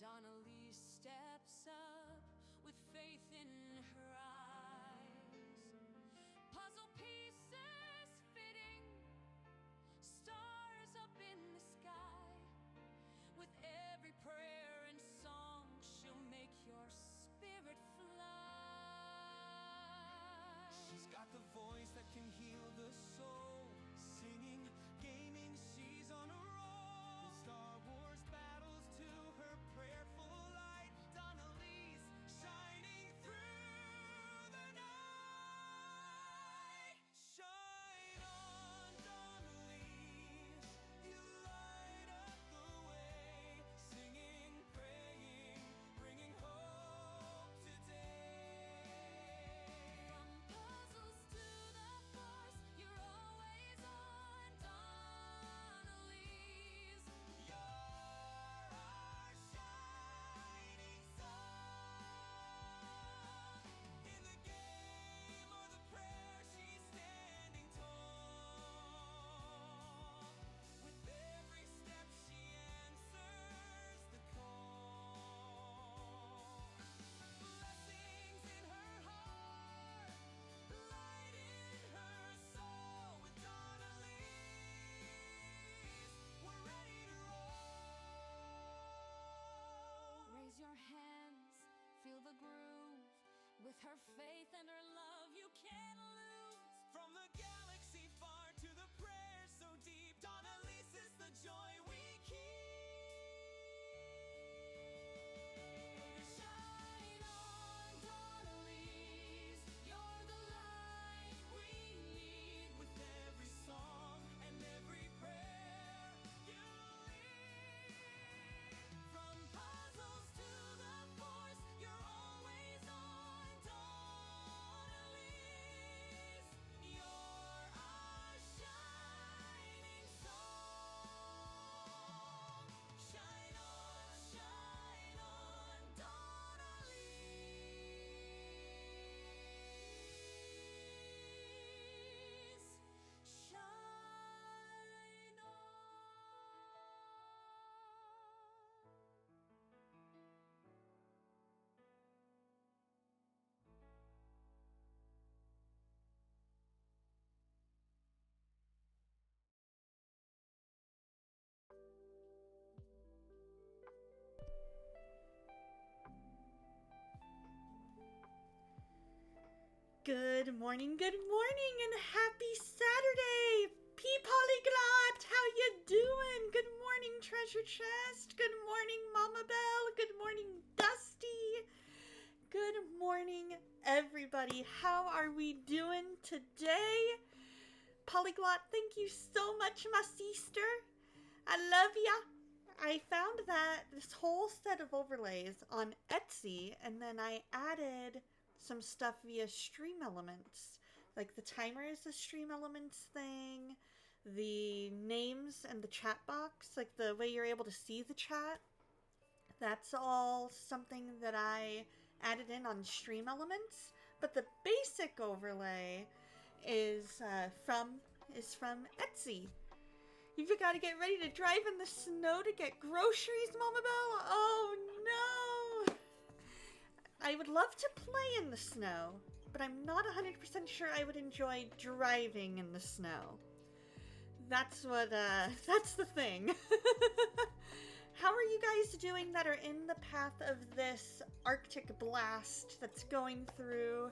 Donnelly steps up with faith in her eyes. Puzzle pieces fitting, stars up in the sky. With every prayer and song, she'll make your spirit fly. She's got the voice that can heal the soul. Singing, gaming, she's on a roll. The Star Wars battles to her prayerful light. Donnelly's shining through the night. Shine on, Donnelly's, you light up the way. Singing, praying, bringing hope today. From puzzles to the force, you're always on, Donnelly's. You're our shining song. In the game or the prayer, she's standing tall. With every step, she answers the call. Blessings in her heart, light in her soul. With Donnelly's, we're ready to roll. Raise your hands, feel the groove. With her faith and her love, you can't lose. From the galaxy far to the prayers so deep, Donnelly's is the joy we keep. Shine on, Donnelly's. You're the light we need. With every song and every prayer you lead. From puzzles to the force, you're always on, Donnelly's. You're our shining song. Shine on, Donnelly's. Shine on. Good morning, and happy Saturday! Polyglot, how you doing? Good morning, Treasure Chest. Good morning, Mama Bell. Good morning, Dusty. Good morning, everybody. How are we doing today? Polyglot, thank you so much, my sister. I love ya. I found this whole set of overlays on Etsy, and then I added some stuff via Stream Elements. Like the timer is a Stream Elements thing, the names and the chat box, like the way you're able to see the chat, that's all something that I added in on Stream Elements. But the basic overlay is from Etsy. You've got to get ready to drive in the snow to get groceries, Mama Bell? Oh no! I would love to play in the snow, but I'm not 100% sure I would enjoy driving in the snow. That's the thing. How are you guys doing that are in the path of this Arctic blast that's going through?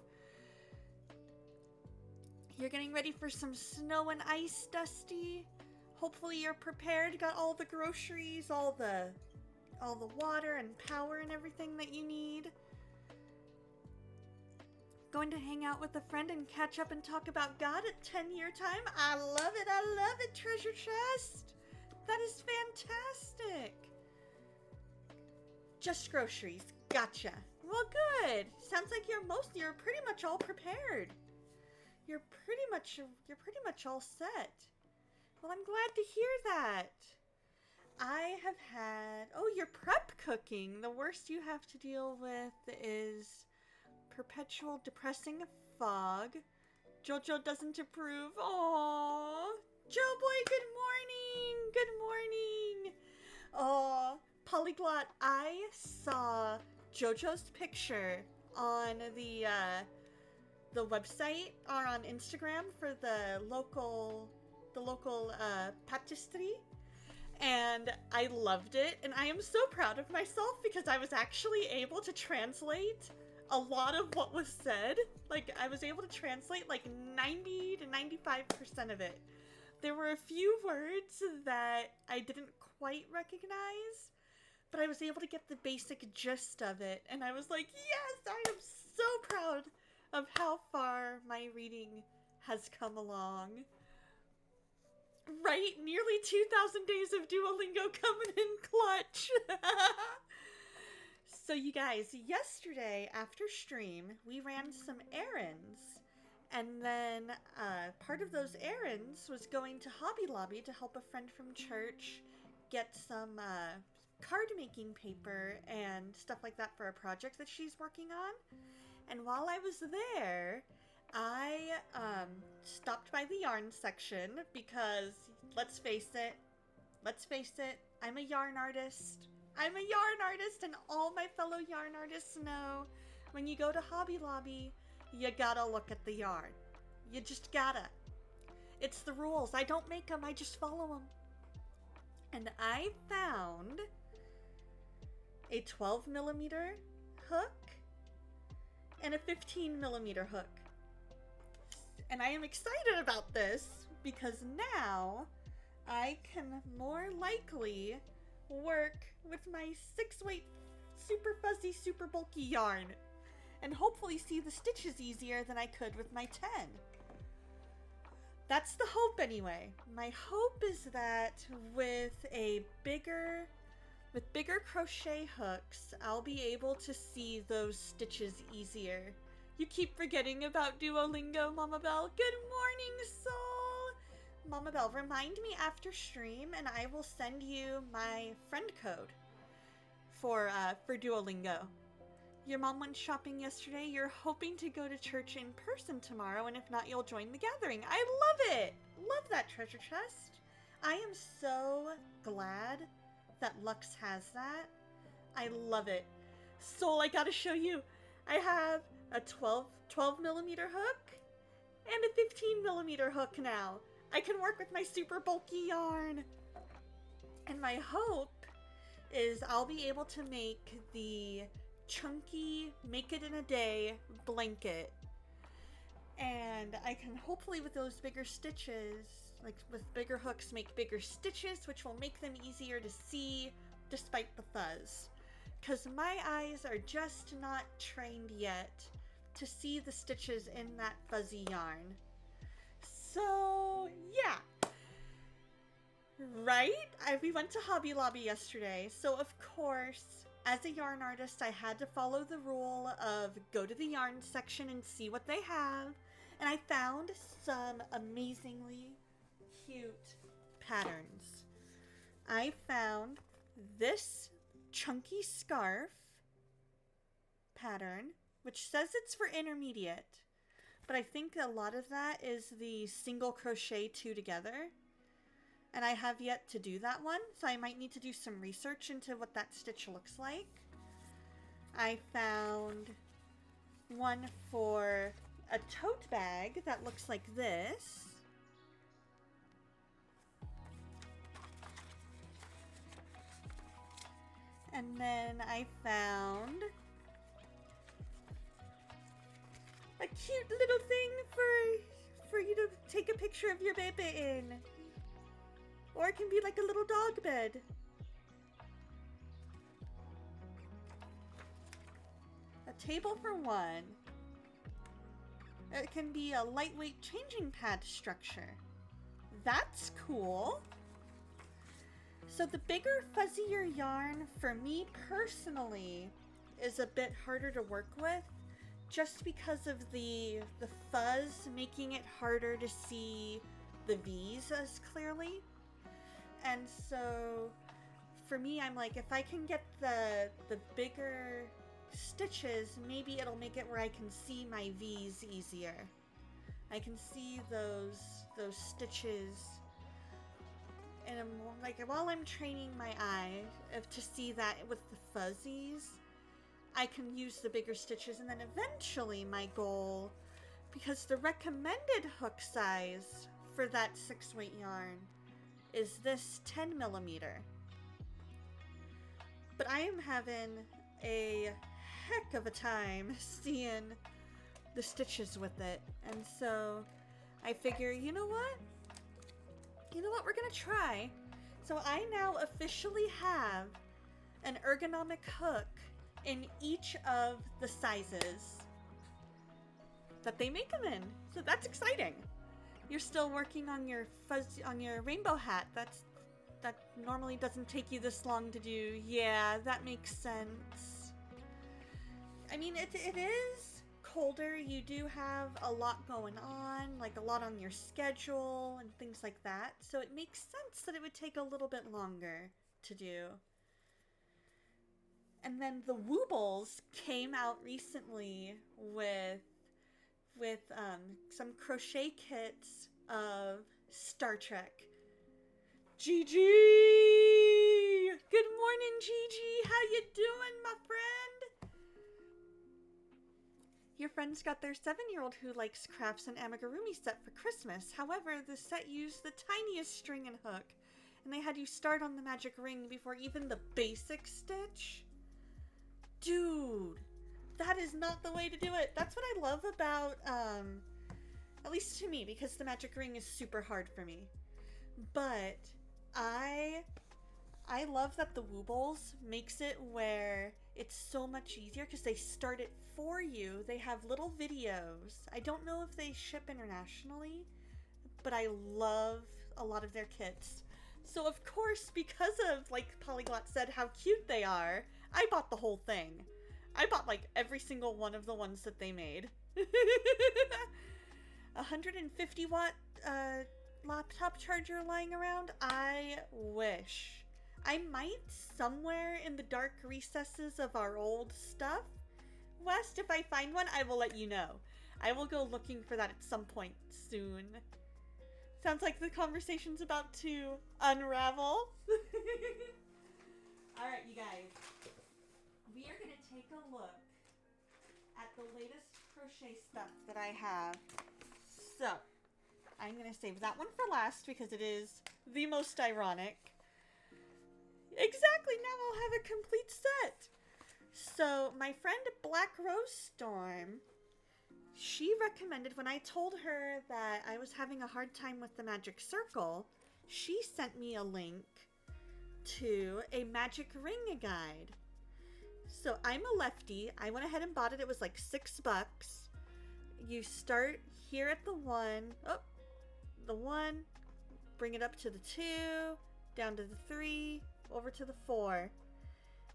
You're getting ready for some snow and ice, Dusty? Hopefully you're prepared, got all the groceries, all the water and power and everything that you need. Going to hang out with a friend and catch up and talk about God at 10-year time? I love it, Treasure Chest! That is fantastic! Just groceries, gotcha. Well, good. Sounds like you're pretty much all prepared. You're pretty much all set. Well, I'm glad to hear that. I have had... Oh, you're prep cooking. The worst you have to deal with is perpetual depressing fog. Jojo doesn't approve. Aww. Joe boy, good morning. Good morning. Aww. Polyglot, I saw JoJo's picture on the website or on Instagram for the local patisserie, and I loved it, and I am so proud of myself because I was actually able to translate a lot of what was said. Like, I was able to translate like 90 to 95% of it. There were a few words that I didn't quite recognize, but I was able to get the basic gist of it, and I was like, yes, I am so proud of how far my reading has come along. Right? Nearly 2,000 days of Duolingo coming in clutch. So you guys, yesterday after stream, we ran some errands. And then part of those errands was going to Hobby Lobby to help a friend from church get some card making paper and stuff like that for a project that she's working on. And while I was there, I stopped by the yarn section because, let's face it, I'm a yarn artist. I'm a yarn artist, and all my fellow yarn artists know when you go to Hobby Lobby, you gotta look at the yarn. You just gotta. It's the rules. I don't make them, I just follow them. And I found a 12mm hook and a 15mm hook. And I am excited about this because now I can more likely work with my 6-weight super fuzzy, super bulky yarn and hopefully see the stitches easier than I could with my 10. That's the hope anyway. My hope is that with bigger crochet hooks, I'll be able to see those stitches easier. You keep forgetting about Duolingo, Mama Belle. Good morning, soul! Mama Belle, remind me after stream and I will send you my friend code for Duolingo. Your mom went shopping yesterday. You're hoping to go to church in person tomorrow, and if not, you'll join the gathering. I love it! Love that treasure chest. I am so glad that Lux has that. I love it. Soul, I gotta show you. I have a 12mm hook and a 15mm hook now. I can work with my super bulky yarn. And my hope is I'll be able to make the chunky, make it in a day blanket. And I can hopefully with those bigger stitches, like with bigger hooks, make bigger stitches, which will make them easier to see despite the fuzz. Because my eyes are just not trained yet to see the stitches in that fuzzy yarn. So, yeah. Right? We went to Hobby Lobby yesterday, so of course, as a yarn artist, I had to follow the rule of go to the yarn section and see what they have. And I found some amazingly cute patterns. I found this chunky scarf pattern, which says it's for intermediate, but I think a lot of that is the single crochet 2 together, and I have yet to do that one, so I might need to do some research into what that stitch looks like. I found one for a tote bag that looks like this. And then I found a cute little thing for you to take a picture of your baby in. Or it can be like a little dog bed. A table for one. It can be a lightweight changing pad structure. That's cool. So the bigger, fuzzier yarn, for me personally, is a bit harder to work with, just because of the fuzz making it harder to see the V's as clearly. And so, for me, I'm like, if I can get the bigger stitches, maybe it'll make it where I can see my V's easier. I can see those stitches and like while I'm training my eye to see that with the fuzzies, I can use the bigger stitches, and then eventually my goal, because the recommended hook size for that 6-weight yarn is this 10 millimeter. But I am having a heck of a time seeing the stitches with it, and so I figure, you know what, we're gonna try. So I now officially have an ergonomic hook in each of the sizes that they make them in, so that's exciting. You're still working on your rainbow hat. That normally doesn't take you this long to do. Yeah, that makes sense. I mean, it is colder. You do have a lot going on, like a lot on your schedule and things like that. So it makes sense that it would take a little bit longer to do. And then the Woobles came out recently with some crochet kits of Star Trek. Gigi! Good morning, Gigi! How you doing, my friend? Your friends got their 7-year-old who likes crafts an amigurumi set for Christmas. However, the set used the tiniest string and hook, and they had you start on the magic ring before even the basic stitch. Dude, that is not the way to do it. That's what I love about, at least to me, because the magic ring is super hard for me. But I love that the Woobles makes it where it's so much easier because they start it for you. They have little videos. I don't know if they ship internationally, but I love a lot of their kits. So of course, because of, like Polyglot said, how cute they are, I bought the whole thing. I bought like every single one of the ones that they made. 150 watt laptop charger lying around? I wish. I might somewhere in the dark recesses of our old stuff. West, if I find one, I will let you know. I will go looking for that at some point soon. Sounds like the conversation's about to unravel. Alright, you guys. We are going to take a look at the latest crochet stuff that I have. So, I'm going to save that one for last because it is the most ironic. Exactly, now I'll have a complete set. So, my friend Black Rose Storm, she recommended, when I told her that I was having a hard time with the magic circle, she sent me a link to a magic ring guide. So I'm a lefty. I went ahead and bought it. It was like $6. You start here at the 1, bring it up to the 2, down to the 3, over to the 4.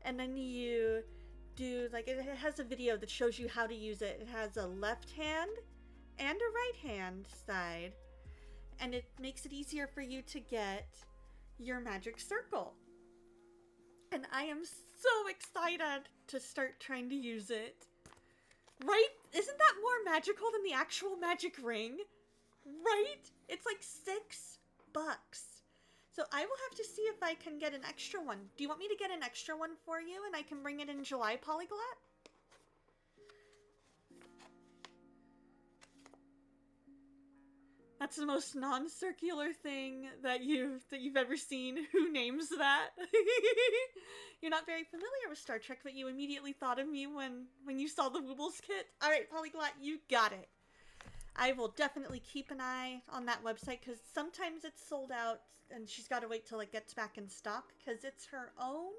And then you do, like, it has a video that shows you how to use it. It has a left hand and a right hand side. And it makes it easier for you to get your magic circle. And I am so excited to start trying to use it. Right? Isn't that more magical than the actual magic ring? Right? It's like $6. So I will have to see if I can get an extra one. Do you want me to get an extra one for you and I can bring it in July, Polyglot? That's the most non-circular thing that you've ever seen. Who names that? You're not very familiar with Star Trek, but you immediately thought of me when you saw the Woobles kit. All right, Polyglot, you got it. I will definitely keep an eye on that website because sometimes it's sold out and she's got to wait till it gets back in stock because it's her own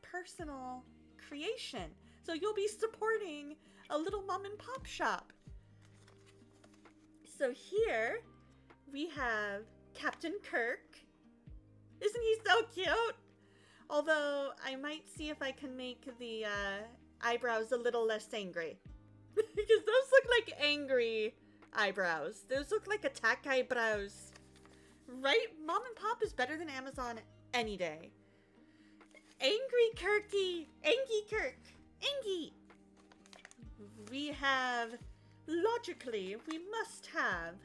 personal creation. So you'll be supporting a little mom and pop shop. So here we have Captain Kirk. Isn't he so cute? Although I might see if I can make the eyebrows a little less angry. Because those look like angry eyebrows. Those look like attack eyebrows. Right? Mom and Pop is better than Amazon any day. Angry Kirky. Angie Kirk. Angie. We have, logically, we must have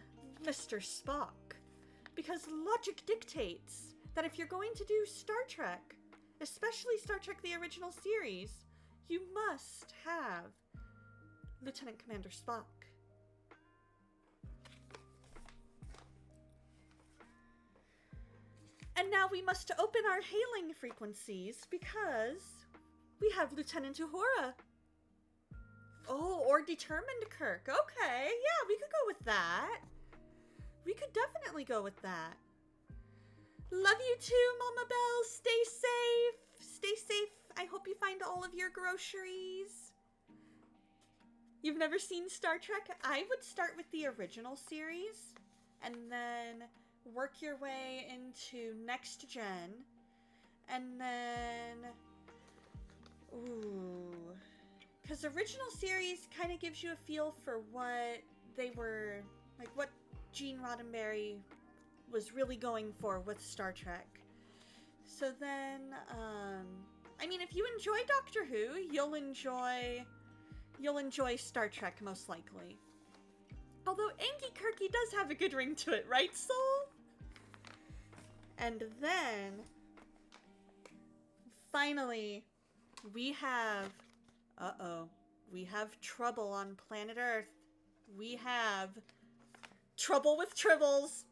Mr. Spock. Because logic dictates that if you're going to do Star Trek, especially Star Trek the original series, you must have Lieutenant Commander Spock. And now we must open our hailing frequencies because we have Lieutenant Uhura. Oh, or Determined Kirk. Okay, yeah, we could go with that. We could definitely go with that. Love you too, Mama Belle. Stay safe. Stay safe. I hope you find all of your groceries. You've never seen Star Trek? I would start with the original series and then work your way into Next Gen. And then... Ooh... Because the original series kind of gives you a feel for what they were... Like, what Gene Roddenberry was really going for with Star Trek. So then, I mean, if you enjoy Doctor Who, you'll enjoy Star Trek most likely. Although Angie Kirky does have a good ring to it, right, Soul? And then, finally, we have, we have trouble on planet Earth. We have trouble with tribbles.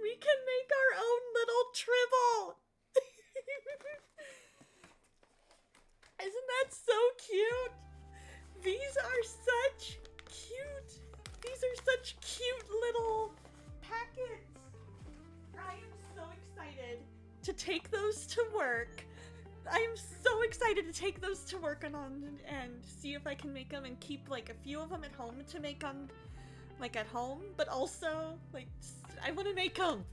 We can make our own little tribble. Isn't that so cute? These are such cute little packets. I am so excited to take those to work. I am so excited to take those to work and see if I can make them and keep like a few of them at home to make them like at home, but also like I want to make them.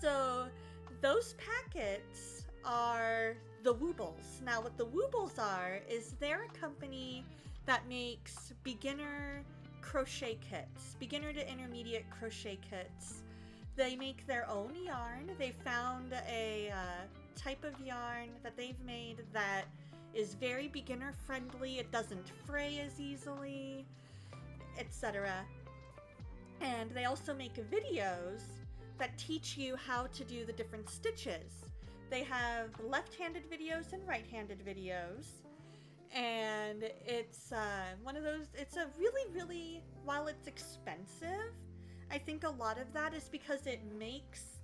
So those packets are the Woobles. Now what the Woobles are is they're a company that makes beginner crochet kits, beginner to intermediate crochet kits. They make their own yarn. They found a type of yarn that they've made that is very beginner friendly. It doesn't fray as easily, etc. And they also make videos that teach you how to do the different stitches. They have left-handed videos and right-handed videos. And it's one of those, it's a really, while it's expensive, I think a lot of that is because it makes,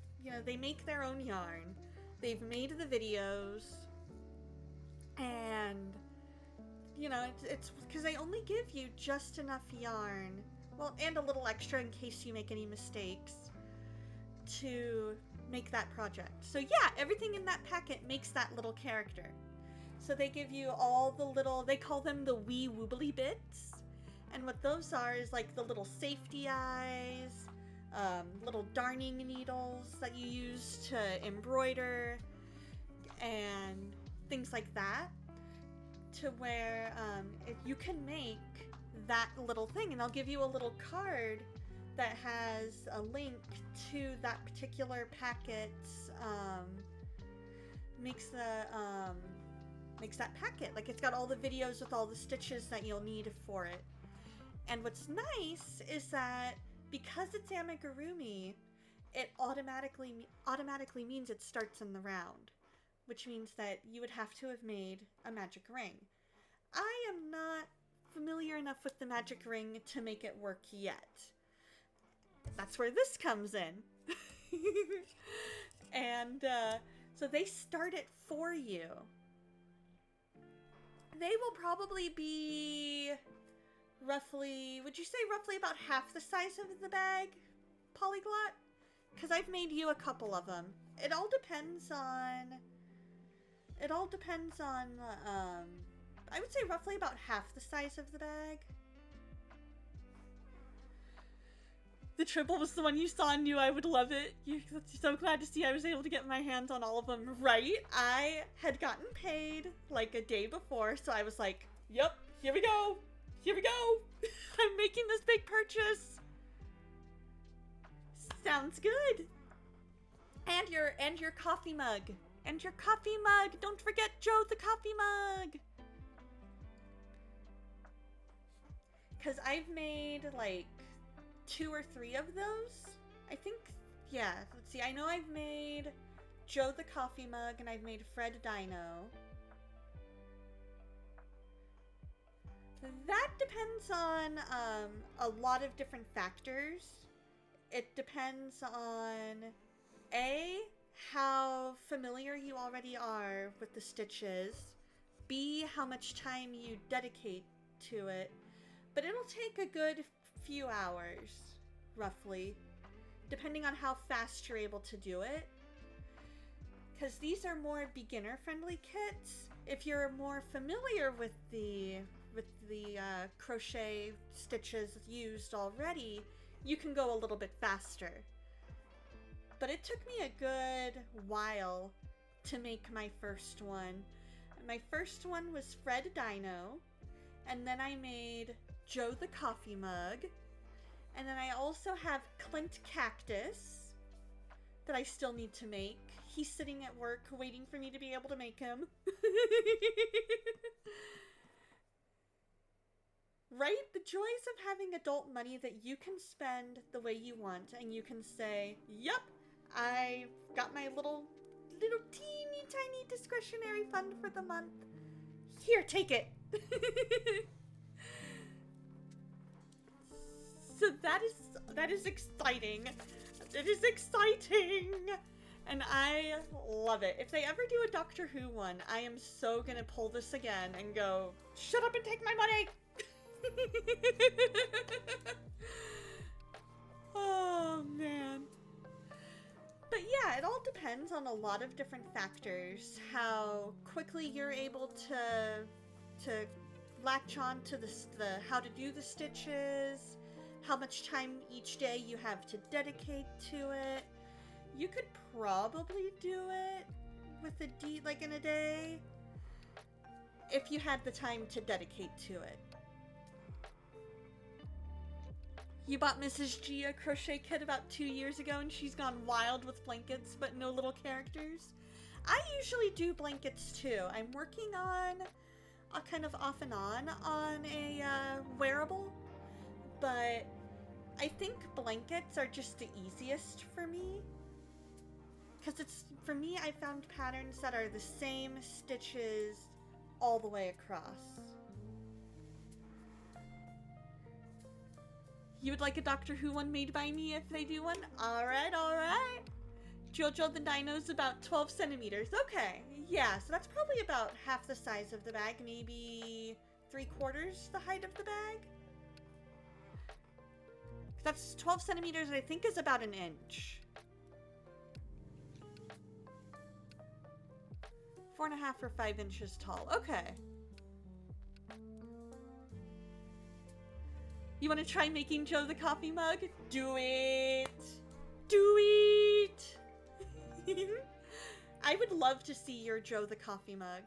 they make their own yarn. They've made the videos. And, it's because they only give you just enough yarn. Well, and a little extra in case you make any mistakes to make that project. So yeah, everything in that packet makes that little character. So they give you all the little, they call them the wee woobly bits. And what those are is like the little safety eyes, little darning needles that you use to embroider, and things like that. To where you can make that little thing, and I'll give you a little card that has a link to that particular packet's, makes that packet. Like it's got all the videos with all the stitches that you'll need for it. And what's nice is that because it's amigurumi, it automatically means it starts in the round, which means that you would have to have made a magic ring. I am not familiar enough with the magic ring to make it work yet. That's where this comes in. And so they start it for you. They will probably be roughly, would you say roughly about half the size of the bag, Polyglot? Because I've made you a couple of them. It all depends on, I would say roughly about half the size of the bag. The Tribble was the one you saw and knew I would love it. You're so glad to see I was able to get my hands on all of them, right? I had gotten paid like a day before, so I was like, yep, here we go. Here we go. I'm making this big purchase. Sounds good. And your coffee mug. And your coffee mug. Don't forget Joe the coffee mug. Because I've made like 2 or 3 of those. I think, yeah, let's see. I know I've made Joe the coffee mug and I've made Fred Dino. That depends on a lot of different factors. It depends on A, how familiar you already are with the stitches, B, how much time you dedicate to it, but it'll take a good few hours, roughly, depending on how fast you're able to do it. Because these are more beginner-friendly kits. If you're more familiar with the crochet stitches used already, you can go a little bit faster. But it took me a good while to make my first one. My first one was Fred Dino, and then I made Joe the coffee mug, and then I also have Clint Cactus that I still need to make. He's sitting at work waiting for me to be able to make him. Right? The joys of having adult money that you can spend the way you want, and you can say, "Yup, I got my little teeny tiny discretionary fund for the month. Here, take it." So that is exciting. It is exciting. And I love it. If they ever do a Doctor Who one, I am so gonna pull this again and go, "Shut up and take my money!" Oh, man. But yeah, it all depends on a lot of different factors. How quickly you're able to latch on to the how to do the stitches, how much time each day you have to dedicate to it. You could probably do it with like in a day, if you had the time to dedicate to it. You bought Mrs. G a crochet kit about 2 years ago and she's gone wild with blankets but no little characters. I usually do blankets too. I'm working on a kind of off and on a wearable, but I think blankets are just the easiest for me. Because for me, I found patterns that are the same stitches all the way across. You would like a Doctor Who one made by me if they do one? Alright, alright. Jojo the Dino's about 12 centimeters. Okay, yeah, so that's probably about half the size of the bag, maybe 3/4 the height of the bag. That's 12 centimeters, I think is about 1 inch. 4.5 or 5 inches tall. Okay. You want to try making Joe the coffee mug? Do it! Do it! I would love to see your Joe the coffee mug.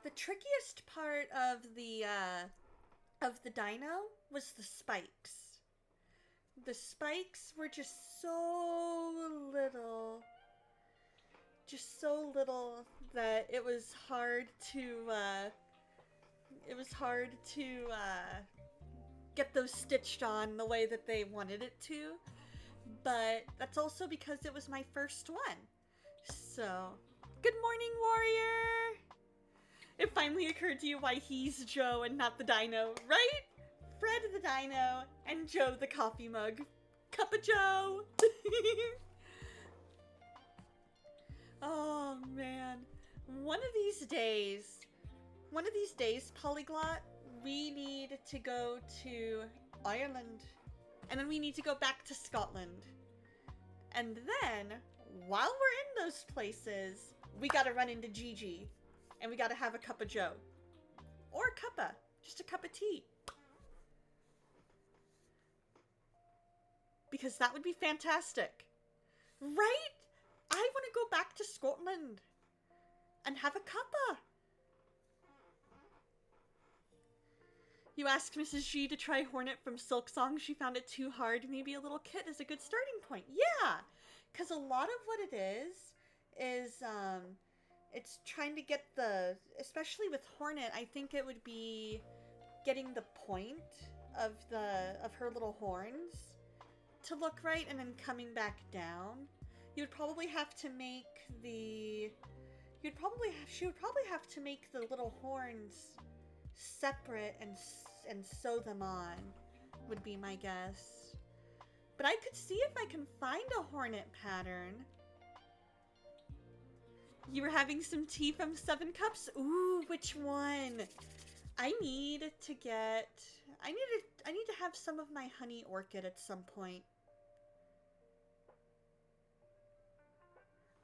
The trickiest part of the dino was the spikes. The spikes were just so little that it was hard to get those stitched on the way that they wanted it to. But that's also because it was my first one. So, good morning, warrior! It finally occurred to you why he's Joe and not the dino, right? Fred the dino and Joe the coffee mug. Cup of Joe! Oh man. One of these days, Polyglot, we need to go to Ireland. And then we need to go back to Scotland. And then, while we're in those places, we gotta run into Gigi. And we gotta have a cup of Joe. Or a cuppa. Just a cup of tea. Because that would be fantastic. Right? I want to go back to Scotland. And have a cuppa. You asked Mrs. G to try Hornet from Silk Song. She found it too hard. Maybe a little kit is a good starting point. Yeah. Because a lot of what it is it's trying to get especially with Hornet, I think it would be getting the point of her little horns to look right and then coming back down. She would probably have to make the little horns separate and sew them on, would be my guess. But I could see if I can find a Hornet pattern. You were having some tea from Seven Cups? Ooh, which one? I need to have some of my honey orchid at some point.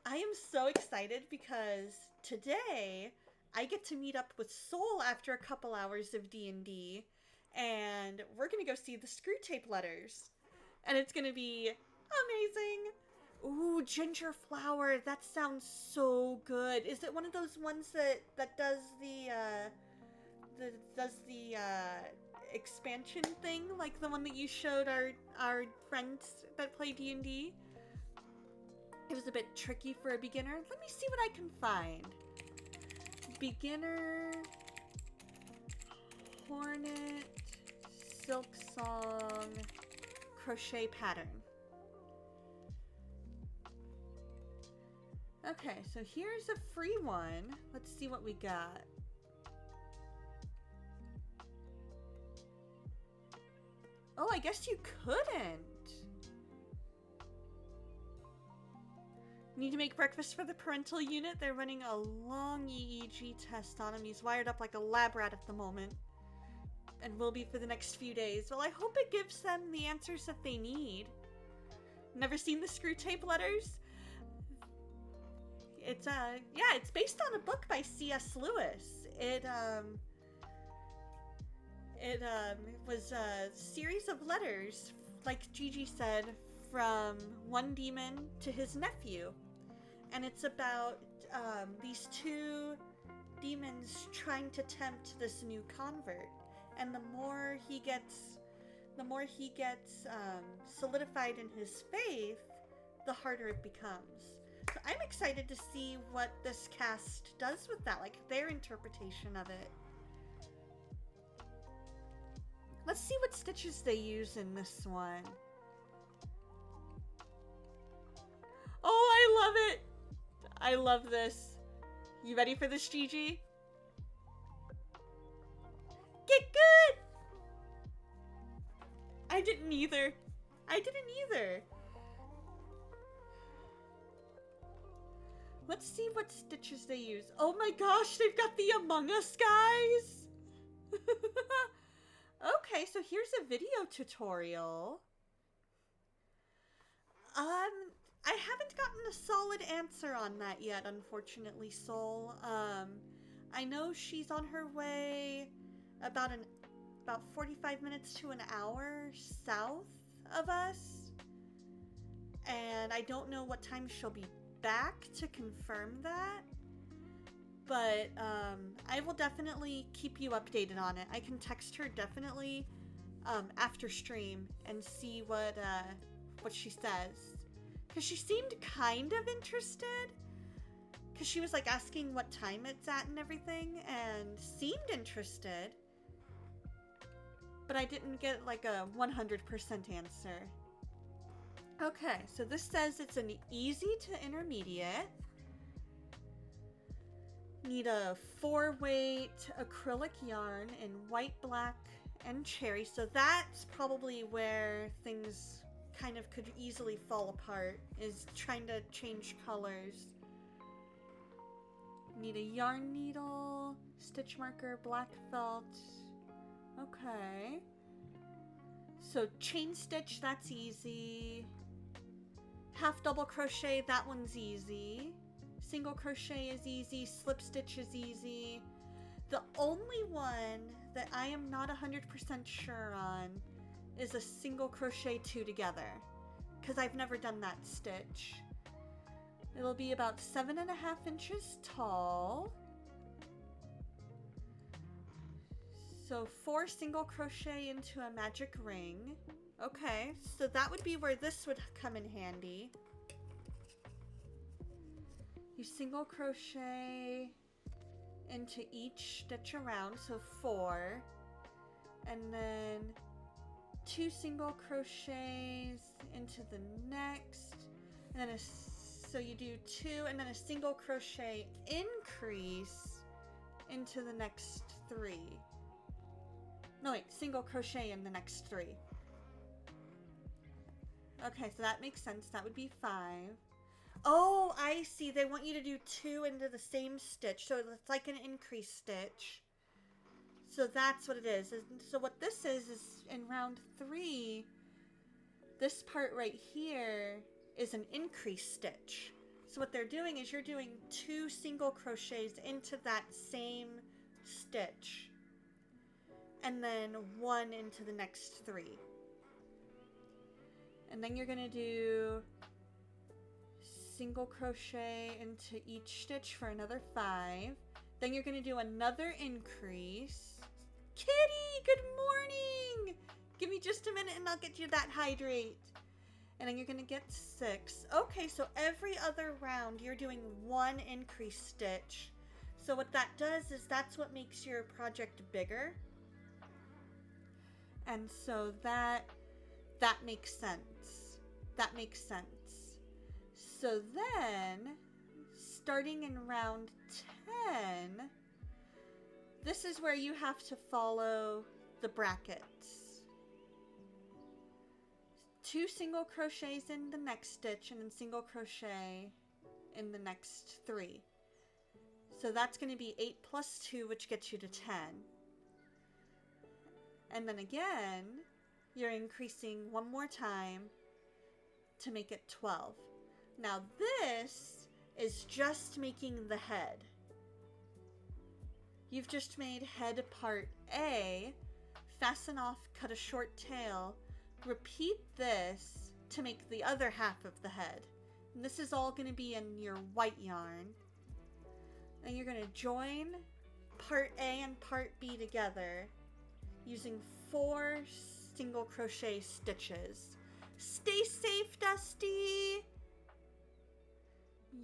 I am so excited because today I get to meet up with Soul after a couple hours of D&D, and we're gonna go see the Screw Tape Letters, and it's gonna be amazing. Ooh, ginger flower, that sounds so good. Is it one of those ones that does the expansion thing, like the one that you showed our friends that play D&D? It was a bit tricky for a beginner. Let me see what I can find. Beginner Hornet Silk Song crochet pattern. Okay, so here's a free one. Let's see what we got. Oh, I guess you couldn't. Need to make breakfast for the parental unit. They're running a long EEG test on him. He's wired up like a lab rat at the moment, and will be for the next few days. Well, I hope it gives them the answers that they need. Never seen the Screw Tape Letters? It's it's based on a book by C.S. Lewis. It was a series of letters, like Gigi said, from one demon to his nephew. And it's about these two demons trying to tempt this new convert. And the more he gets solidified in his faith, the harder it becomes. So I'm excited to see what this cast does with that, like their interpretation of it. Let's see what stitches they use in this one. Oh, I love it! I love this. You ready for this, Gigi? Get good! I didn't either. Let's see what stitches they use. Oh my gosh, they've got the Among Us guys! Okay, so here's a video tutorial. I haven't gotten a solid answer on that yet, unfortunately, Soul. I know she's on her way about 45 minutes to an hour south of us, and I don't know what time she'll be back to confirm that, but I will definitely keep you updated on it. I can text her definitely after stream and see what she says, because she seemed kind of interested, because she was like asking what time it's at and everything, and seemed interested, but I didn't get like a 100% answer. Okay, so this says it's an easy to intermediate. Need a 4-weight acrylic yarn in white, black, and cherry. So that's probably where things kind of could easily fall apart, is trying to change colors. Need a yarn needle, stitch marker, black felt. Okay. So chain stitch, that's easy. Half double crochet, that one's easy. Single crochet is easy. Slip stitch is easy. The only one that I am not 100% sure on is a single crochet 2 together, because I've never done that stitch. It'll be about 7.5 inches tall. So 4 single crochet into a magic ring. Okay, so that would be where this would come in handy. you single crochet into each stitch around, so 4, and then 2 single crochets into the next, and then so you do 2 and then a single crochet increase into the next 3. No, wait, single crochet in the next 3. Okay, so that makes sense. That would be 5. Oh, I see. They want you to do 2 into the same stitch, so it's like an increase stitch. So that's what it is. So what this is in round 3, this part right here is an increase stitch. So what they're doing is you're doing 2 single crochets into that same stitch, and then 1 into the next 3. And then you're gonna do single crochet into each stitch for another 5. Then you're gonna do another increase. Kitty, good morning! Give me just a minute and I'll get you that hydrate. And then you're gonna get 6. Okay, so every other round you're doing 1 increase stitch. So what that does is that's what makes your project bigger. And so that makes sense. That makes sense. So then, starting in round 10, this is where you have to follow the brackets. 2 single crochets in the next stitch and then single crochet in the next 3. So that's going to be 8 plus 2, which gets you to 10. And then again, you're increasing one more time to make it 12. Now this is just making the head. You've just made head part A, fasten off, cut a short tail, repeat this to make the other half of the head. And this is all going to be in your white yarn. Then you're going to join part A and part B together using 4 single crochet stitches. Stay safe, Dusty!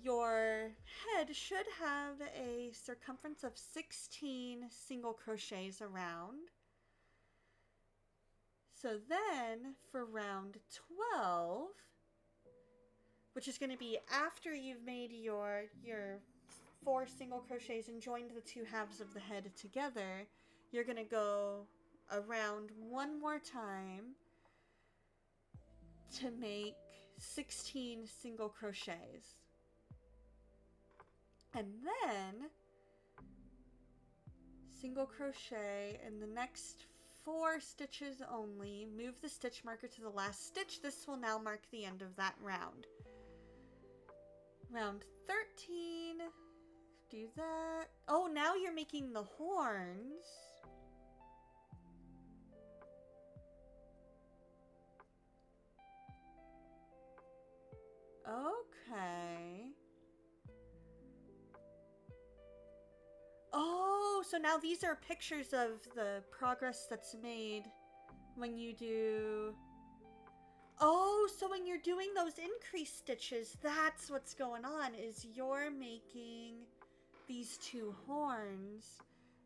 Your head should have a circumference of 16 single crochets around. So then for round 12, which is going to be after you've made your 4 single crochets and joined the 2 halves of the head together, you're going to go around one more time to make 16 single crochets. And then single crochet in the next 4 stitches only. Move the stitch marker to the last stitch. This will now mark the end of that round. Round 13. Do that. Oh, now you're making the horns. Okay. Oh, so now these are pictures of the progress that's made when you do... Oh, so when you're doing those increase stitches, that's what's going on, is you're making these 2 horns,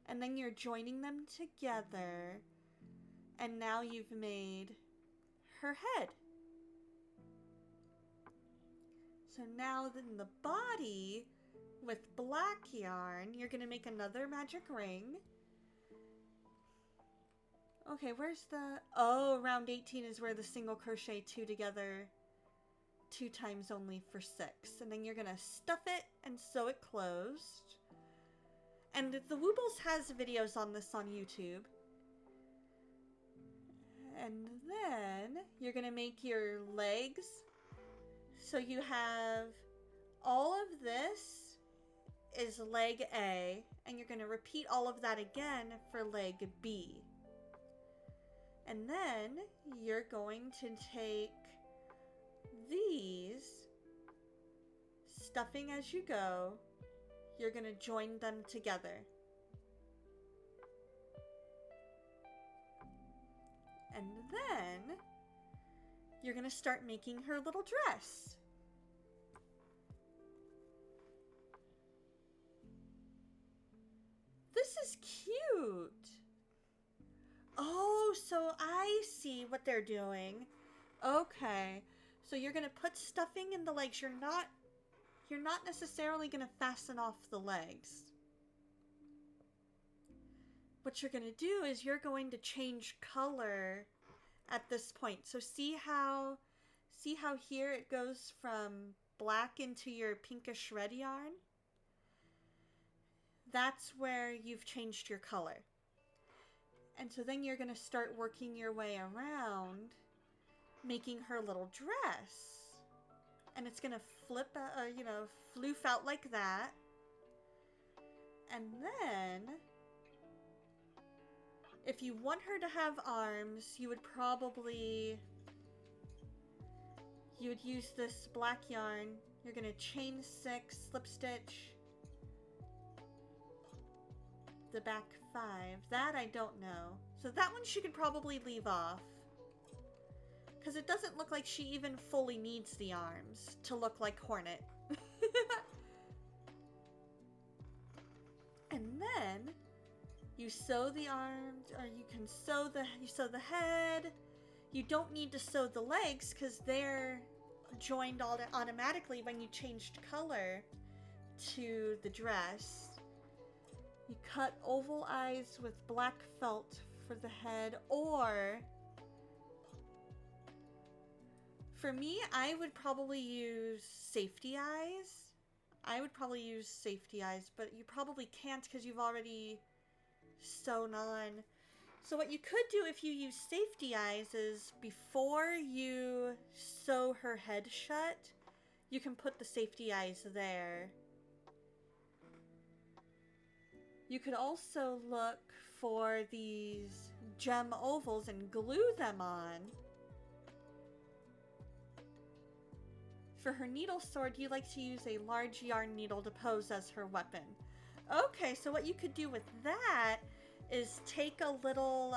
and then you're joining them together, and now you've made her head. So now in the body, with black yarn, you're going to make another magic ring. Okay, where's the... Oh, round 18 is where the single crochet 2 together 2 times only for 6. And then you're going to stuff it and sew it closed. And the Woobles has videos on this on YouTube. And then you're going to make your legs. So you have all of this is leg A, and you're going to repeat all of that again for leg B. And then you're going to take these, stuffing as you go, you're going to join them together. And then you're going to start making her little dress. cute. Oh, so I see what they're doing. Okay. So you're going to put stuffing in the legs. You're not necessarily going to fasten off the legs. What you're going to do is you're going to change color at this point. So see how here it goes from black into your pinkish red yarn? That's where you've changed your color. And so then you're going to start working your way around, making her little dress. And it's going to floof out like that. And then, if you want her to have arms, you would use this black yarn. You're going to chain 6, slip stitch the back 5. That I don't know. So that one she could probably leave off, because it doesn't look like she even fully needs the arms to look like Hornet. And then you sew the arms, or you can sew the head. You don't need to sew the legs because they're joined automatically when you changed color to the dress. You cut oval eyes with black felt for the head, or for me, I would probably use safety eyes. But you probably can't because you've already sewn on. So what you could do if you use safety eyes is, before you sew her head shut, you can put the safety eyes there. You could also look for these gem ovals and glue them on. For her needle sword, you like to use a large yarn needle to pose as her weapon. Okay, so what you could do with that is take a little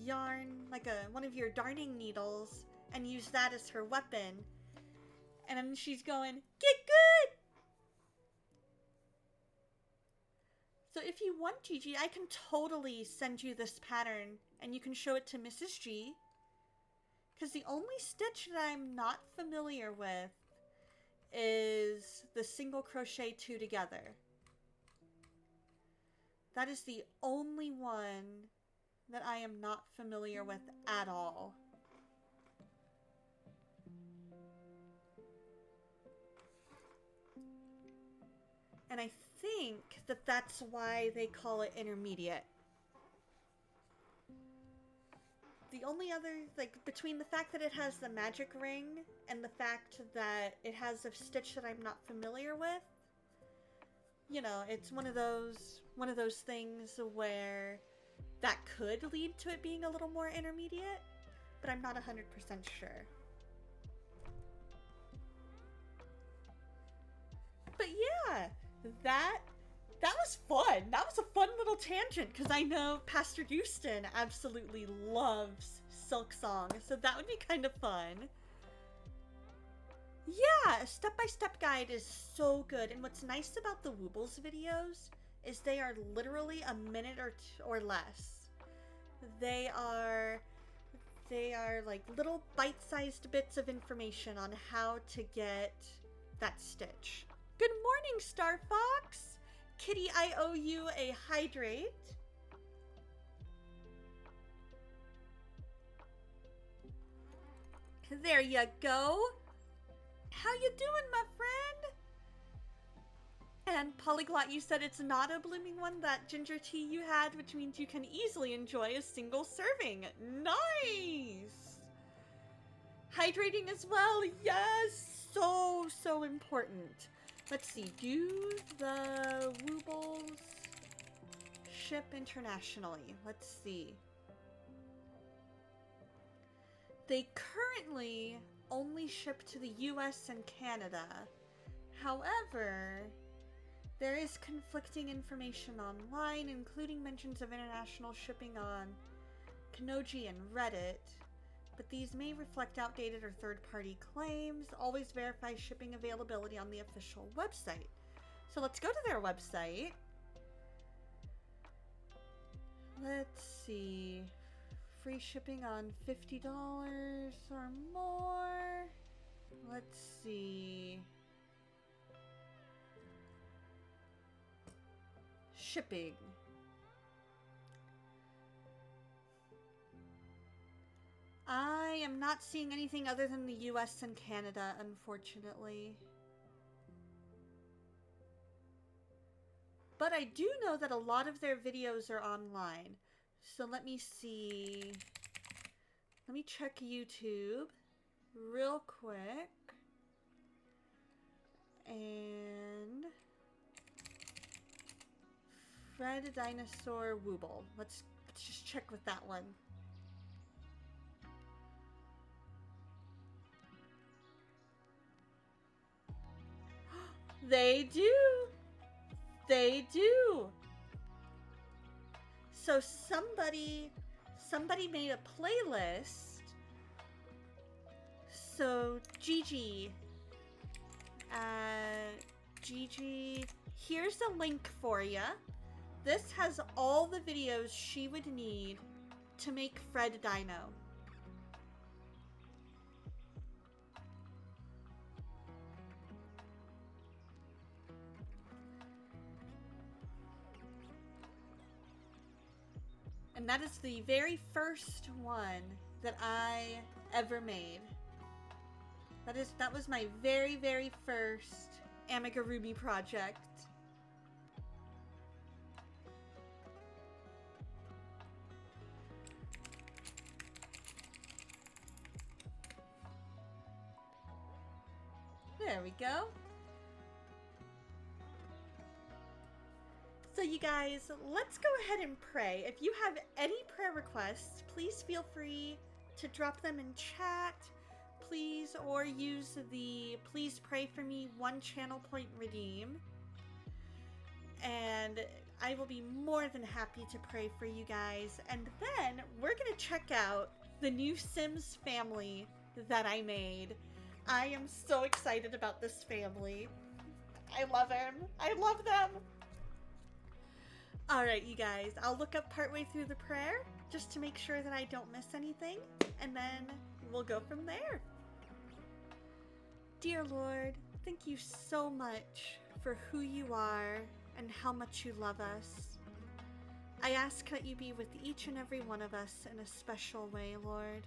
yarn, like one of your darning needles, and use that as her weapon. And then she's going, "Get good!" So if you want, Gigi, I can totally send you this pattern and you can show it to Mrs. G. Because the only stitch that I'm not familiar with is the single crochet 2 together. That is the only one that I am not familiar with at all. And I think that that's why they call it intermediate. The only other, between the fact that it has the magic ring and the fact that it has a stitch that I'm not familiar with, it's one of those things where that could lead to it being a little more intermediate, but I'm not 100% sure. But yeah, that was fun. That was a fun little tangent, because I know Pastor Houston absolutely loves Silk Song, so that would be kind of fun. Yeah, a step-by-step guide is so good, and what's nice about the Woobles videos is they are literally a minute or less. They are like little bite-sized bits of information on how to get that stitch. Good morning, Star Fox! Kitty, I owe you a hydrate. There you go. How you doing, my friend? And Polyglot, you said it's not a blooming one, that ginger tea you had, which means you can easily enjoy a single serving. Nice! Hydrating as well, yes! So important. Let's see, do the Woobles ship internationally? Let's see. They currently only ship to the US and Canada. However, there is conflicting information online, including mentions of international shipping on Kanoji and Reddit, but these may reflect outdated or third-party claims. Always verify shipping availability on the official website. So let's go to their website. Let's see. Free shipping on $50 or more. Let's see. Shipping. I am not seeing anything other than the US and Canada, unfortunately. But I do know that a lot of their videos are online. So let me see. Let me check YouTube real quick. And Fred Dinosaur Wooble. Let's just check with that one. They do. They do. So somebody made a playlist. So Gigi, Gigi, here's a link for you. This has all the videos she would need to make Fred Dino. And that is the very first one that I ever made. That was my very, very first amigurumi project. There we go. So you guys, let's go ahead and pray. If you have any prayer requests, please feel free to drop them in chat, please, or use the please pray for me 1 channel point redeem. And I will be more than happy to pray for you guys. And then we're gonna check out the new Sims family that I made. I am so excited about this family. I love him. I love them. Alright, you guys, I'll look up partway through the prayer just to make sure that I don't miss anything, and then we'll go from there. Dear Lord, thank you so much for who you are and how much you love us. I ask that you be with each and every one of us in a special way, Lord.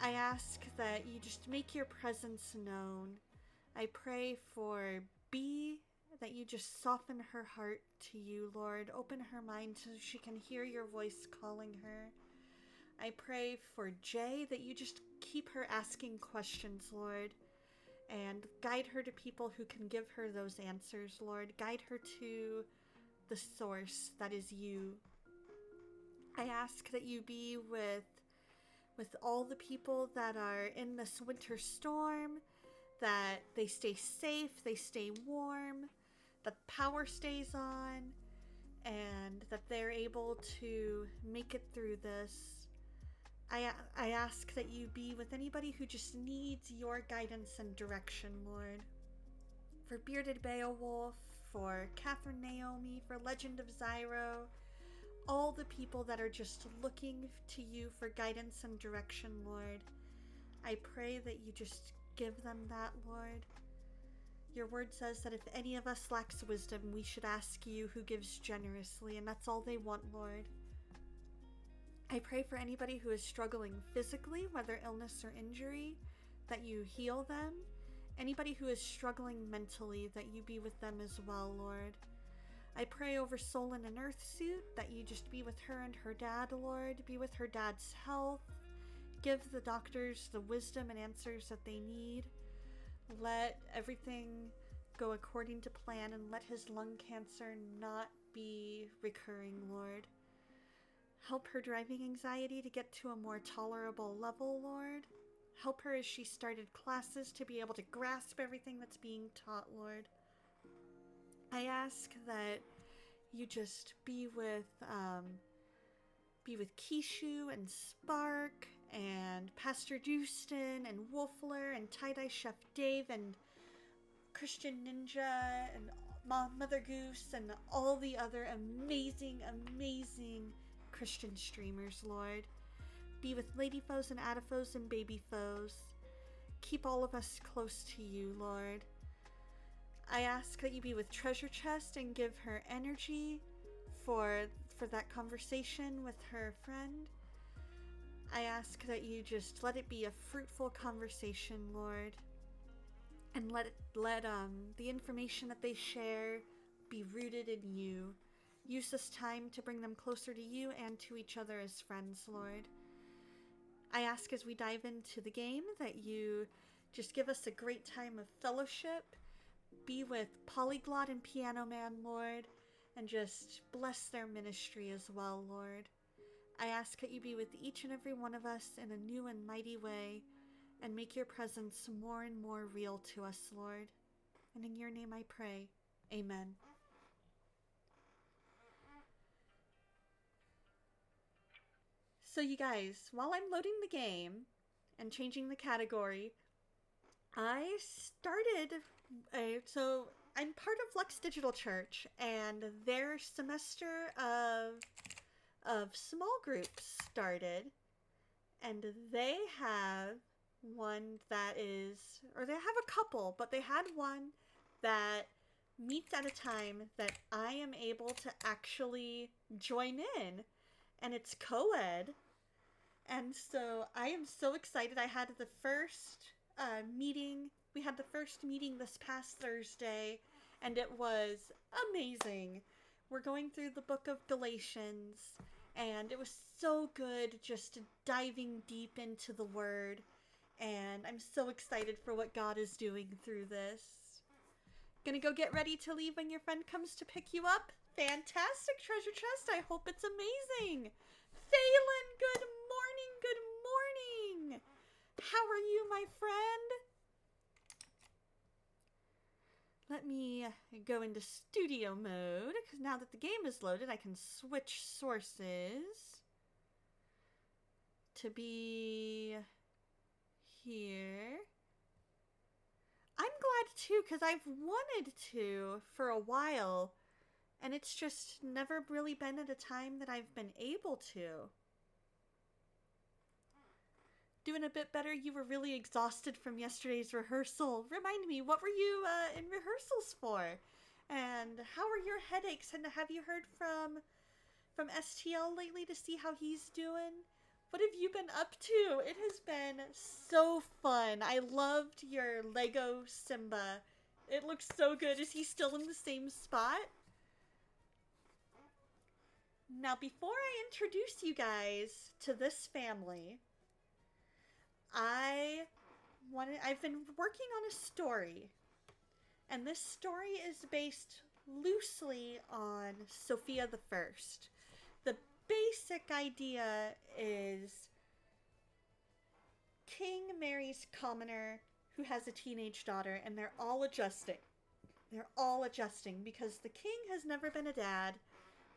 I ask that you just make your presence known. I pray for B, that you just soften her heart to you, Lord. Open her mind so she can hear your voice calling her. I pray for Jay, that you just keep her asking questions, Lord, and guide her to people who can give her those answers, Lord. Guide her to the source that is you. I ask that you be with all the people that are in this winter storm, that they stay safe, they stay warm, that power stays on, and that they're able to make it through this. I ask that you be with anybody who just needs your guidance and direction, Lord. For Bearded Beowulf, for Catherine Naomi, for Legend of Zyro, all the people that are just looking to you for guidance and direction, Lord. I pray that you just give them that, Lord. Your word says that if any of us lacks wisdom, we should ask you, who gives generously, and that's all they want, Lord. I pray for anybody who is struggling physically, whether illness or injury, that you heal them. Anybody who is struggling mentally, that you be with them as well, Lord. I pray over Soul in an Earthsuit, that you just be with her and her dad, Lord. Be with her dad's health. Give the doctors the wisdom and answers that they need. Let everything go according to plan, and let his lung cancer not be recurring, Lord. Help her driving anxiety to get to a more tolerable level, Lord. Help her as she started classes to be able to grasp everything that's being taught, Lord. I ask that you just be with Kishu and Spark and Pastor Dustin and Wolfler and Tie-Dye Chef Dave and Christian Ninja and Mother Goose, and all the other amazing, amazing Christian streamers, Lord. Be with Lady Foes and Adaphos and Baby Foes. Keep all of us close to you, Lord. I ask that you be with Treasure Chest and give her energy for that conversation with her friend. I ask that you just let it be a fruitful conversation, Lord. And let the information that they share be rooted in you. Use this time to bring them closer to you and to each other as friends, Lord. I ask as we dive into the game that you just give us a great time of fellowship. Be with Polyglot and Piano Man, Lord, and just bless their ministry as well, Lord. I ask that you be with each and every one of us in a new and mighty way, and make your presence more and more real to us, Lord. And in your name I pray. Amen. So you guys, while I'm loading the game and changing the category, I started, so I'm part of Lux Digital Church, and their semester of small groups started, and they have one that is, or they have a couple, but they had one that meets at a time that I am able to actually join in, and it's co-ed. And so I am so excited. I had the first meeting. We had the first meeting this past Thursday, and it was amazing. We're going through the book of Galatians, and it was so good just diving deep into the word. And I'm so excited for what God is doing through this. Gonna go get ready to leave when your friend comes to pick you up. Fantastic, Treasure Chest. I hope it's amazing. Phelan, good morning, good morning. How are you, my friend? Let me go into studio mode, because now that the game is loaded, I can switch sources to be here. I'm glad too, because I've wanted to for a while, and it's just never really been at a time that I've been able to. Doing a bit better. You were really exhausted from yesterday's rehearsal. Remind me, what were you in rehearsals for? And how are your headaches? And have you heard from STL lately to see how he's doing? What have you been up to? It has been so fun. I loved your Lego Simba. It looks so good. Is he still in the same spot? Now, before I introduce you guys to this family, I've been working on a story, and this story is based loosely on Sophia the First. The basic idea is King marries Commoner, who has a teenage daughter, and they're all adjusting. They're all adjusting because the king has never been a dad.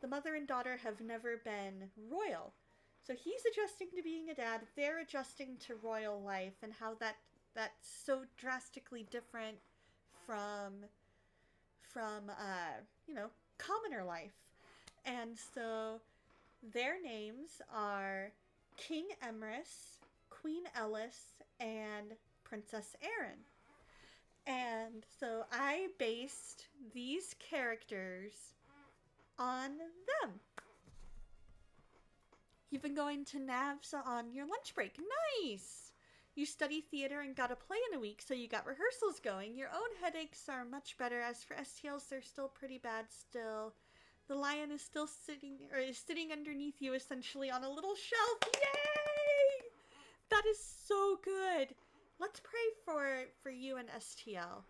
The mother and daughter have never been royal. So he's adjusting to being a dad. They're adjusting to royal life, and how that's so drastically different from commoner life. And so their names are King Emrys, Queen Ellis, and Princess Erin. And so I based these characters on them. You've been going to NAVS on your lunch break. Nice! You study theater and got a play in a week, so you got rehearsals going. Your own headaches are much better. As for STLs, they're still pretty bad still. The lion is still sitting underneath you, essentially, on a little shelf. Yay! That is so good. Let's pray for you and STL.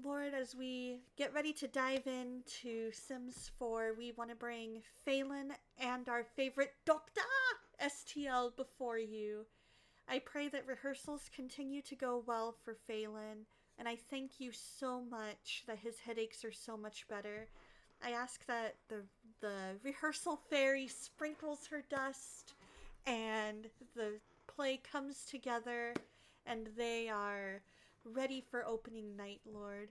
Lord, as we get ready to dive into Sims 4, we want to bring Phelan and our favorite Doctor STL before you. I pray that rehearsals continue to go well for Phelan, and I thank you so much that his headaches are so much better. I ask that the rehearsal fairy sprinkles her dust, and the play comes together, and they are ready for opening night, Lord.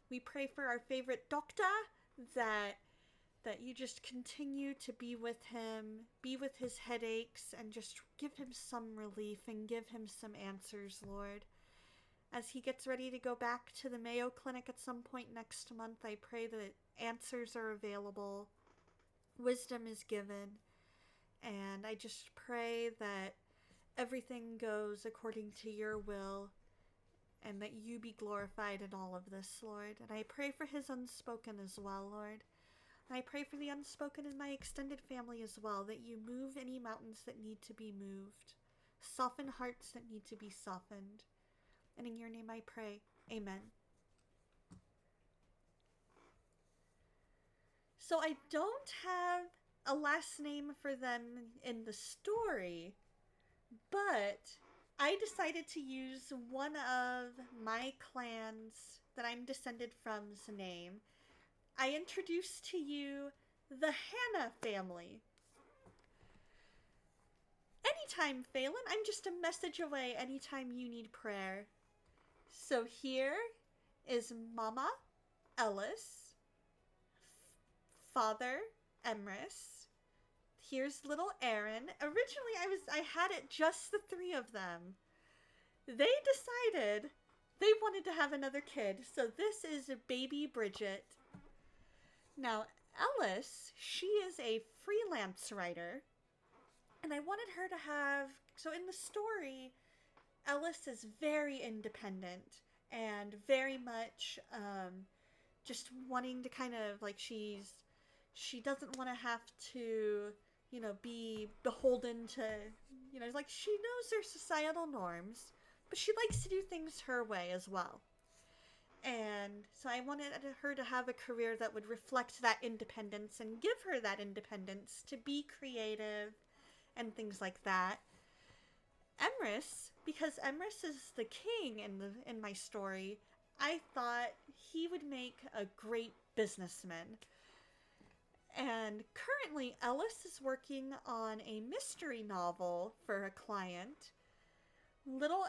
We pray for our favorite doctor, that you just continue to be with him, be with his headaches, and just give him some relief and give him some answers, Lord. As he gets ready to go back to the Mayo Clinic at some point next month, I pray that answers are available, wisdom is given, and I just pray that everything goes according to your will and that you be glorified in all of this, Lord. And I pray for his unspoken as well, Lord. And I pray for the unspoken in my extended family as well, that you move any mountains that need to be moved, soften hearts that need to be softened. And in your name I pray, amen. So I don't have a last name for them in the story, but I decided to use one of my clans that I'm descended from's name. I introduce to you the Hannah family. Anytime, Phelan, I'm just a message away anytime you need prayer. So here is Mama Ellis, Father Emrys. Here's little Aaron. Originally I had it just the three of them. They decided they wanted to have another kid, so this is baby Bridget. Now, Ellis, she is a freelance writer, and I wanted her to have, so in the story, Ellis is very independent and very much just wanting to kind of, like, she doesn't want to have to, be beholden to, like, she knows there's societal norms, but she likes to do things her way as well. And so I wanted her to have a career that would reflect that independence and give her that independence to be creative and things like that. Emrys, because Emrys is the king in my story, I thought he would make a great businessman. And currently Ellis is working on a mystery novel for a client. Little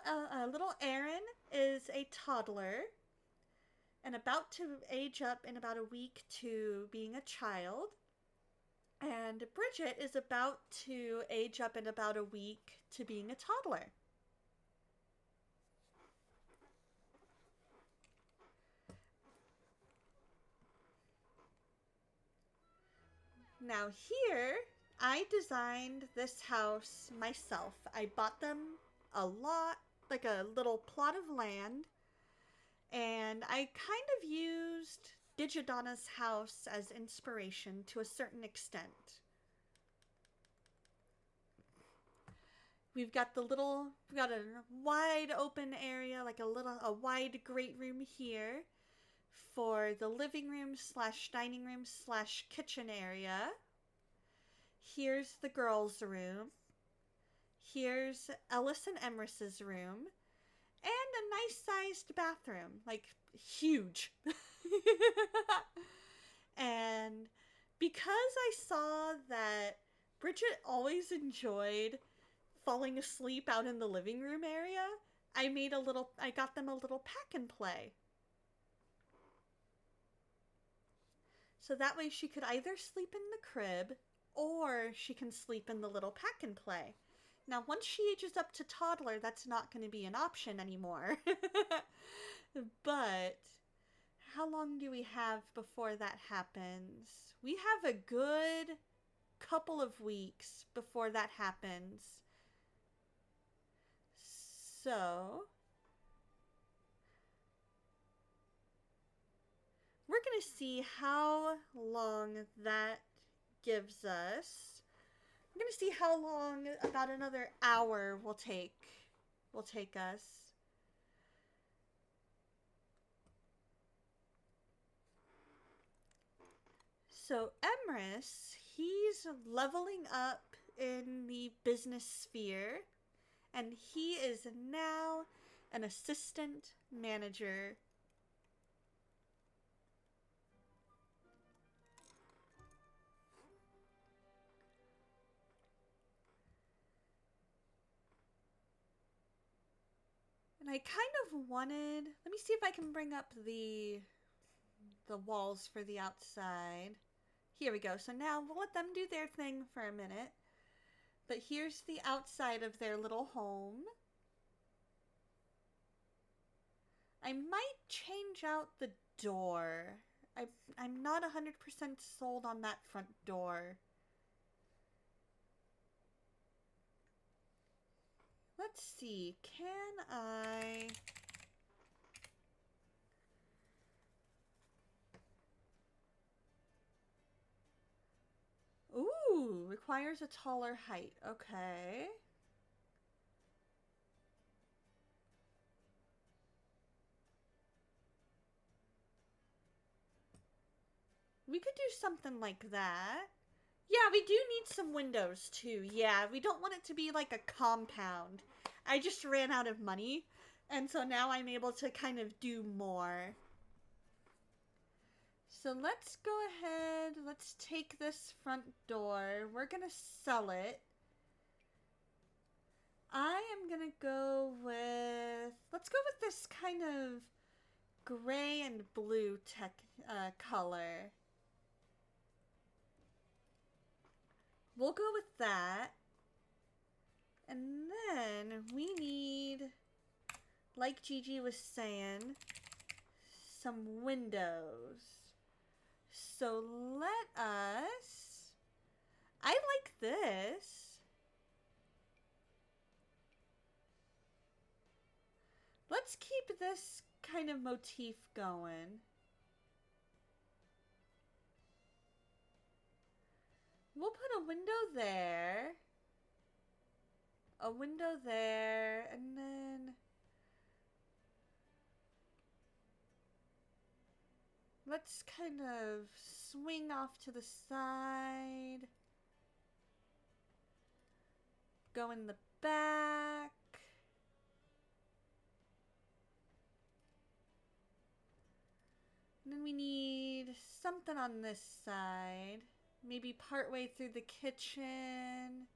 Aaron is a toddler and about to age up in about a week to being a child. And Bridget is about to age up in about a week to being a toddler. Now here, I designed this house myself. I bought them a lot, like a little plot of land, and I kind of used Digidonna's house as inspiration to a certain extent. We've got a wide open area, like a wide great room here for the living room / dining room / kitchen area. Here's the girls' room. Here's Ellis and Emrys's room. And a nice-sized bathroom, like huge. And because I saw that Bridget always enjoyed falling asleep out in the living room area, I got them a little pack and play. So that way she could either sleep in the crib or she can sleep in the little pack and play. Now, once she ages up to toddler, that's not going to be an option anymore. But how long do we have before that happens? We have a good couple of weeks before that happens. So we're going to see how long that gives us. I'm going to see how long about another hour will take us. So Emrys, he's leveling up in the business sphere, and he is now an assistant manager. And I kind of wanted, let me see if I can bring up the the walls for the outside. Here we go. So now we'll let them do their thing for a minute. But here's the outside of their little home. I might change out the door. I'm not 100% sold on that front door. Let's see. Can I... Ooh, requires a taller height. Okay. We could do something like that. Yeah, we do need some windows too. Yeah, we don't want it to be like a compound. I just ran out of money, and so now I'm able to kind of do more. So let's go ahead, let's take this front door. We're gonna sell it. I am gonna go with, let's go with this kind of gray and blue color. We'll go with that. And then we need, like Gigi was saying, some windows. So let us, I like this. Let's keep this kind of motif going. We'll put a window there, a window there, and then let's kind of swing off to the side, go in the back. And then we need something on this side. Maybe partway through the kitchen.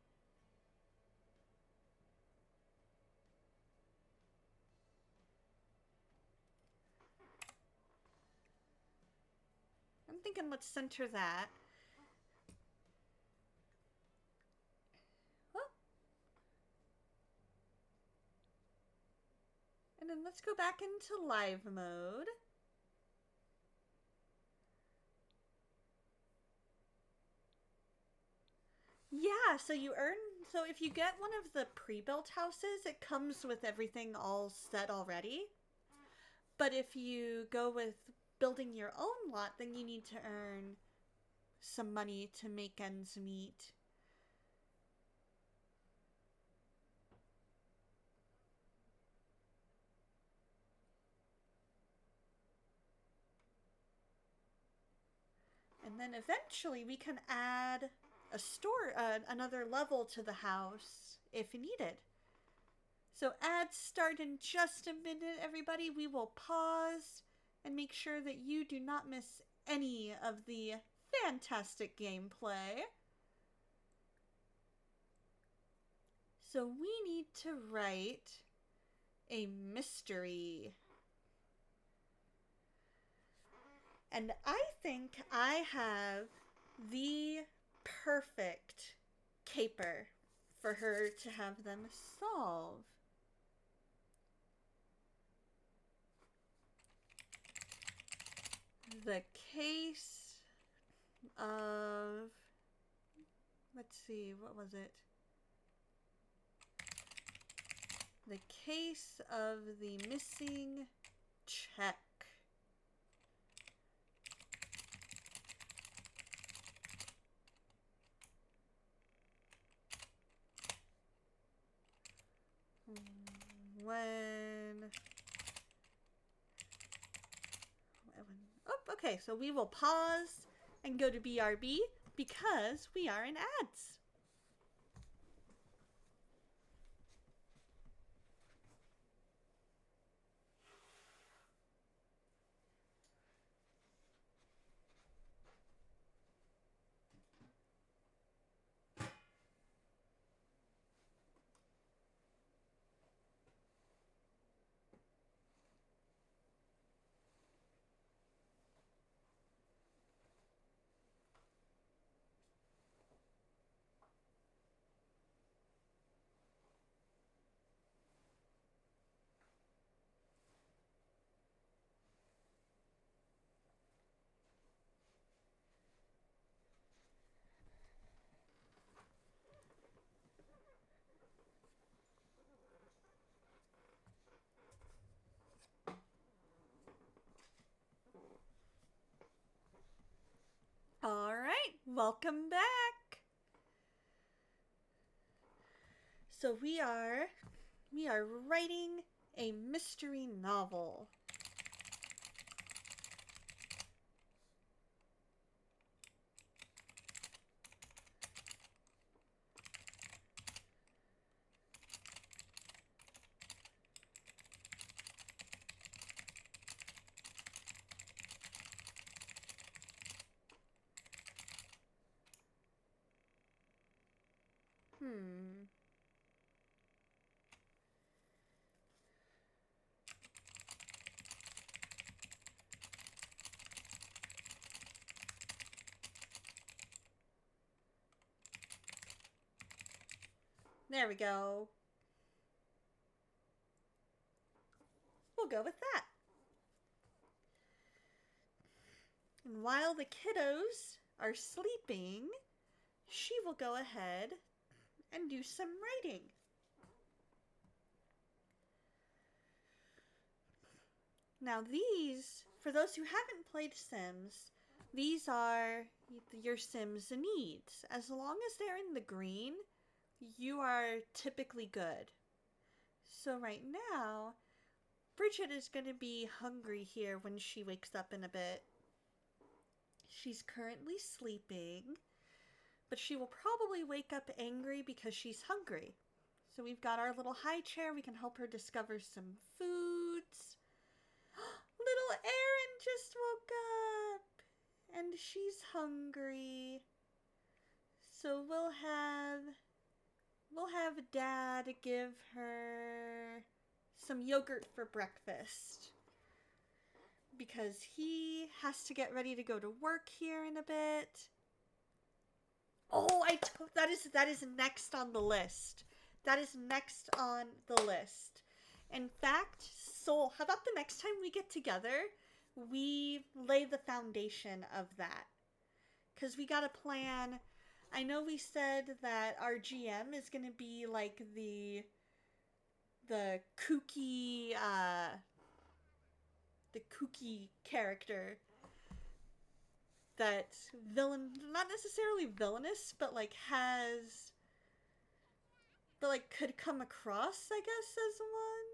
I'm thinking let's center that. Oh. And then let's go back into live mode. Yeah, so you earn, so if you get one of the pre-built houses, it comes with everything all set already. But if you go with building your own lot, then you need to earn some money to make ends meet. And then eventually we can add a store, another level to the house if needed. So ads start in just a minute, everybody. We will pause and make sure that you do not miss any of the fantastic gameplay. So we need to write a mystery. And I think I have the perfect caper for her to have them solve. The case of, let's see, what was it? The case of the missing check. Oh, okay, so we will pause and go to BRB because we are in ads. Welcome back. So we are writing a mystery novel. There we go. We'll go with that. And while the kiddos are sleeping, she will go ahead and do some writing. Now these, for those who haven't played Sims, these are your Sims needs. As long as they're in the green, you are typically good. So right now, Bridget is going to be hungry here when she wakes up in a bit. She's currently sleeping, but she will probably wake up angry because she's hungry. So we've got our little high chair. We can help her discover some foods. Little Erin just woke up and she's hungry. So we'll have Dad give her some yogurt for breakfast because he has to get ready to go to work here in a bit. Oh, that is next on the list. That is next on the list. In fact, Soul, how about the next time we get together, we lay the foundation of that? Because we got a plan. I know we said that our GM is going to be like the kooky character that not necessarily villainous, but could come across, I guess, as one.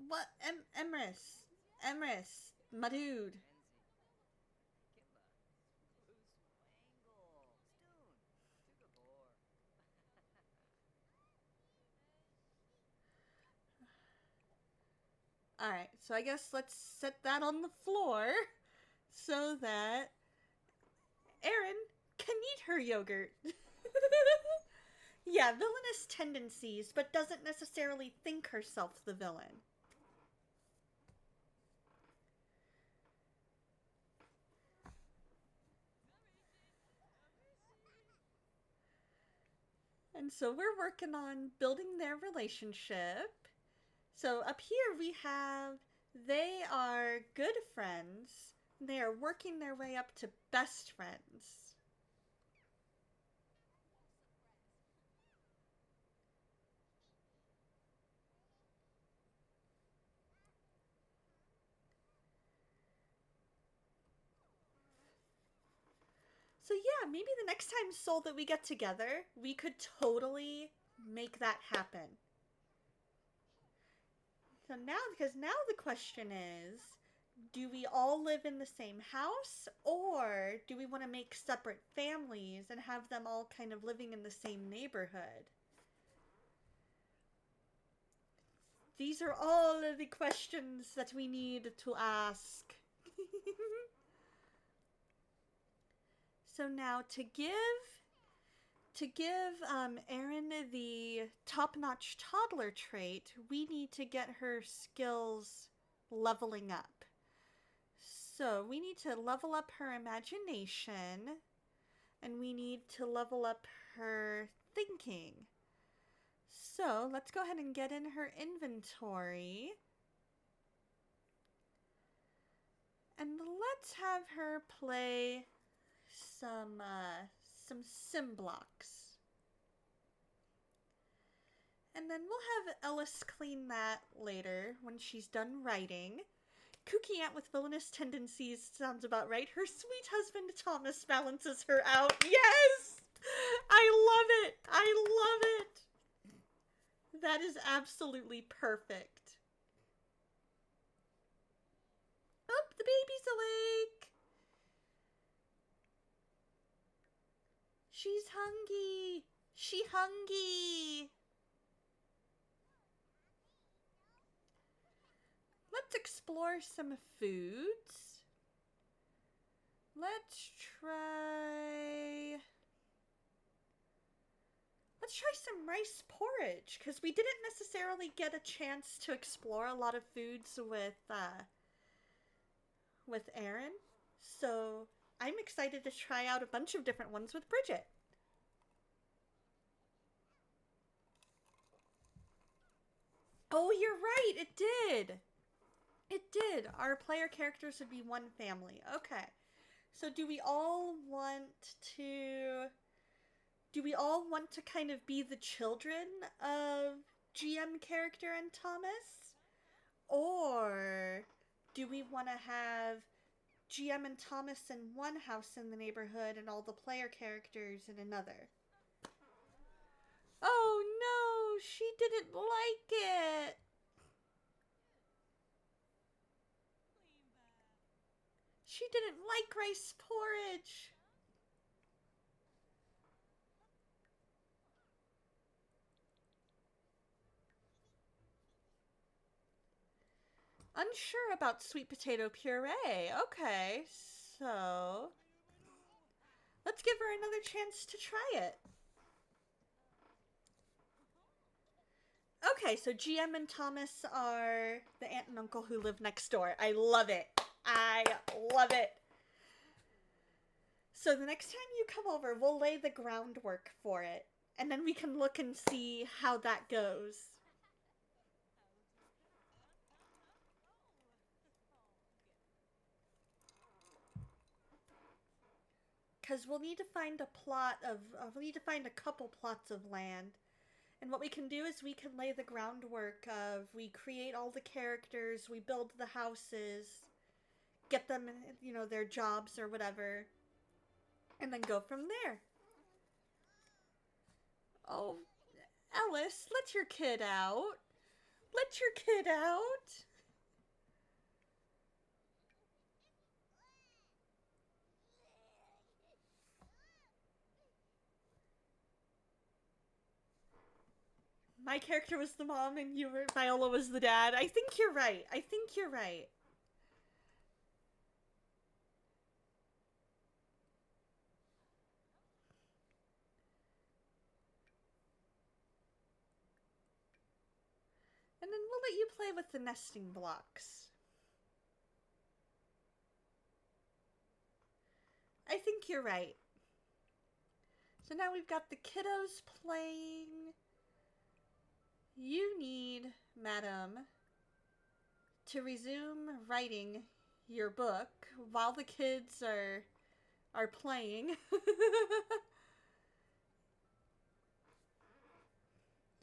What, Emrys, my dude. Alright, so I guess let's set that on the floor so that Erin can eat her yogurt. Yeah, villainous tendencies, but doesn't necessarily think herself the villain. And so we're working on building their relationship. So up here we have, they are good friends. They are working their way up to best friends. So yeah, maybe the next time, Soul, that we get together, we could totally make that happen. So because now the question is, do we all live in the same house, or do we want to make separate families and have them all kind of living in the same neighborhood? These are all of the questions that we need to ask. So now to give Erin the top-notch toddler trait, we need to get her skills leveling up. So we need to level up her imagination, and we need to level up her thinking. So let's go ahead and get in her inventory. And let's have her play some sim blocks. And And then we'll have Ellis clean that later when she's done writing. Kooky Aunt with villainous tendencies sounds about right. Her sweet husband Thomas balances her out. Yes! I love it! I love it! That is absolutely perfect. Oh, the baby's awake! She's hungry! She hungry! Let's explore some foods. Let's try some rice porridge, because we didn't necessarily get a chance to explore a lot of foods with Aaron. So I'm excited to try out a bunch of different ones with Bridget. Oh, you're right, it did. It did. Our player characters would be one family. Okay. So do we all want to kind of be the children of GM character and Thomas? Or do we want to have GM and Thomas in one house in the neighborhood and all the player characters in another? Oh no, she didn't like it. She didn't like rice porridge. Unsure about sweet potato puree. Okay, so let's give her another chance to try it. Okay, so GM and Thomas are the aunt and uncle who live next door. I love it. I love it. So the next time you come over, we'll lay the groundwork for it. And then we can look and see how that goes. Because we'll need to find a couple plots of land. And what we can do is we can lay the groundwork of, we create all the characters, we build the houses, get them, their jobs or whatever, and then go from there. Oh, Ellis, let your kid out. Let your kid out. My character was the mom and Viola was the dad. I think you're right. And then we'll let you play with the nesting blocks. I think you're right. So now we've got the kiddos playing. You need, madam, to resume writing your book while the kids are playing.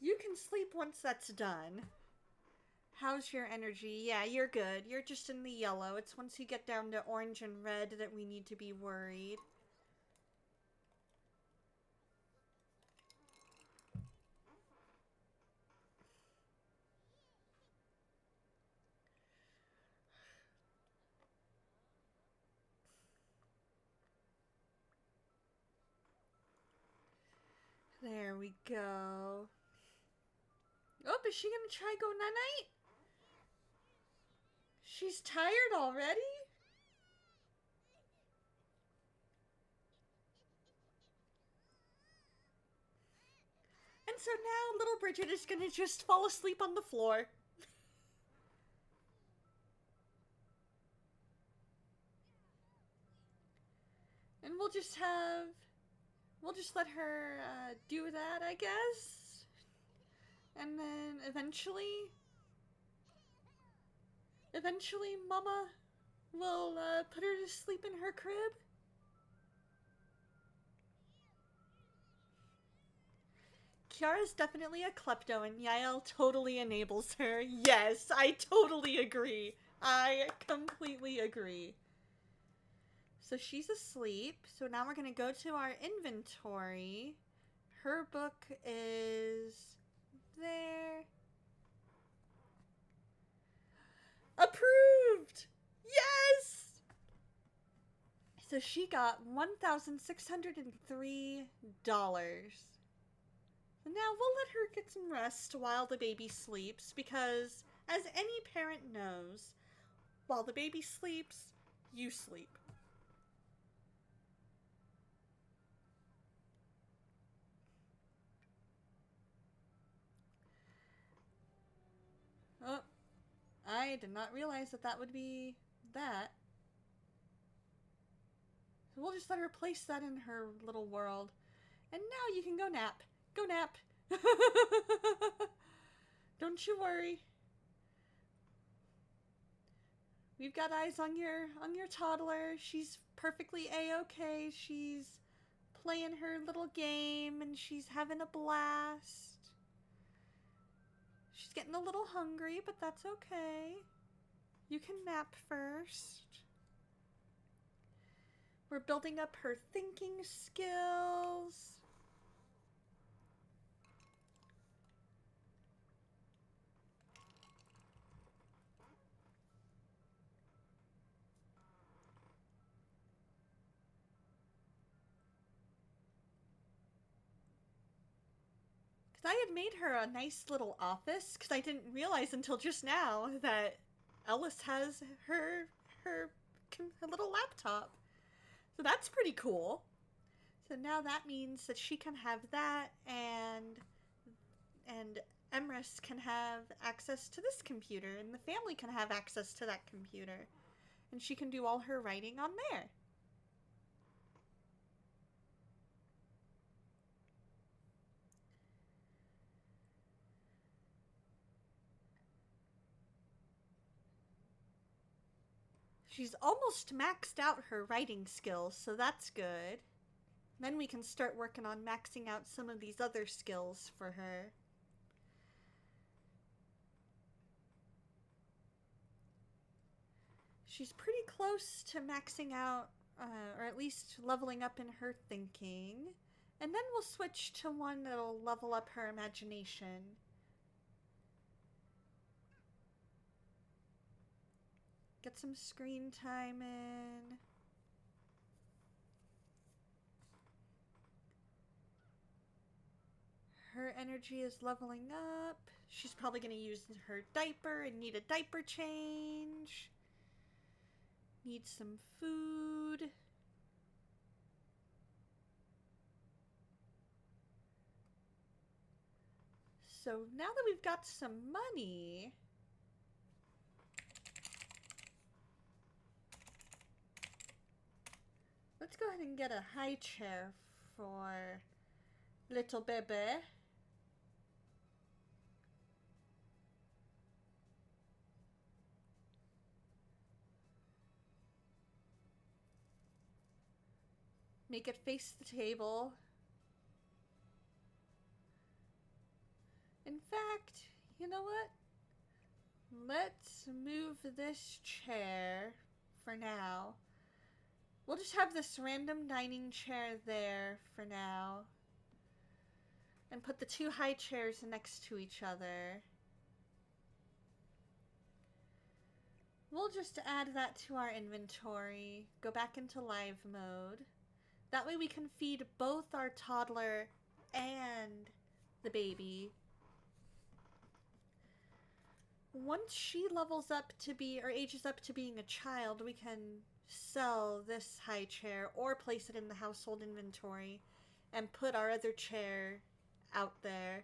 You can sleep once that's done. How's your energy? Yeah, you're good. You're just in the yellow. It's once you get down to orange and red that we need to be worried. There we go. Oh, is she gonna try go night-night? She's tired already? And so now little Bridget is gonna just fall asleep on the floor. And we'll just let her do that, I guess. And then eventually Mama will put her to sleep in her crib. Kiara's definitely a klepto, and Yael totally enables her. Yes, I totally agree. I completely agree. So she's asleep. So now we're going to go to our inventory. Her book is there. Approved! Yes! So she got $1,603. So now we'll let her get some rest while the baby sleeps, because as any parent knows, while the baby sleeps, you sleep. Oh, I did not realize that that would be that. So we'll just let her place that in her little world. And now you can go nap. Go nap. Don't you worry. We've got eyes on your toddler. She's perfectly A-okay. She's playing her little game and she's having a blast. She's getting a little hungry, but that's okay. You can nap first. We're building up her thinking skills. I had made her a nice little office, because I didn't realize until just now that Ellis has her little laptop. So that's pretty cool. So now that means that she can have that, and Emrys can have access to this computer, and the family can have access to that computer. And she can do all her writing on there. She's almost maxed out her writing skills, so that's good. Then we can start working on maxing out some of these other skills for her. She's pretty close to maxing out, or at least leveling up in her thinking. And then we'll switch to one that'll level up her imagination. Get some screen time in. Her energy is leveling up. She's probably going to use her diaper and need a diaper change. Need some food. So now that we've got some money, let's go ahead and get a high chair for little baby. Make it face the table. In fact, you know what? Let's move this chair for now. We'll just have this random dining chair there for now. And put the two high chairs next to each other. We'll just add that to our inventory. Go back into live mode. That way we can feed both our toddler and the baby. Once she levels up to be, or ages up to being a child, we can sell this high chair or place it in the household inventory and put our other chair out there.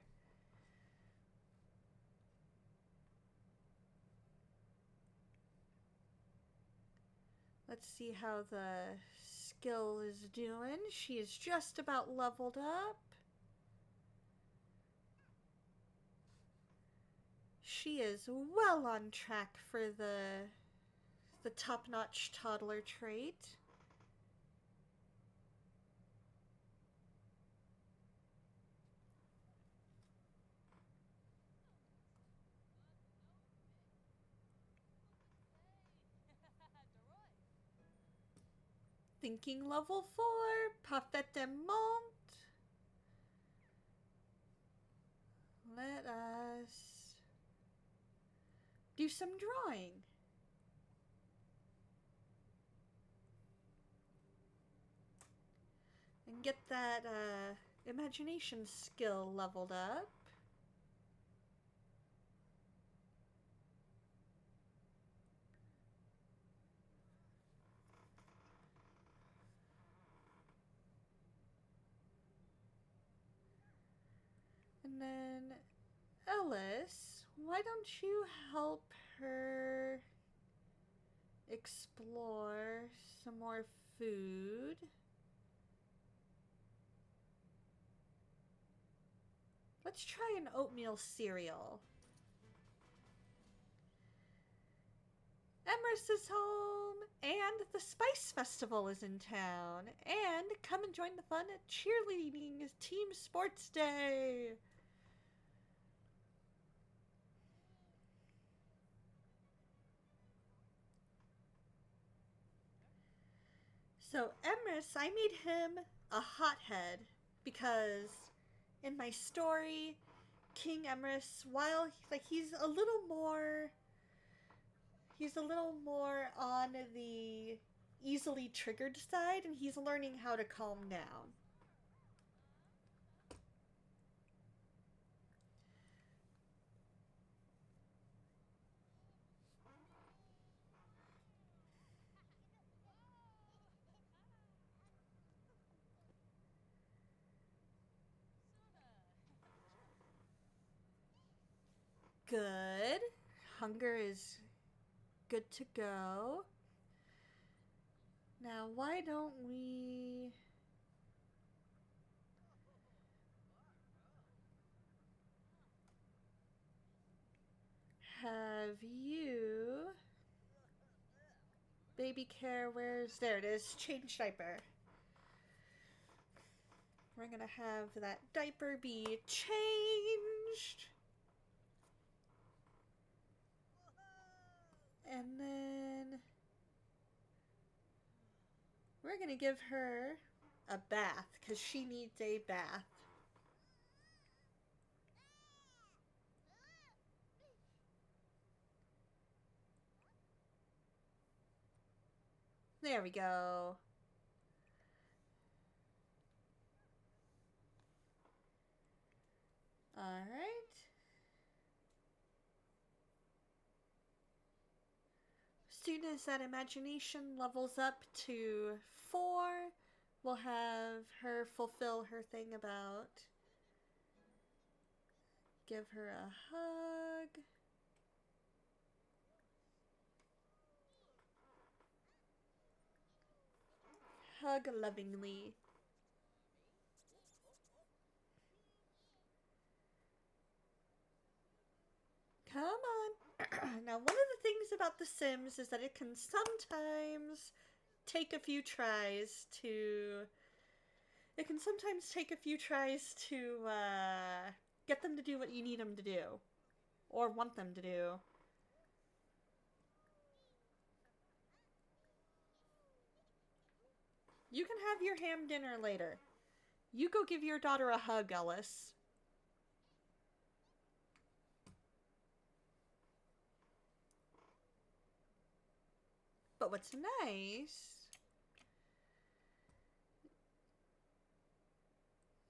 Let's see how the skill is doing. She is just about leveled up. She is well on track for the top-notch toddler trait. Thinking level 4, parfaitement. Let us do some drawing. And get that imagination skill leveled up. And then, Ellis, why don't you help her explore some more food? Let's try an oatmeal cereal. Emrys is home, and the Spice Festival is in town. And come and join the fun at cheerleading team sports day. So Emrys, I made him a hothead because in my story, King Emrys, while he's a little more on the easily triggered side, and he's learning how to calm down. Good. Hunger is good to go. Now, why don't we have you... Baby care, there it is, change diaper. We're gonna have that diaper be changed. And then we're gonna give her a bath because she needs a bath. There we go. All right. Soon as that imagination levels up to 4, we'll have her fulfill her thing about give her a hug. Hug lovingly. Come on. Now, one of the things about The Sims is that it can sometimes take a few tries to... get them to do what you need them to do. Or want them to do. You can have your ham dinner later. You go give your daughter a hug, Ellis. But what's nice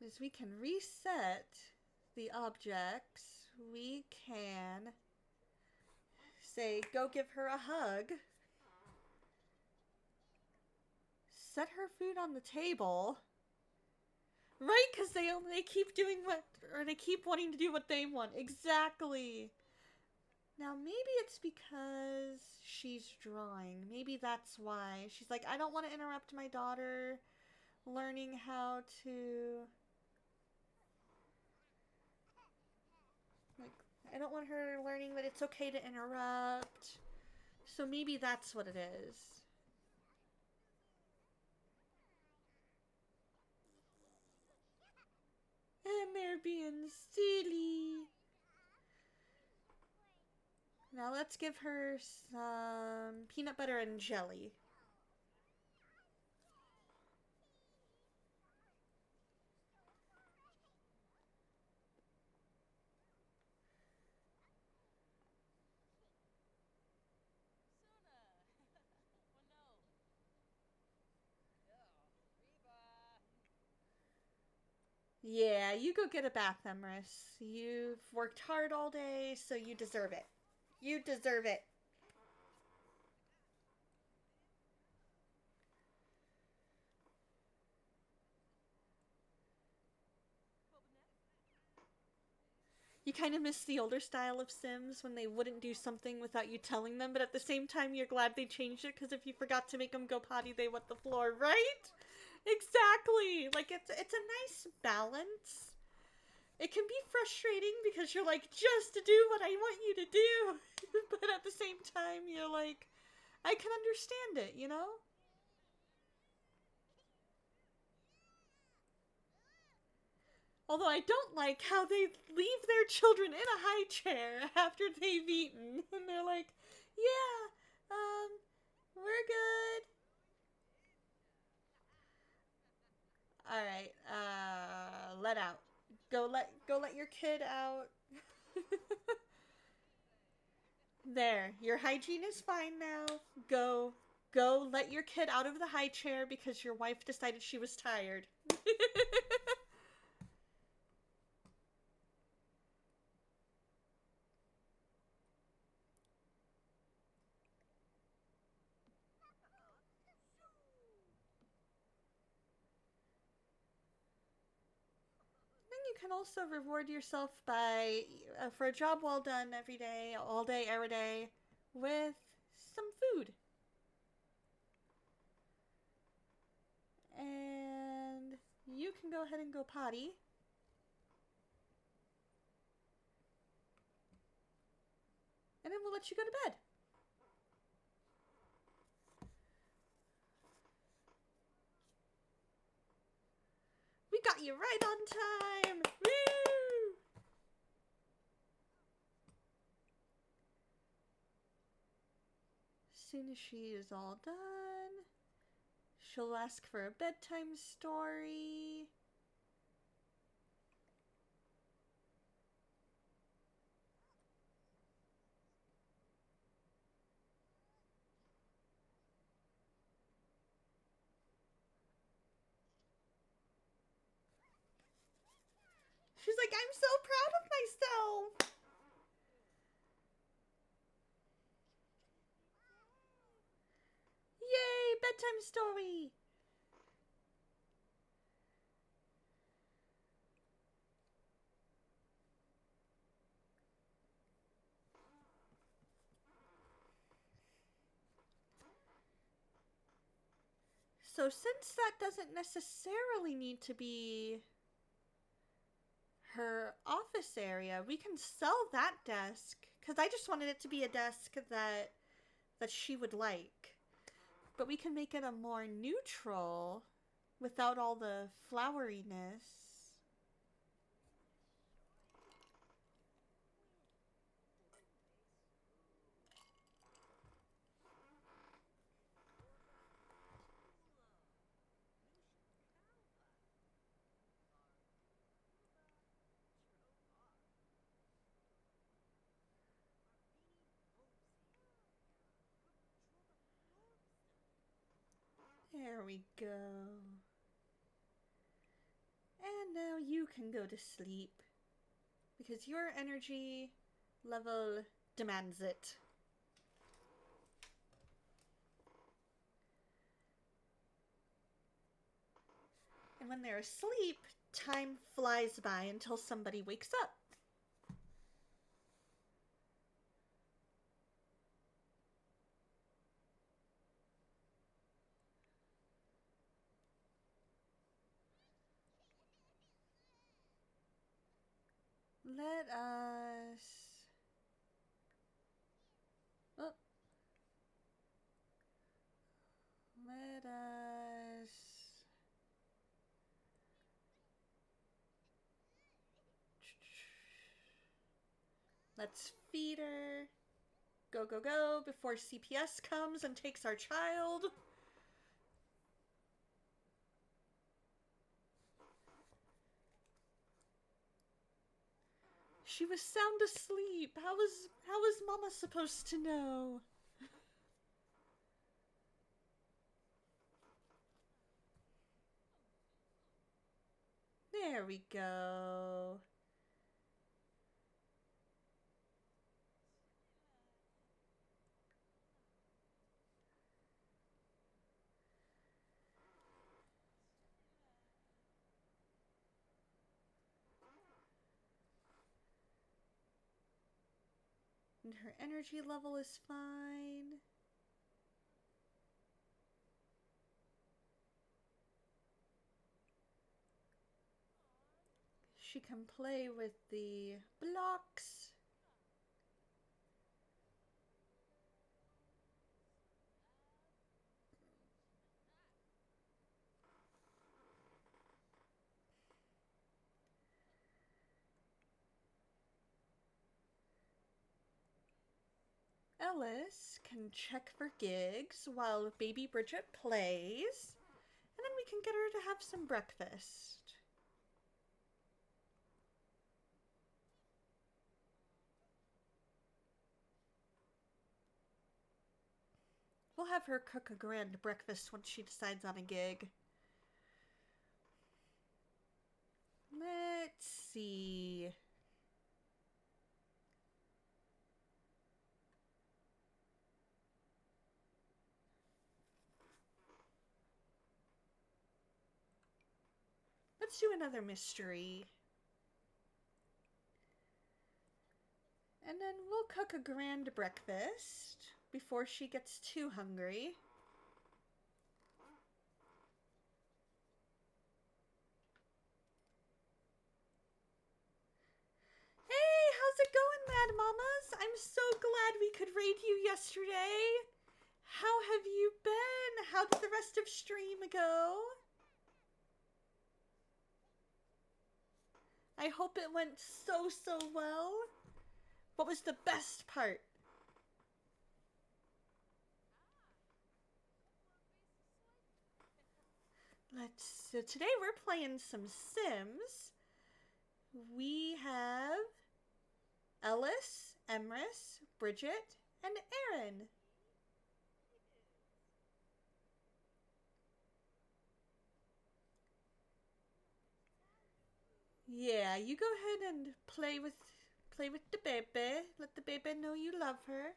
is we can reset the objects. We can say, go give her a hug. Set her food on the table. Right, because they keep doing they keep wanting to do what they want. Exactly. Now, maybe it's because she's drawing. Maybe that's why. She's like, I don't want to interrupt my daughter learning how to... I don't want her learning that it's okay to interrupt. So maybe that's what it is. And they're being silly. Now let's give her some peanut butter and jelly. Yeah, you go get a bath, Emrys. You've worked hard all day, so you deserve it. You deserve it. You kind of miss the older style of Sims when they wouldn't do something without you telling them, but at the same time, you're glad they changed it because if you forgot to make them go potty, they wet the floor, right? Exactly. Like it's a nice balance. It can be frustrating because you're like, just do what I want you to do, but at the same time, you're like, I can understand it, you know? Although I don't like how they leave their children in a high chair after they've eaten. And they're like, yeah, we're good. Alright, let out. Go let your kid out. There, your hygiene is fine now. Go let your kid out of the high chair because your wife decided she was tired. You can also reward yourself by for a job well done every day, all day, every day, with some food. And you can go ahead and go potty. And then we'll let you go to bed. We got you right on time! Woo! As soon as she is all done, she'll ask for a bedtime story. She's like, I'm so proud of myself! Yay, bedtime story! So since that doesn't necessarily need to be her office area, we can sell that desk because I just wanted it to be a desk that she would like. But we can make it a more neutral without all the floweriness. There we go. And now you can go to sleep because your energy level demands it. And when they're asleep, time flies by until somebody wakes up. Let us... Oh. Let us... Let's feed her. Go, go, go before CPS comes and takes our child. She was sound asleep. How was Mama supposed to know? There we go. And her energy level is fine. She can play with the blocks. Ellis can check for gigs while baby Bridget plays, and then we can get her to have some breakfast. We'll have her cook a grand breakfast once she decides on a gig. Let's see. Let's do another mystery. And then we'll cook a grand breakfast before she gets too hungry. Hey, how's it going, Mad Mamas? I'm so glad we could raid you yesterday. How have you been? How did the rest of stream go? I hope it went so well. What was the best part? So today we're playing some Sims. We have Ellis, Emrys, Bridget, and Aaron. Yeah, you go ahead and play with the baby. Let the baby know you love her.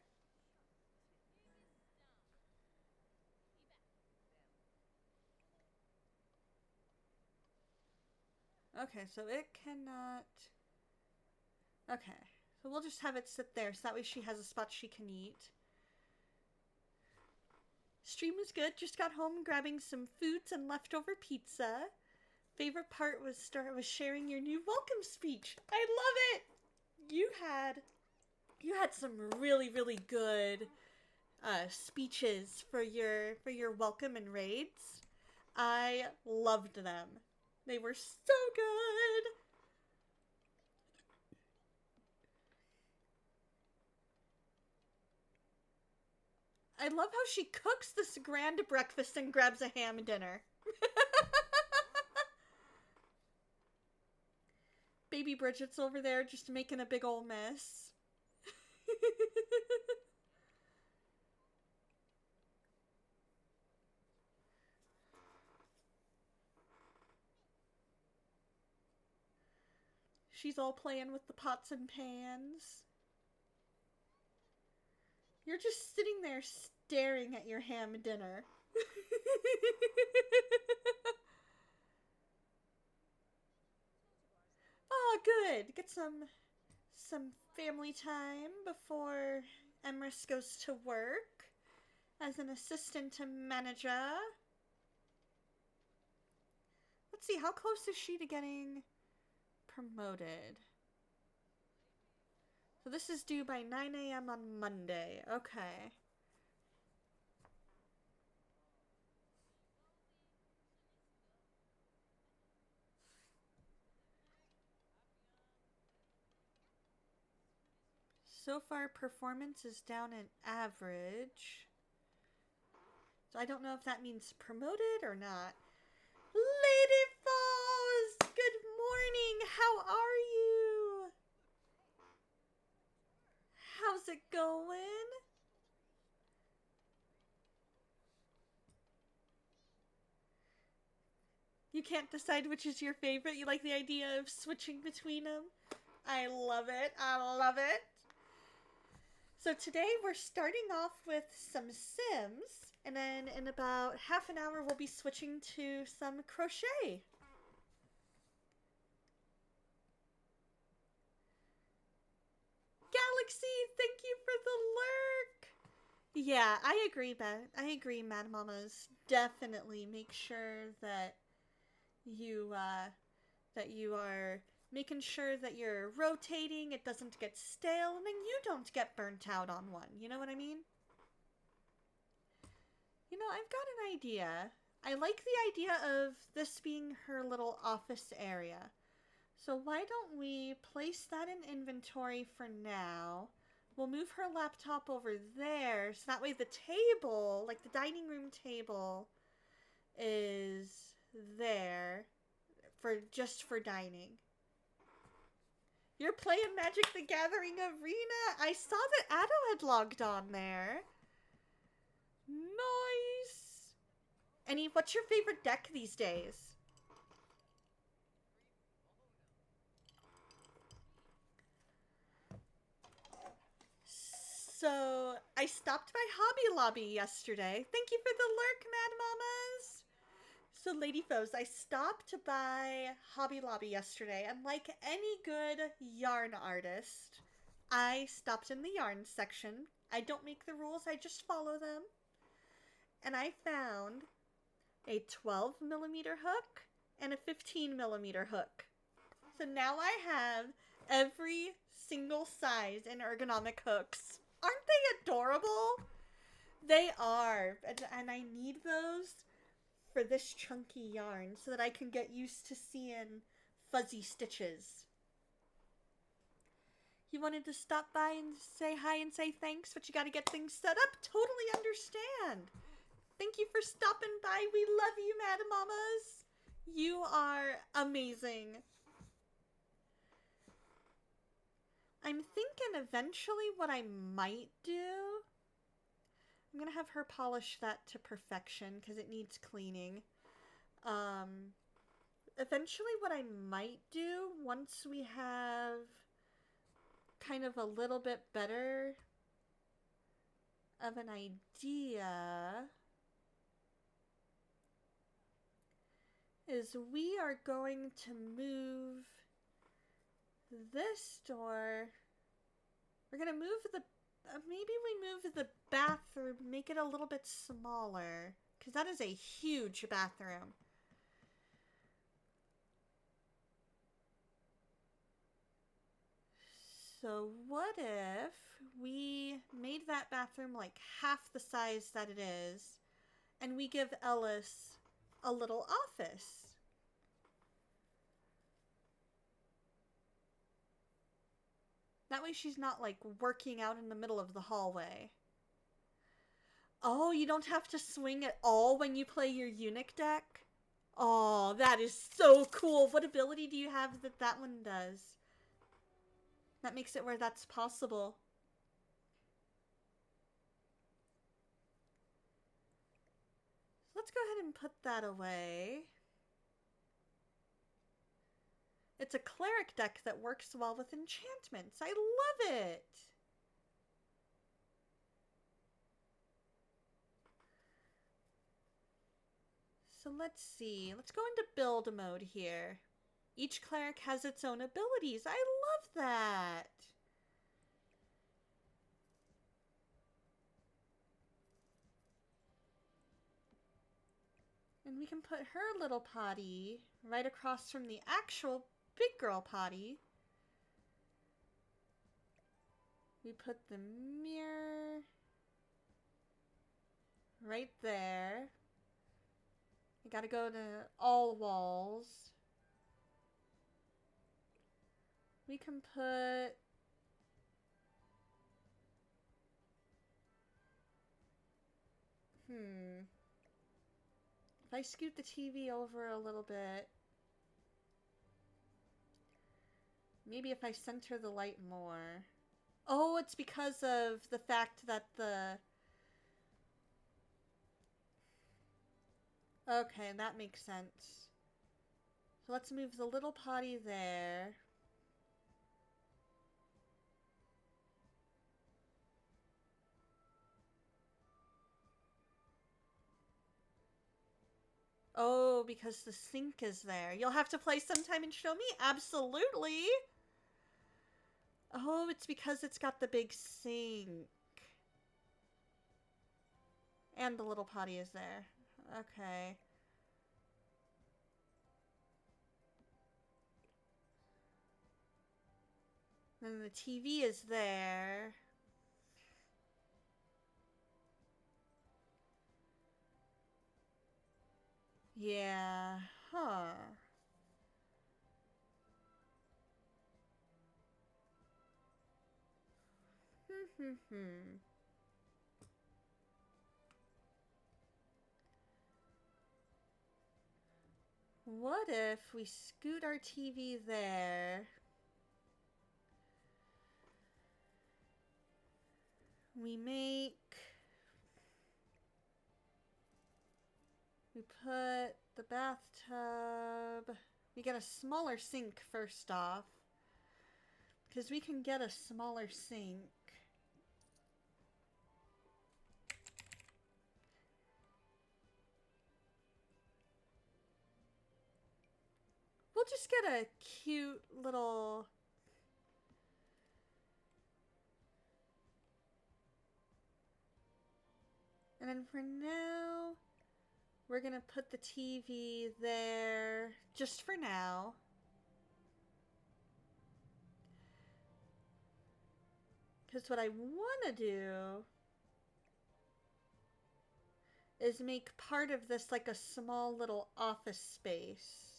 Okay, so it cannot... Okay, so we'll just have it sit there so that way she has a spot she can eat. Stream was good. Just got home grabbing some foods and leftover pizza. Favorite part was sharing your new welcome speech. I love it. You had some really good speeches for your welcome and raids. I loved them. They were so good. I love how she cooks this grand breakfast and grabs a ham dinner. Baby Bridget's over there just making a big old mess. She's all playing with the pots and pans. You're just sitting there staring at your ham dinner. Oh, good. Get some family time before Emrys goes to work as an assistant manager. Let's see, how close is she to getting promoted? So this is due by 9 a.m. on Monday. Okay. So far, performance is down in average. So I don't know if that means promoted or not. Lady Foz! Good morning! How are you? How's it going? You can't decide which is your favorite? You like the idea of switching between them? I love it. I love it. So today we're starting off with some Sims, and then in about half an hour we'll be switching to some crochet. Galaxy, thank you for the lurk. Yeah, I agree, Beth. I agree, Mad Mamas. Definitely make sure that you are making sure that you're rotating, it doesn't get stale, and then you don't get burnt out on one. You know what I mean? You know, I've got an idea. I like the idea of this being her little office area. So why don't we place that in inventory for now? We'll move her laptop over there, so that way the table, like the dining room table, is there for just for dining. You're playing Magic the Gathering Arena? I saw that Addo had logged on there. Nice. What's your favorite deck these days? So, I stopped by Hobby Lobby yesterday. Thank you for the lurk, Mad Mamas. So, Lady Foes, I stopped by Hobby Lobby yesterday, and like any good yarn artist, I stopped in the yarn section. I don't make the rules, I just follow them. And I found a 12mm hook and a 15mm hook. So now I have every single size in ergonomic hooks. Aren't they adorable? They are. And I need those for this chunky yarn so that I can get used to seeing fuzzy stitches. You wanted to stop by and say hi and say thanks, but you gotta get things set up? Totally understand. Thank you for stopping by. We love you, Mad Mamas. You are amazing. I'm thinking eventually what I might do, I'm going to have her polish that to perfection because it needs cleaning. Eventually what I might do once we have kind of a little bit better of an idea is we are going to move this door. We're going to move the, maybe we move the bathroom, make it a little bit smaller, because that is a huge bathroom. So what if we made that bathroom like half the size that it is, and we give Ellis a little office? That way she's not like working out in the middle of the hallway. Oh, you don't have to swing at all when you play your eunuch deck? Oh, that is so cool. What ability do you have that that one does? That makes it where that's possible. Let's go ahead and put that away. It's a cleric deck that works well with enchantments. I love it! So let's see. Let's go into build mode here. Each cleric has its own abilities. I love that! And we can put her little potty right across from the actual big girl potty. We put the mirror right there. I gotta go to all walls. We can put... If I scoot the TV over a little bit... Maybe if I center the light more... Oh, it's because of the fact that the... Okay, that makes sense. So let's move the little potty there. Oh, because the sink is there. You'll have to play sometime and show me? Absolutely! Oh, it's because it's got the big sink. And the little potty is there. Okay. Then the TV is there. Yeah. Huh. What if we scoot our TV there? We put the bathtub. We get a smaller sink first off. Because we can get a smaller sink. We'll just get a cute little... And then for now, we're going to put the TV there just for now. Because what I want to do is make part of this like a small little office space.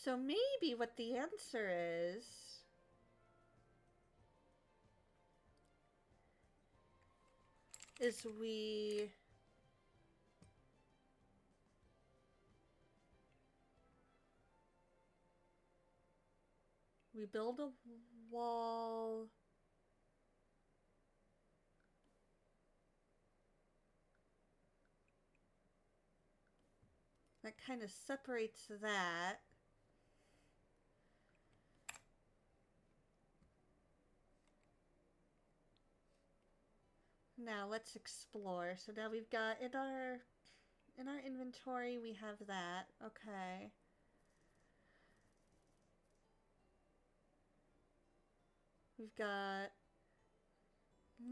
So maybe what the answer is we build a wall that kind of separates that. Now let's explore. So now we've got in our inventory we have that. Okay. We've got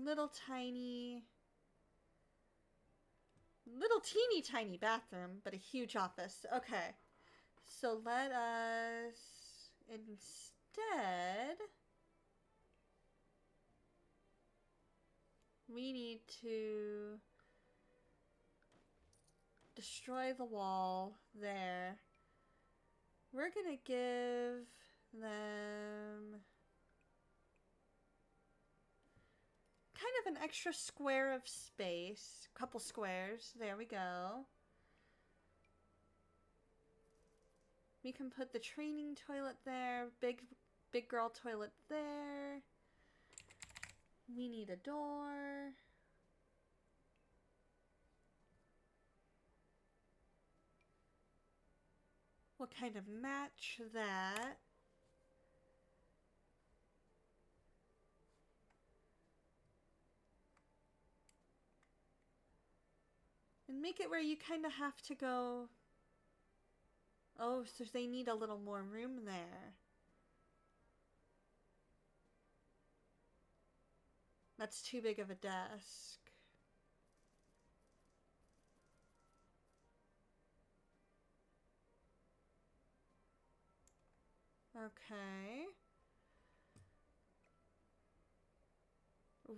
little teeny tiny bathroom, but a huge office. Okay. So let us instead, we need to destroy the wall there. We're gonna give them kind of an extra square of space. Couple squares. There we go. We can put the training toilet there. Big girl toilet there. We need a door. We'll kind of match that. And make it where you kind of have to go. Oh, so they need a little more room there. That's too big of a desk. Okay.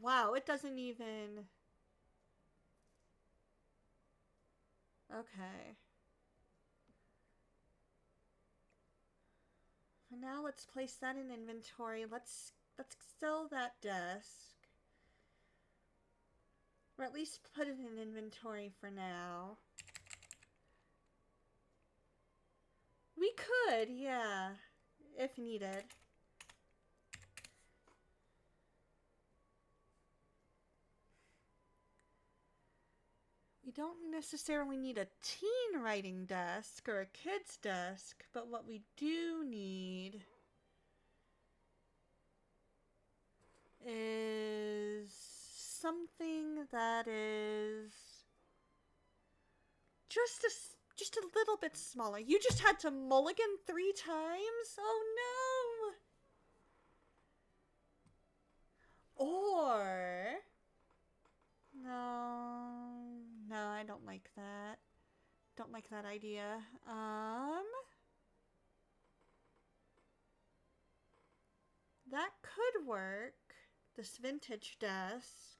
Wow, it doesn't even... Okay. For now, let's place that in inventory. Let's sell that desk. Or at least put it in inventory for now. We could, yeah, if needed. We don't necessarily need a teen writing desk or a kid's desk, but what we do need is something that is just a little bit smaller. You just had to mulligan 3 times? Oh no! Or no, I don't like that. Don't like that idea. That could work. This vintage desk.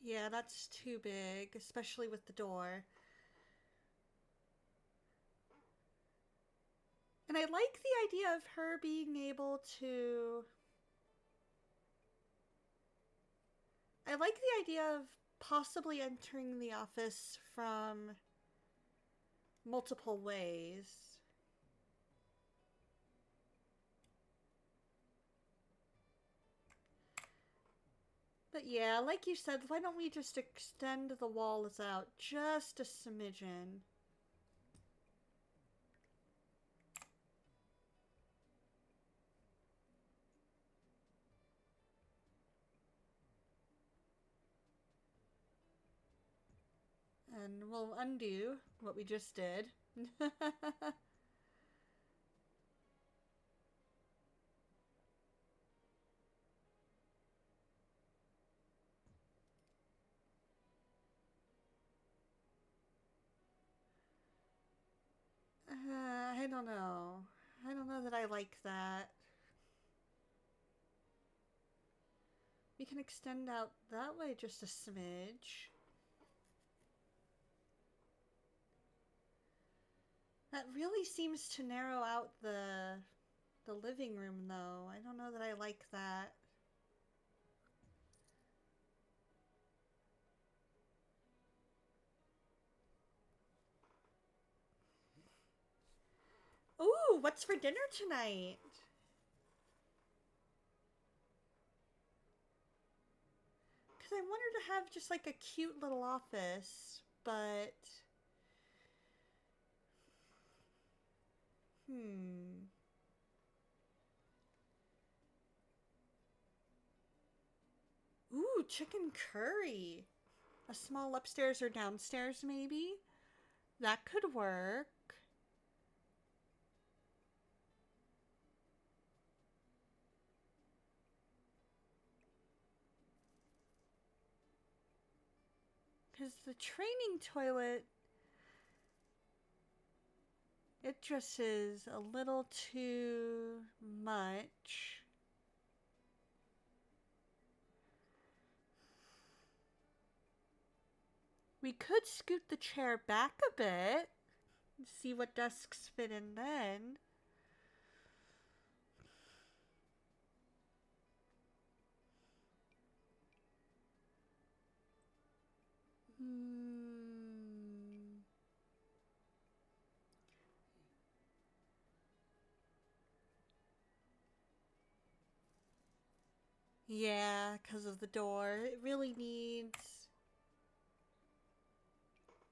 Yeah, that's too big, especially with the door. And I like the idea of her being able to... I like the idea of possibly entering the office from multiple ways. But yeah, like you said, why don't we just extend the walls out just a smidgen? And we'll undo what we just did. I don't know. I don't know that I like that. We can extend out that way just a smidge. That really seems to narrow out the living room, though. I don't know that I like that. Ooh, what's for dinner tonight? Because I wanted to have just like a cute little office, but... Ooh, chicken curry. A small upstairs or downstairs, maybe? That could work. Because the training toilet, it just is a little too much. We could scoot the chair back a bit, see what desks fit in then. Yeah, because of the door. It really needs...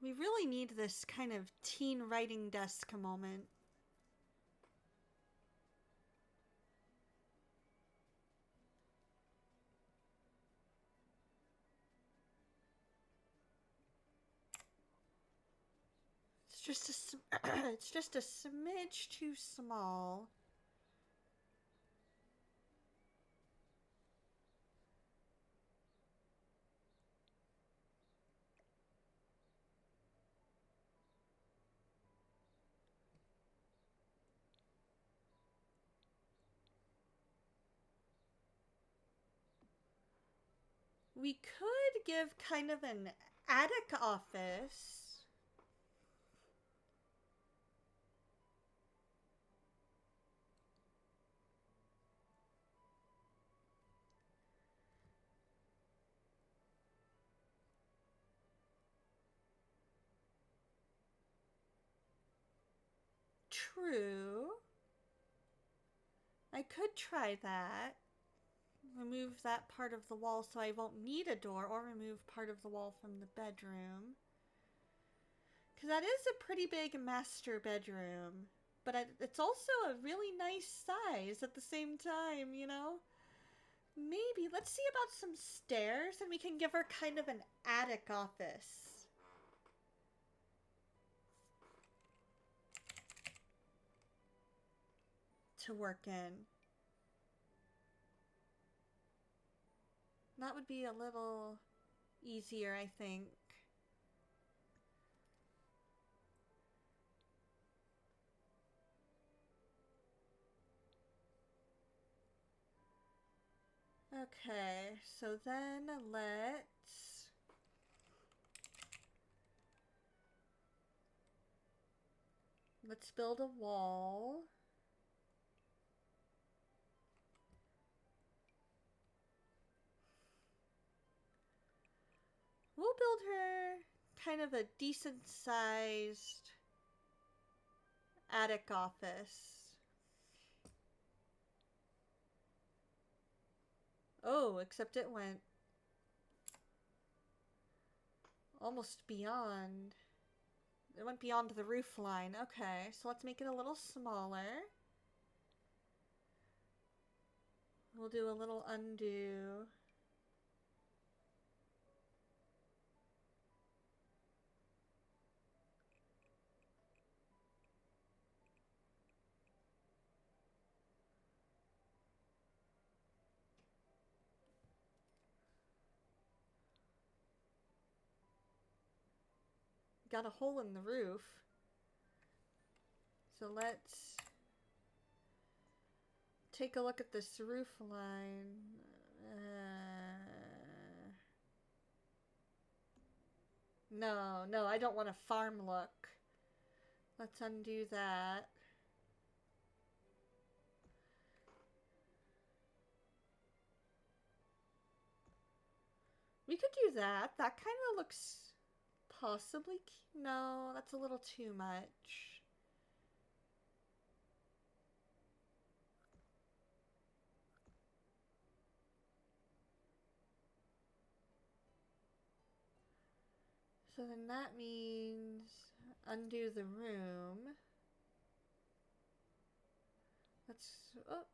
We really need this kind of teen writing desk moment. It's just a smidge too small. We could give kind of an attic office. true. I could try that. Remove that part of the wall so I won't need a door, or remove part of the wall from the bedroom. Because that is a pretty big master bedroom. But it's also a really nice size at the same time, you know? Maybe. Let's see about some stairs, and we can give her kind of an attic office. To work in. That would be a little easier, I think. Okay, so then let's build a wall. We'll build her kind of a decent sized attic office. Oh, except it went almost beyond. It went beyond the roof line. Okay, so let's make it a little smaller. We'll do a little undo. Got a hole in the roof. So let's take a look at this roof line. No, I don't want a farm look. Let's undo that. We could do that. That kind of looks possibly... No, that's a little too much. So then that means undo the room. Let's... Oh.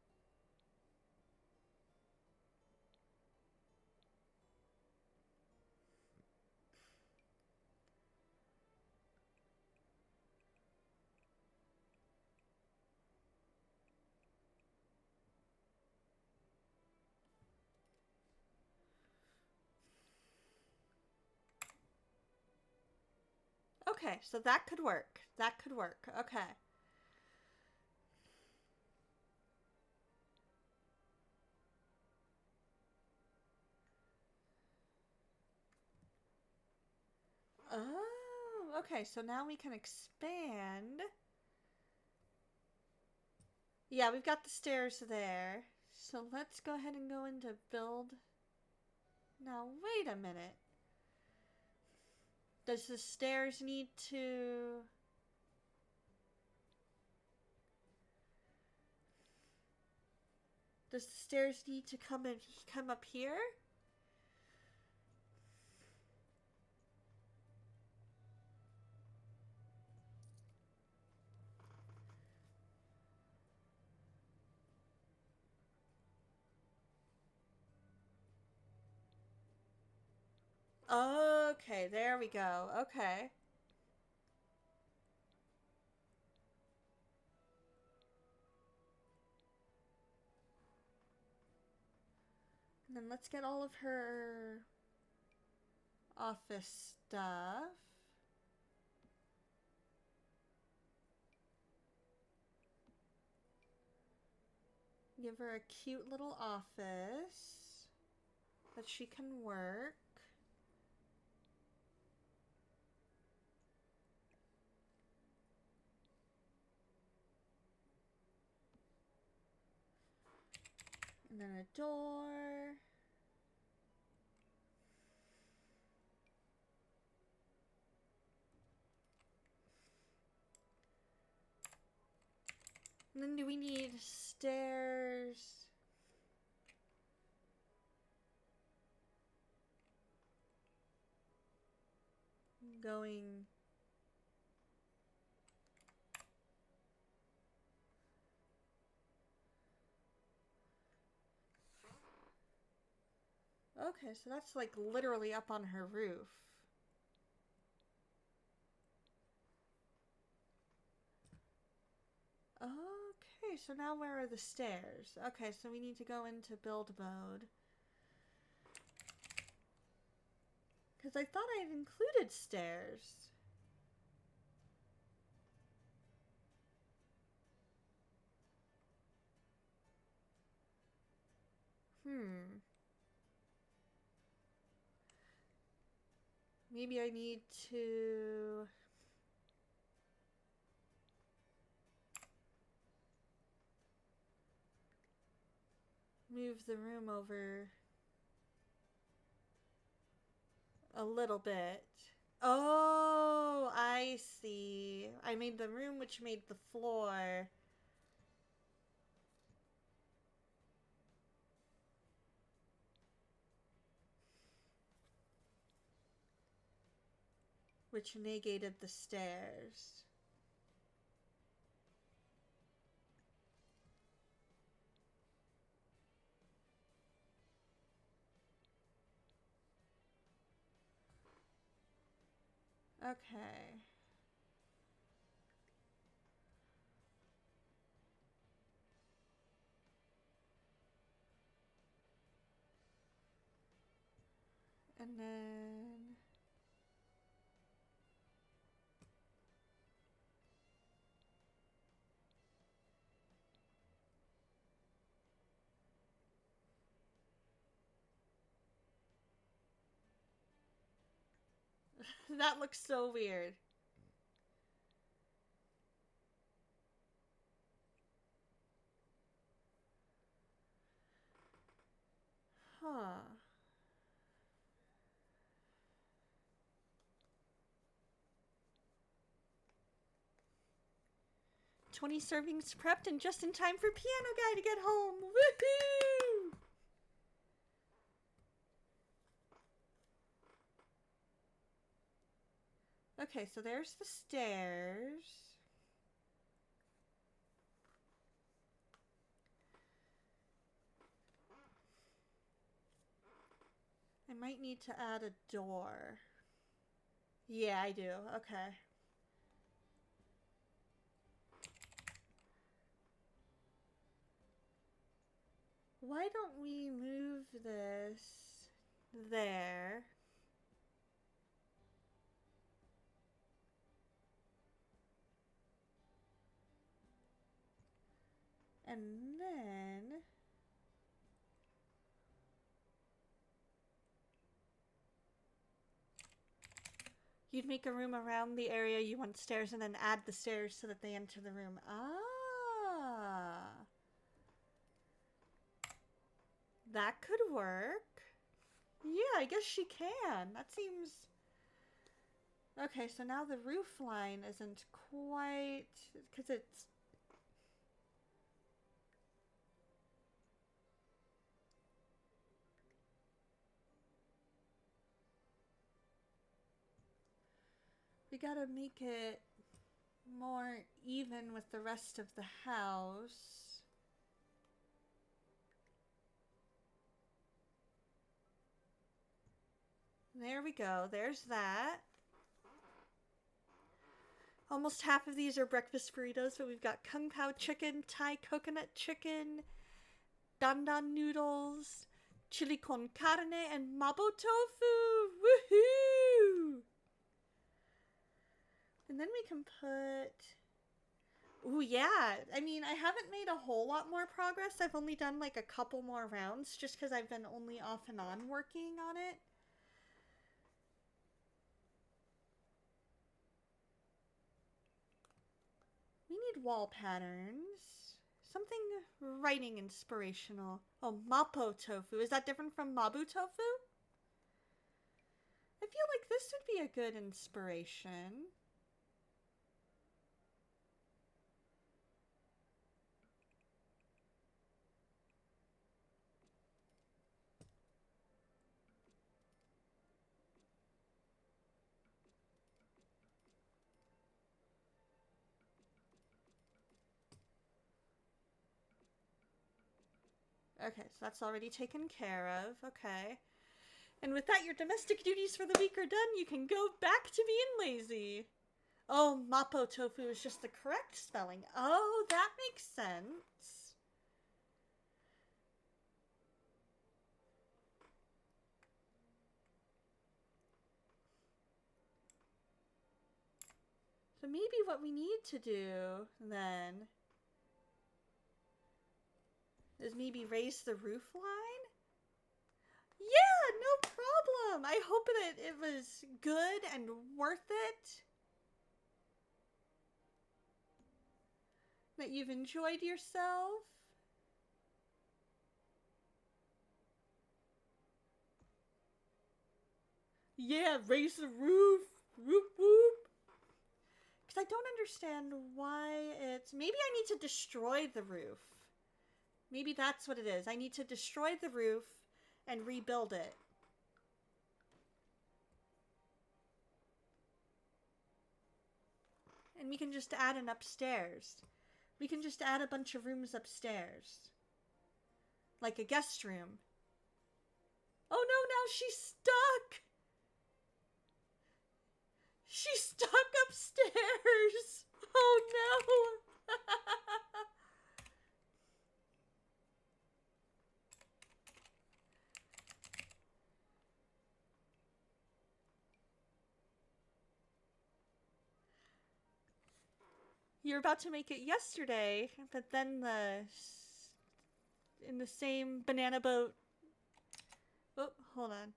Okay, so that could work. That could work. Okay. Oh, okay, so now we can expand. Yeah, we've got the stairs there. So let's go ahead and go into build. Now, wait a minute. Does the stairs need to... Does the stairs need to come up here? Okay, there we go. Okay. And then let's get all of her office stuff. Give her a cute little office that she can work. And then a door. And then do we need stairs? Going... Okay, so that's like literally up on her roof. Okay, so now where are the stairs? Okay, so we need to go into build mode. Because I thought I had included stairs. Maybe I need to... move the room over a little bit. Oh, I see. I made the room, which made the floor. Which negated the stairs. Okay. And then... that looks so weird. Huh. 20 servings prepped and just in time for piano guy to get home. Woohoo! Okay, so there's the stairs. I might need to add a door. Yeah, I do. Okay. Why don't we move this there? And then... you'd make a room around the area you want stairs and then add the stairs so that they enter the room. Ah. That could work. Yeah, I guess she can. That seems... Okay, so now the roof line isn't quite... because it's... we gotta make it more even with the rest of the house. There we go. There's that. Almost half of these are breakfast burritos, but we've got Kung Pao chicken, Thai coconut chicken, dan dan noodles, chili con carne, and mabo tofu. Woohoo! And then we can put... ooh, yeah. I mean, I haven't made a whole lot more progress. I've only done like a couple more rounds just because I've been only off and on working on it. We need wall patterns. Something writing inspirational. Oh, mapo tofu. Is that different from mabu tofu? I feel like this would be a good inspiration. Okay, so that's already taken care of. Okay. And with that, your domestic duties for the week are done. You can go back to being lazy. Oh, Mapo tofu is just the correct spelling. Oh, that makes sense. So maybe what we need to do then is maybe raise the roof line? Yeah, no problem. I hope that it was good and worth it. That you've enjoyed yourself. Yeah, raise the roof. Whoop whoop. Because I don't understand why it's... Maybe I need to destroy the roof. Maybe that's what it is. I need to destroy the roof and rebuild it. And we can just add an upstairs. We can just add a bunch of rooms upstairs. Like a guest room. Oh no, now she's stuck! She's stuck upstairs! Oh no! You're about to make it yesterday, but then in the same banana boat. Oh, hold on.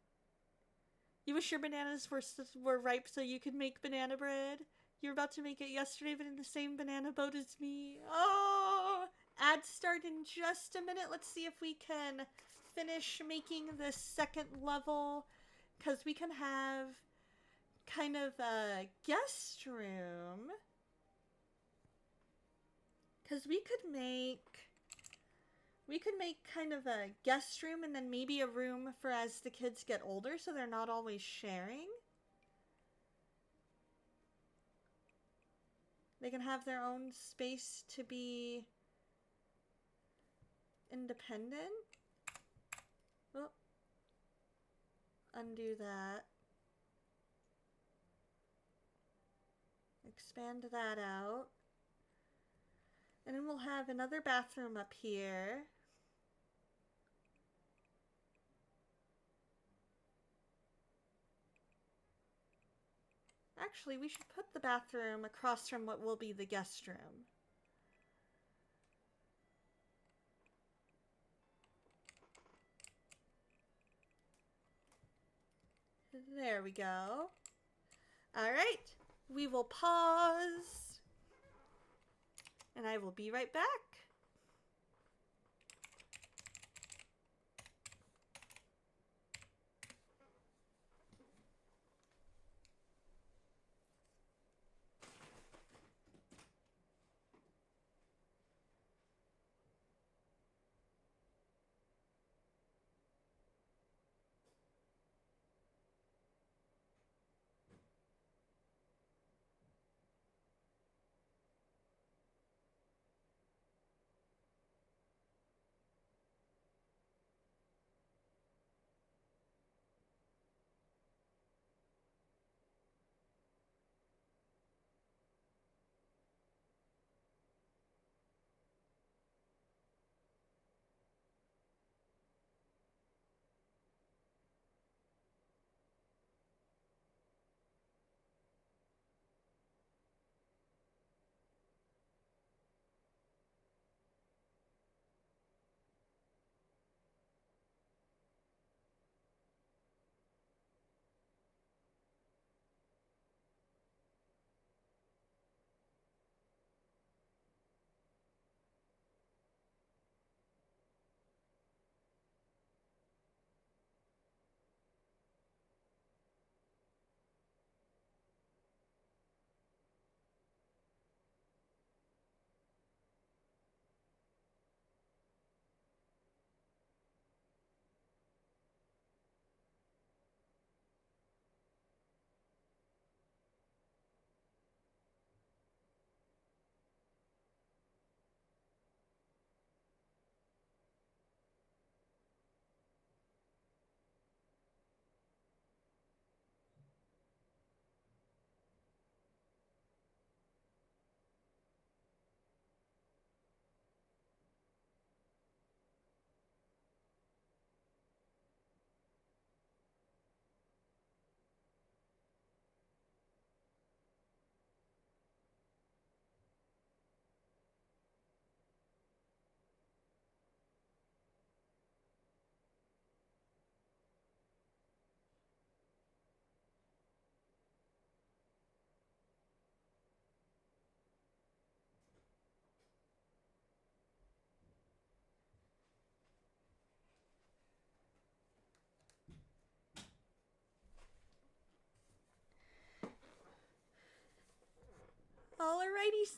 You wish your bananas were ripe so you could make banana bread? You were about to make it yesterday, but in the same banana boat as me. Oh! Ads start in just a minute. Let's see if we can finish making this second level. Because we can have kind of a guest room. Because we could make kind of a guest room and then maybe a room for as the kids get older so they're not always sharing. They can have their own space to be independent. Oh. Undo that. Expand that out. And then we'll have another bathroom up here. Actually, we should put the bathroom across from what will be the guest room. There we go. All right, we will pause. And I will be right back.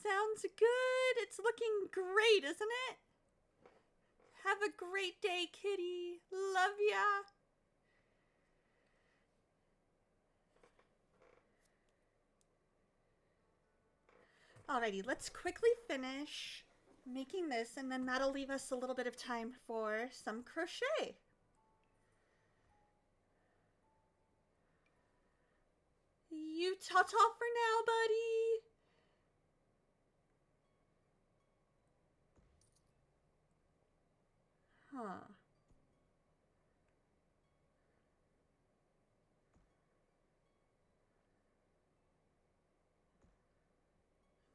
sounds good. It's looking great, isn't it? Have a great day, kitty. Love ya. Alrighty, let's quickly finish making this, and then that'll leave us a little bit of time for some crochet. You ta-ta for now, buddy. Huh.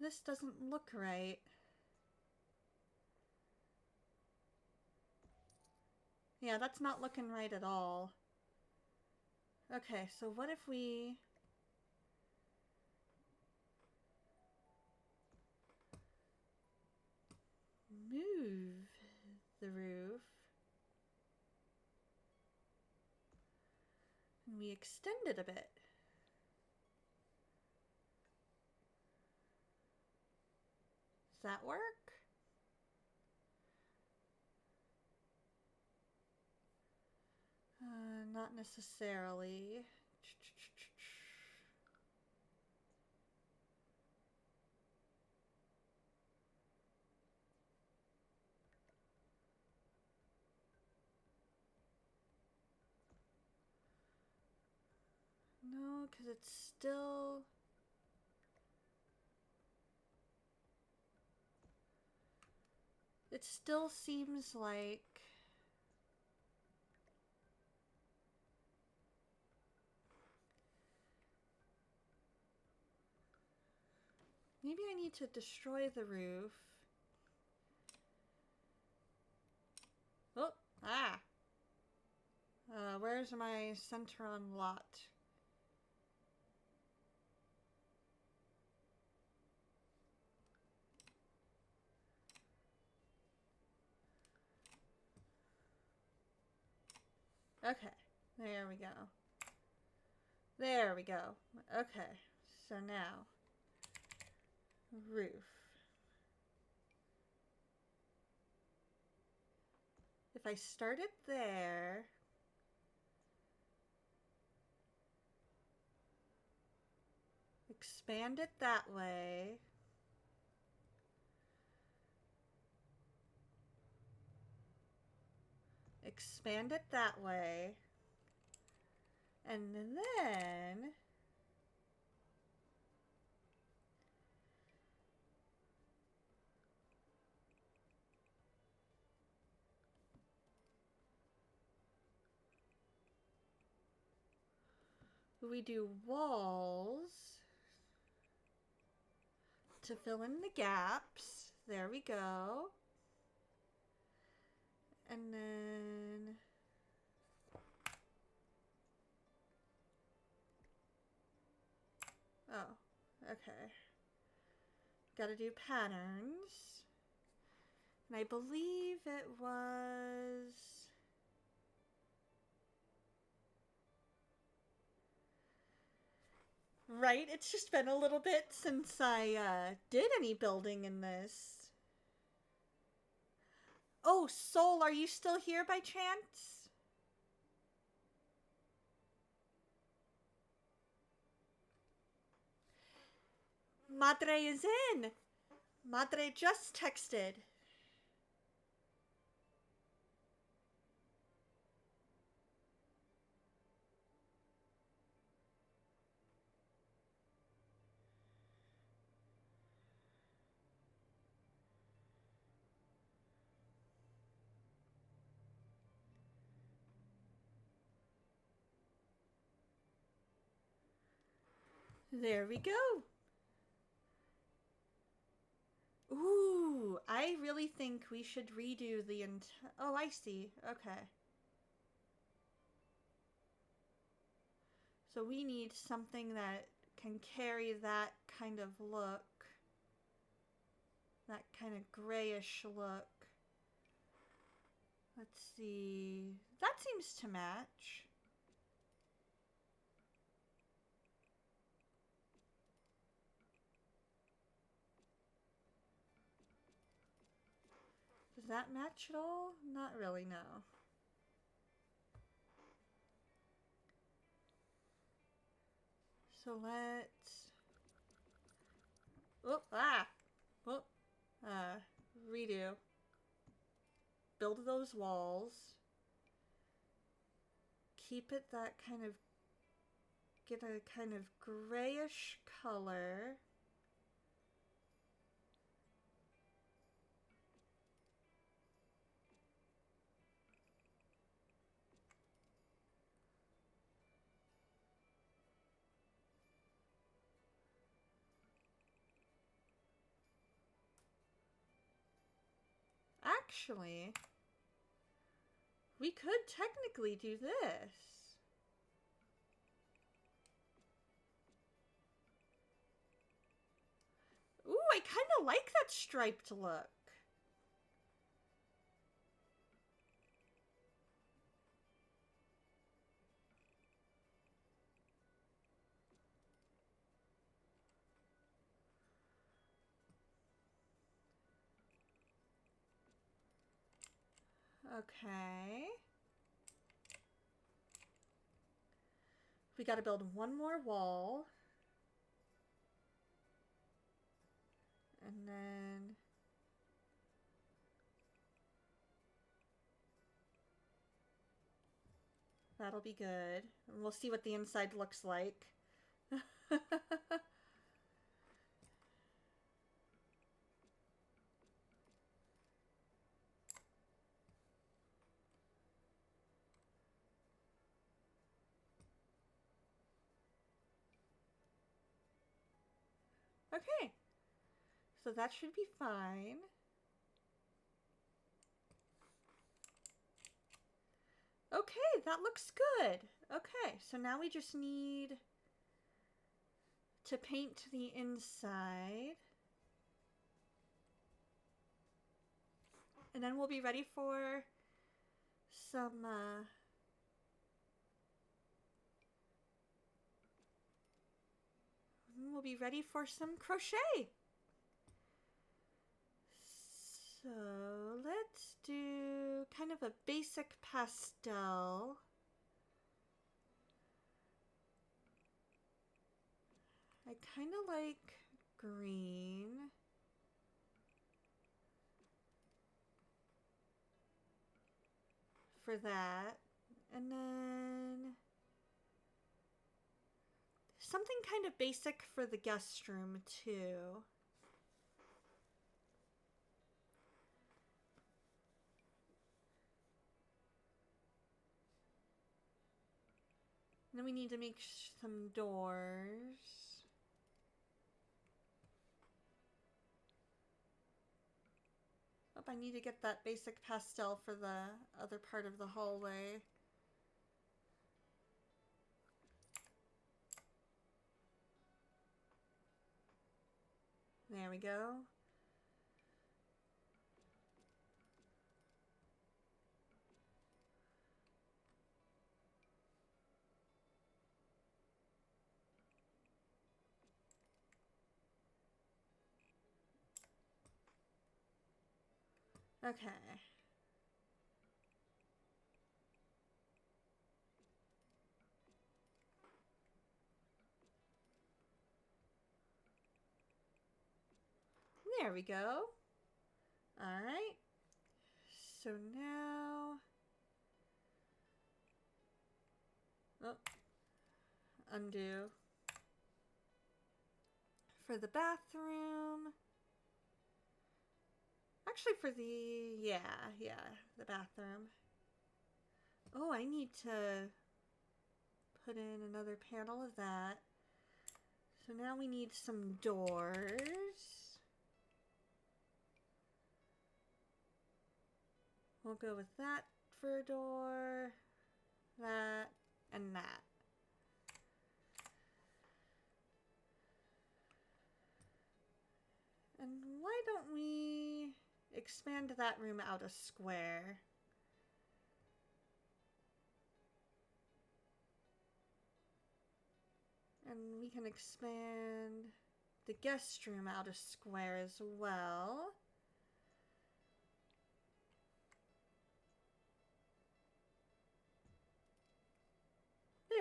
This doesn't look right. Yeah, that's not looking right at all. Okay, so what if we... move the roof. And we extend it a bit. Does that work? Not necessarily. No, because it's still... it still seems like... maybe I need to destroy the roof. Oh, ah! Where's my center on lot? Okay, there we go. There we go. Okay, so now, roof. If I start it there, expand it that way, expand it that way, and then we do walls to fill in the gaps. There we go. And then oh, okay. Gotta do patterns. And I believe it was... right? It's just been a little bit since I did any building in this. Oh, Soul, are you still here by chance? Madre is in. Madre just texted. There we go. Ooh, I really think we should redo the entire... oh, I see. Okay. So we need something that can carry that kind of look. That kind of grayish look. Let's see. That seems to match. that match at all? Not really, no. So let's... Oh, ah! Oh, redo. Build those walls. Keep it that kind of... Get a kind of grayish color. Actually, we could technically do this. Ooh, I kind of like that striped look. Okay. We got to build one more wall. And then... That'll be good. And we'll see what the inside looks like. Okay. So that should be fine. Okay, that looks good. Okay, so now we just need to paint the inside. And then we'll be ready for some crochet. So let's do kind of a basic pastel. I kind of like green. For that. And then something kind of basic for the guest room too. And then we need to make some doors. Oh, I need to get that basic pastel for the other part of the hallway. There we go. Okay. There we go. All right. So now... Oh. Undo. For the bathroom. Actually for the... Yeah, the bathroom. Oh, I need to put in another panel of that. So now we need some doors. We'll go with that for a door, that, and that. And why don't we expand that room out a square? And we can expand the guest room out a square as well.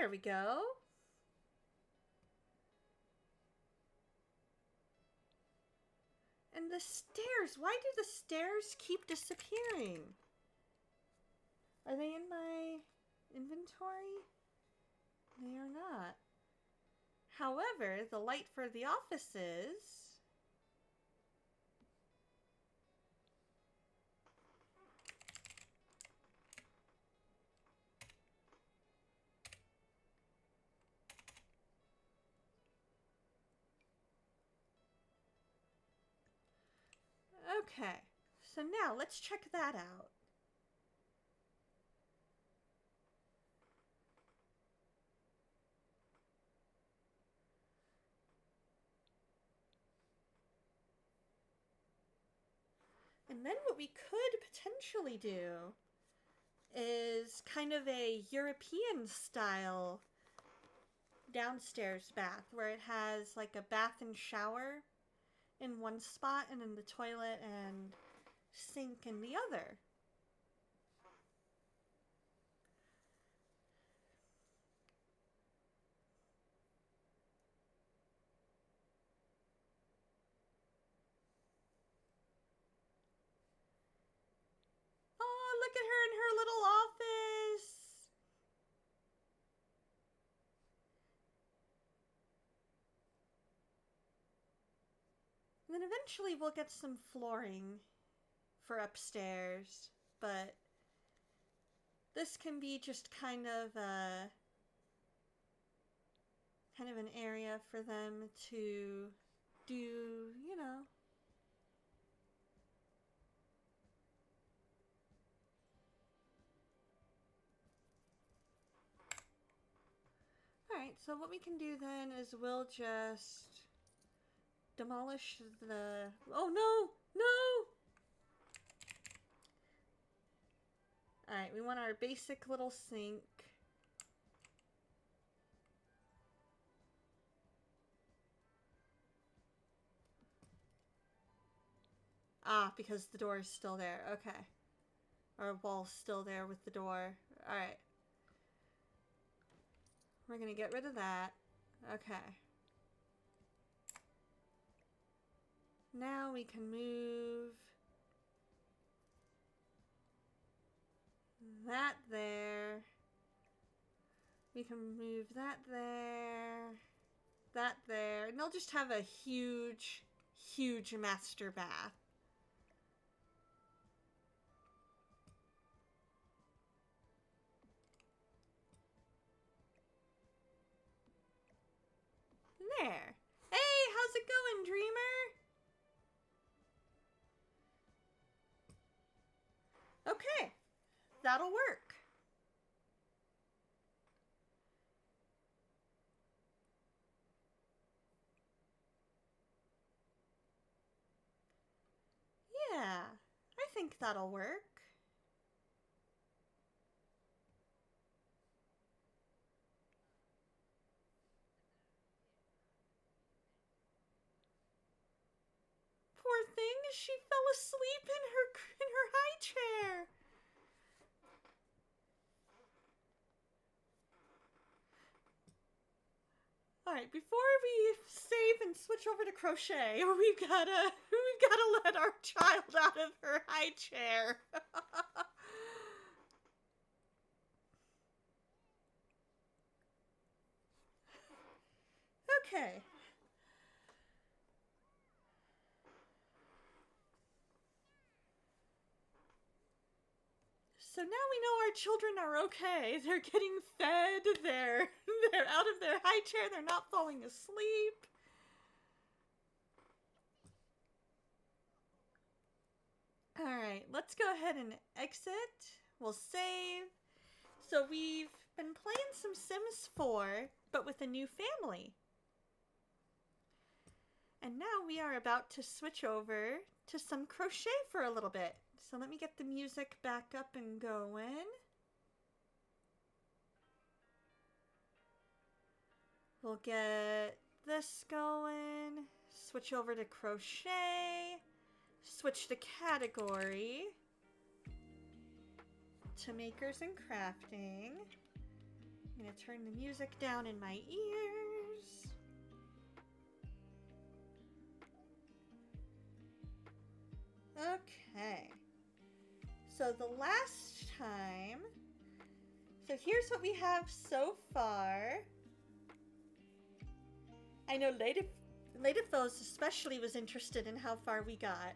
There we go. And the stairs. Why do the stairs keep disappearing? Are they in my inventory? They are not. However, the light for the office is... Okay, so now let's check that out. And then what we could potentially do is kind of a European style downstairs bath where it has like a bath and shower in one spot and then the toilet and sink in the other. Oh, look at her in her little office. And then eventually we'll get some flooring for upstairs, but this can be just kind of an area for them to do, you know. Alright, so what we can do then is we'll just demolish the... Oh no! No! Alright, we want our basic little sink. Ah, because the door is still there. Okay. Our wall's still there with the door. Alright. We're gonna get rid of that. Okay. Now we can move that there. We can move that there. That there. And they'll just have a huge, huge master bath. There. Hey, how's it going, Dreamer? Okay, that'll work. Yeah, I think that'll work. Poor thing, she fell asleep in her high chair. Alright, before we save and switch over to crochet, we've gotta let our child out of her high chair. Okay. So now we know our children are okay. They're getting fed, they're out of their high chair, they're not falling asleep. Alright, let's go ahead and exit. We'll save. So we've been playing some Sims 4, but with a new family. And now we are about to switch over to some crochet for a little bit. So let me get the music back up and going. We'll get this going. Switch over to crochet. Switch the category to makers and crafting. I'm going to turn the music down in my ears. Okay. So the last time, so here's what we have so far. I know Lady Foes especially was interested in how far we got.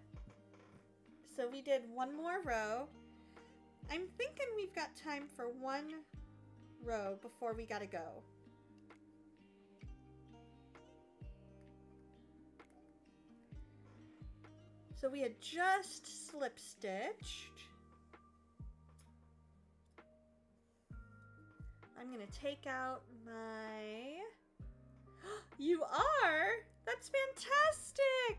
So we did one more row. I'm thinking we've got time for one row before we gotta go. So we had just slip stitched. I'm gonna take out my... You are? That's fantastic!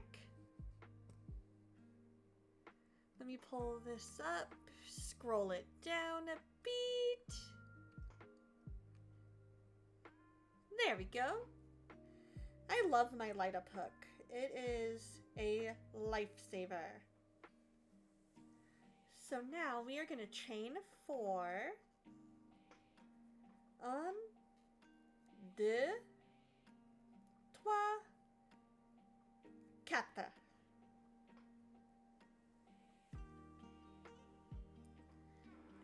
Let me pull this up, scroll it down a beat. There we go. I love my light up hook. It is a lifesaver. So now we are going to chain 4. 1, 2, 3, 4.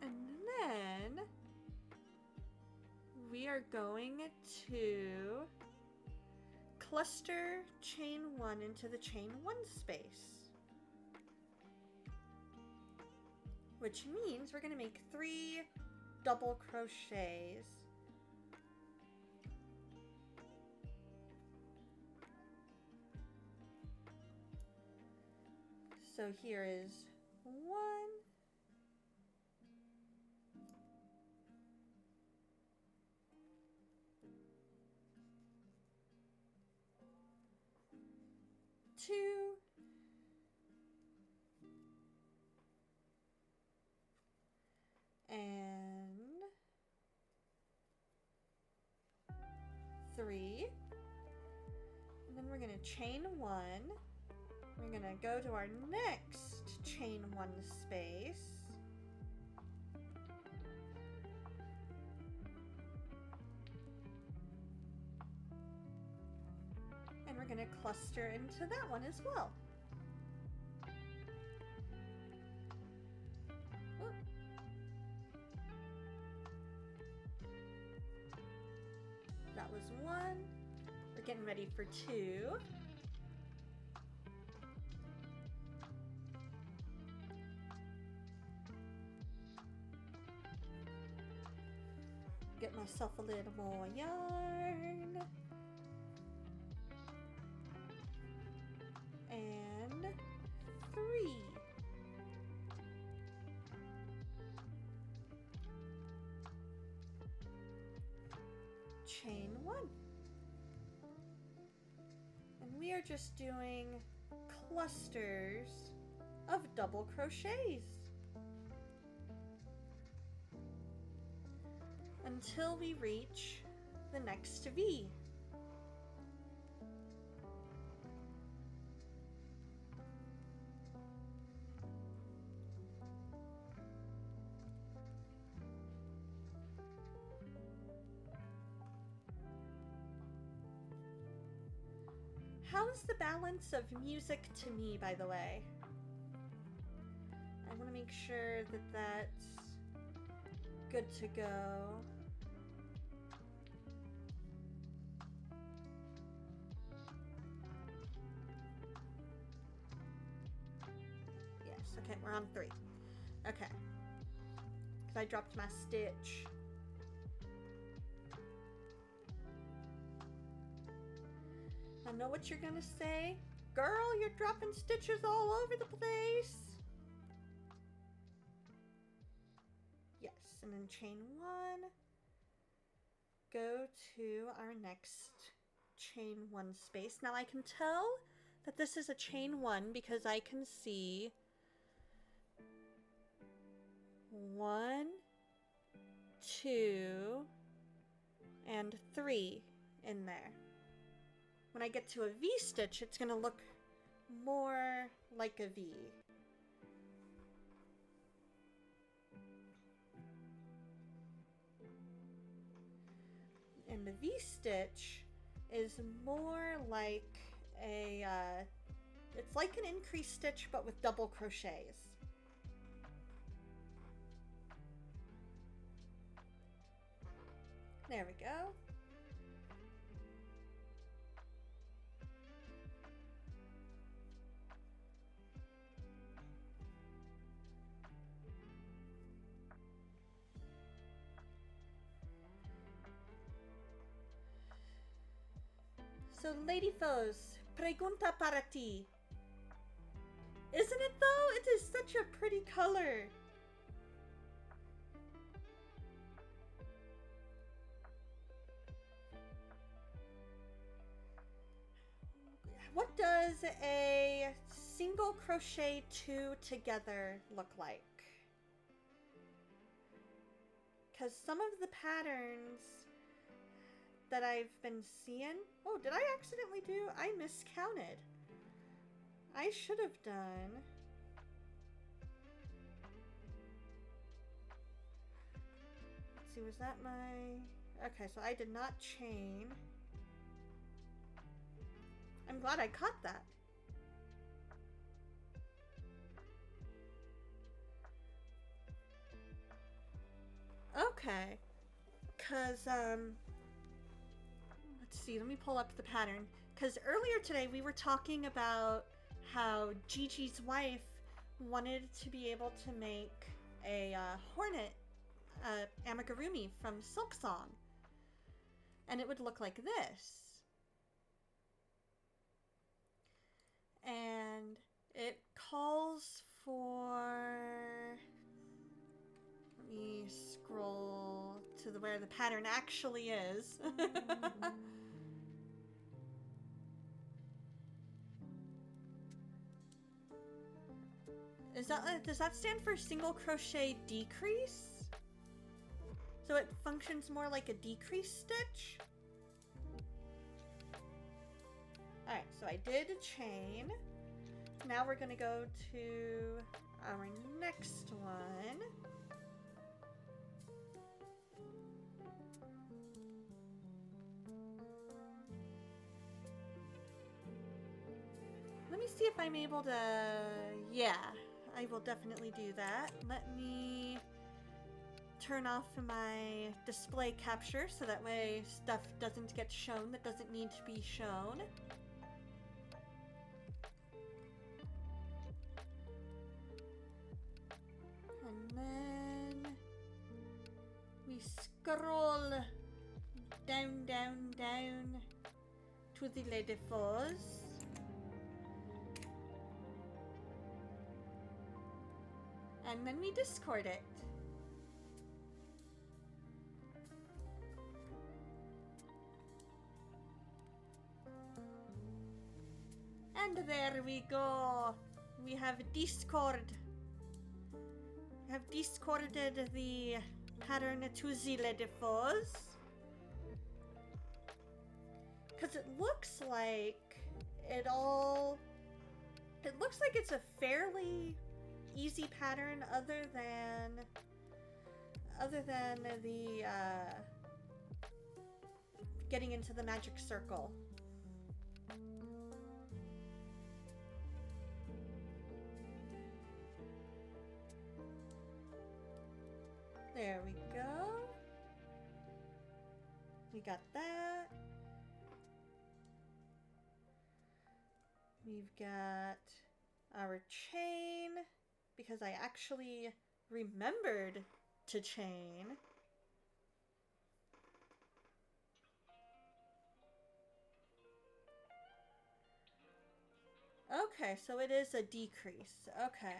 And then we are going to cluster chain 1 into the chain 1 space, which means we're going to make 3 double crochets. So here is 1, 2, and 3, and then we're going to chain 1. We're going to go to our next chain 1 space, and we're going to cluster into that one as well. Whoop. That was 1. We're getting ready for 2. Get myself a little more yarn. And 3. Chain 1. And we are just doing clusters of double crochets until we reach the next V. How's the balance of music to me, by the way? I want to make sure that that's good to go. Yes, okay, we're on 3. Okay. Because I dropped my stitch. I know what you're gonna say. Girl, you're dropping stitches all over the place. Yes, and then chain 1. Go to our next chain 1 space. Now I can tell that this is a chain 1 because I can see 1, 2, and 3 in there. When I get to a V stitch, it's going to look more like a V. then the V-stitch is more like it's like an increased stitch but with double crochets. There we go. So, Lady Foes, pregunta para ti. Isn't it though? It is such a pretty color. What does a single crochet 2 together look like? Because some of the patterns that I've been seeing... Oh, did I accidentally do? I miscounted. I should have done... Let's see, was that my... Okay, so I did not chain. I'm glad I caught that. Okay. Because, let's see, let me pull up the pattern. Because earlier today we were talking about how Gigi's wife wanted to be able to make a hornet amigurumi from Silk Song. And it would look like this. And it calls for... Let me scroll to where the pattern actually is. Does that stand for single crochet decrease? So it functions more like a decrease stitch? Alright, so I did a chain. Now we're gonna go to our next one. Let me see if I'm able to... Yeah, I will definitely do that. Let me turn off my display capture so that way stuff doesn't get shown that doesn't need to be shown. And then we scroll down, down, down to the Lady Foes. And then we discord it. And there we go. We have discord. We have discorded the pattern to the Lady Foes. Because it looks like it's a fairly easy pattern other than the getting into the magic circle. There we go. We got that. We've got our chain, because I actually remembered to chain. Okay, so it is a decrease. Okay.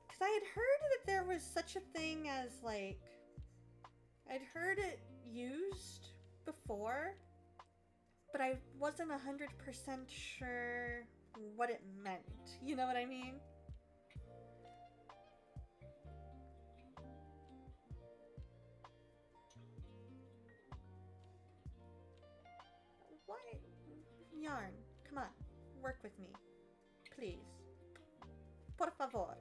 Because I had heard that there was such a thing as, like... I'd heard it used before, but I wasn't 100% sure what it meant. You know what I mean? What? Yarn, come on. Work with me. Please. Por favor.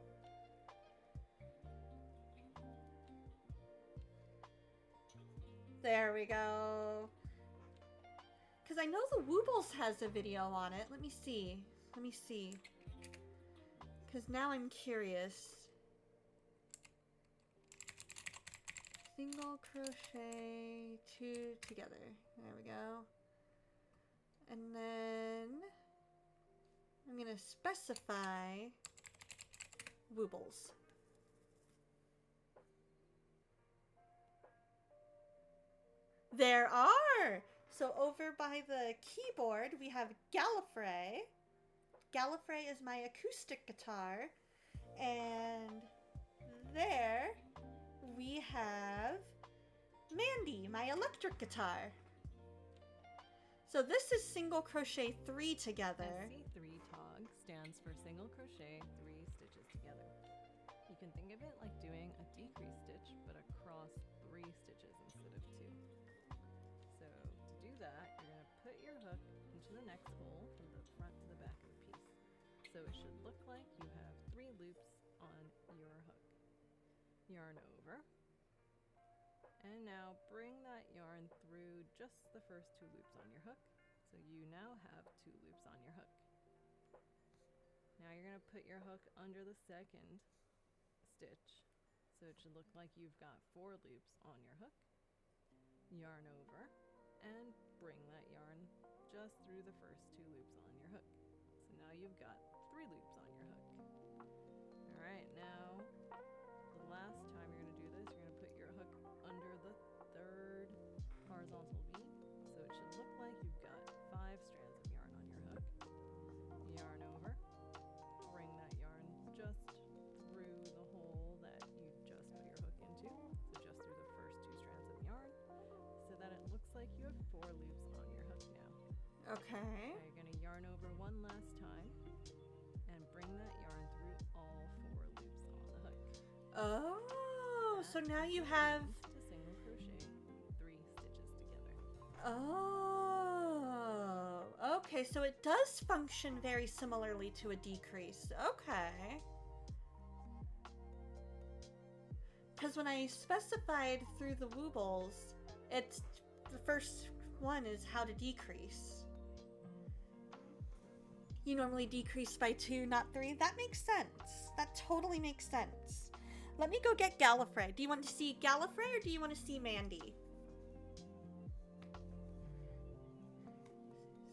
There we go. Because I know the Woobles has a video on it. Let me see. Let me see. Because now I'm curious. Single crochet, 2 together. There we go. And then I'm going to specify Woobles. There are! So over by the keyboard, we have Gallifrey. Gallifrey is my acoustic guitar. And there we have Mandy, my electric guitar. So this is single crochet 3 together. SC3 TOG stands for single crochet 3 stitches together. You can think of it like doing a decrease stitch, but across 3 stitches instead of 2. So to do that, you're going to put your hook into the next hole from the front to the back of the piece. So it should look like you have 3 loops on your hook. Yarn over. And now bring that yarn through just the first 2 loops on your hook. So you now have 2 loops on your hook. Now you're going to put your hook under the second stitch. So it should look like you've got 4 loops on your hook. Yarn over and bring that yarn just through the first 2 loops on your hook. So now you've got 3 loops on your hook. Alright, now the last time you're going to do this, you're going to put your hook under the third horizontal V. So it should look like you've got 5 strands of yarn on your hook. Yarn over, bring that yarn just through the hole that you just put your hook into. So just through the first 2 strands of yarn, so that it looks like you have 4 loops on your hook now. Okay. Now you're going to yarn over one last time and bring that yarn through all 4 loops on the hook. Oh, so now you That have... to single crochet 3 stitches together. Oh, okay, so it does function very similarly to a decrease. Okay. Because when I specified through the Woobles, it's the first one is how to decrease. You normally decrease by 2, not 3. That makes sense. That totally makes sense. Let me go get Gallifrey. Do you want to see Gallifrey or do you want to see Mandy?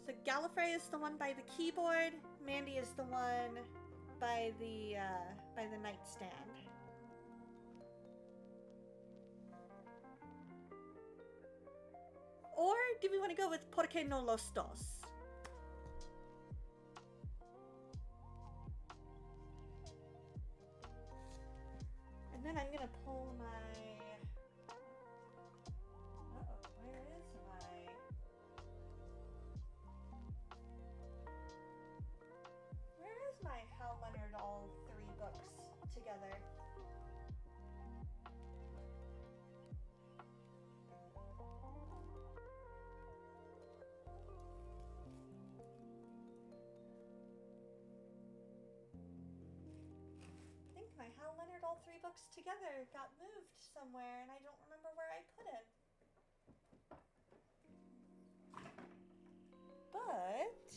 So Gallifrey is the one by the keyboard. Mandy is the one by the nightstand. Or do we want to go with Porque no los dos? And then I'm gonna pull my... Uh-oh, where is my... Where is my Hal Leonard all 3 books together? My Hal Leonard all 3 books together got moved somewhere and I don't remember where I put it. But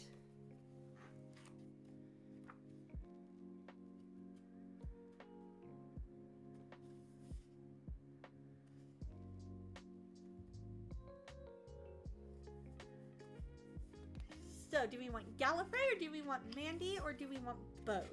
so do we want Gallifrey or do we want Mandy or do we want both?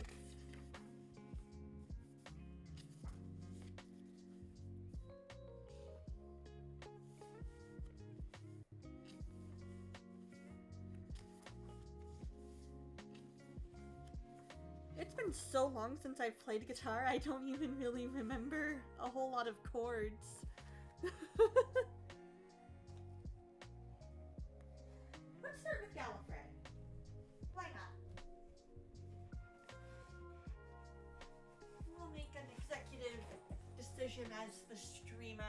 It's been so long since I've played guitar, I don't even really remember a whole lot of chords. Let's start with Gallifrey. Why not? We'll make an executive decision as the streamer.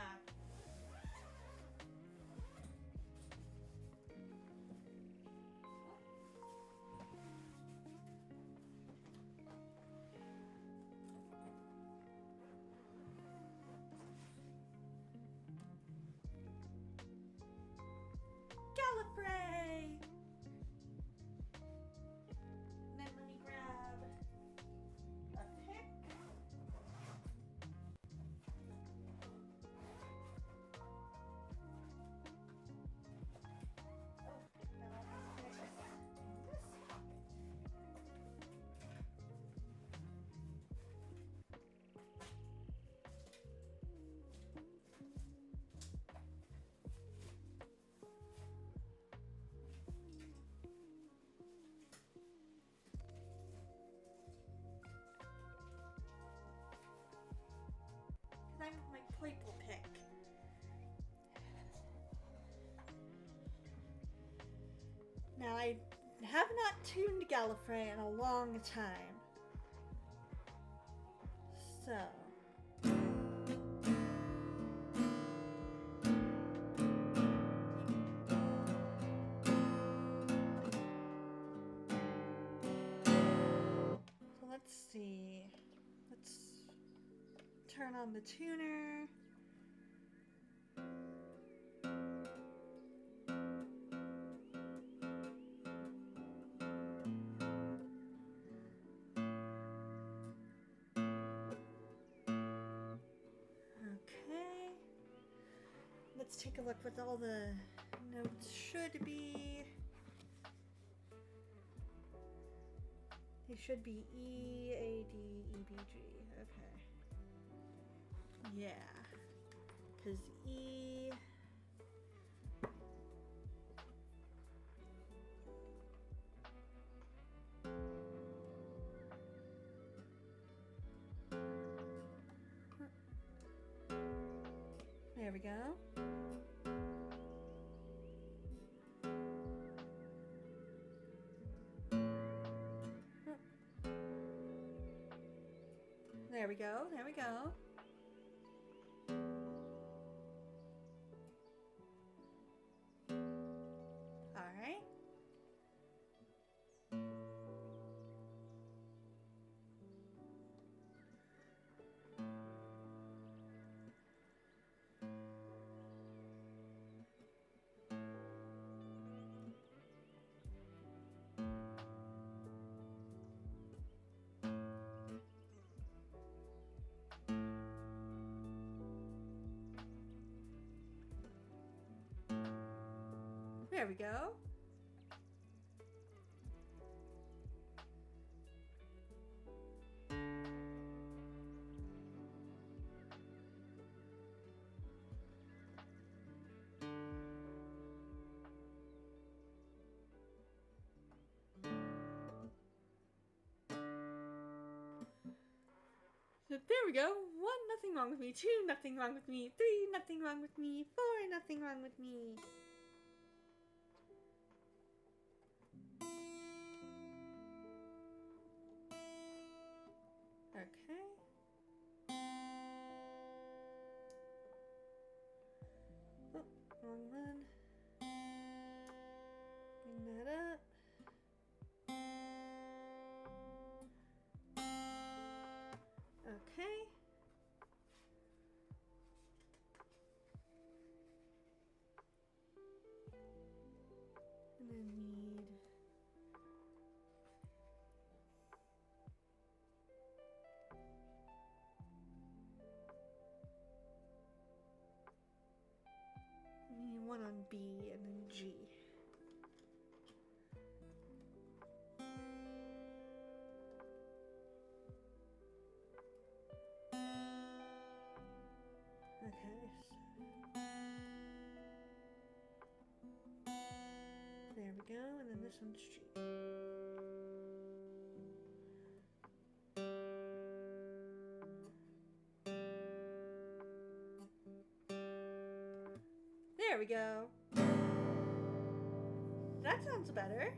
Hooray! And then let me grab a pick. Oh, now I have to put it in this pocket. I'm my purple pick. Now I have not tuned Gallifrey in a long time. So let's see. Let's turn on the tuner. Okay. Let's take a look what all the notes should be. They should be E, A, D, E, B, G. Okay. Yeah. Because E... There we go. There we go. There we go. All right. There we go. So there we go. 1, nothing wrong with me. 2, nothing wrong with me. 3, nothing wrong with me. 4, nothing wrong with me. Okay. Oh, wrong one. Bring that up. Okay. And then need one on B and then G. Okay. There we go, and then this one's G. There we go. That sounds better.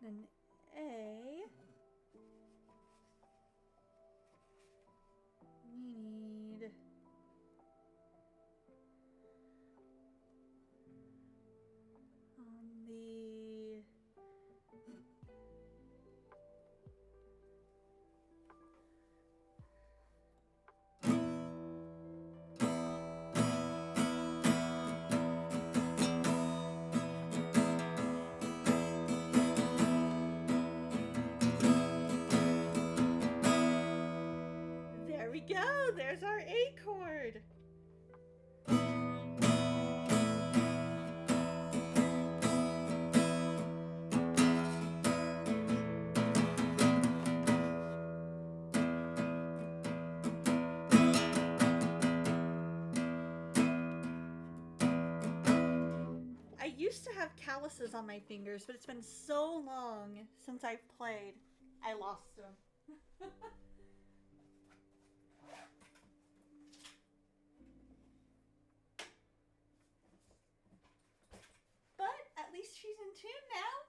Then A. We need on the used to have calluses on my fingers, but it's been so long since I've played, I lost them. But at least she's in tune now.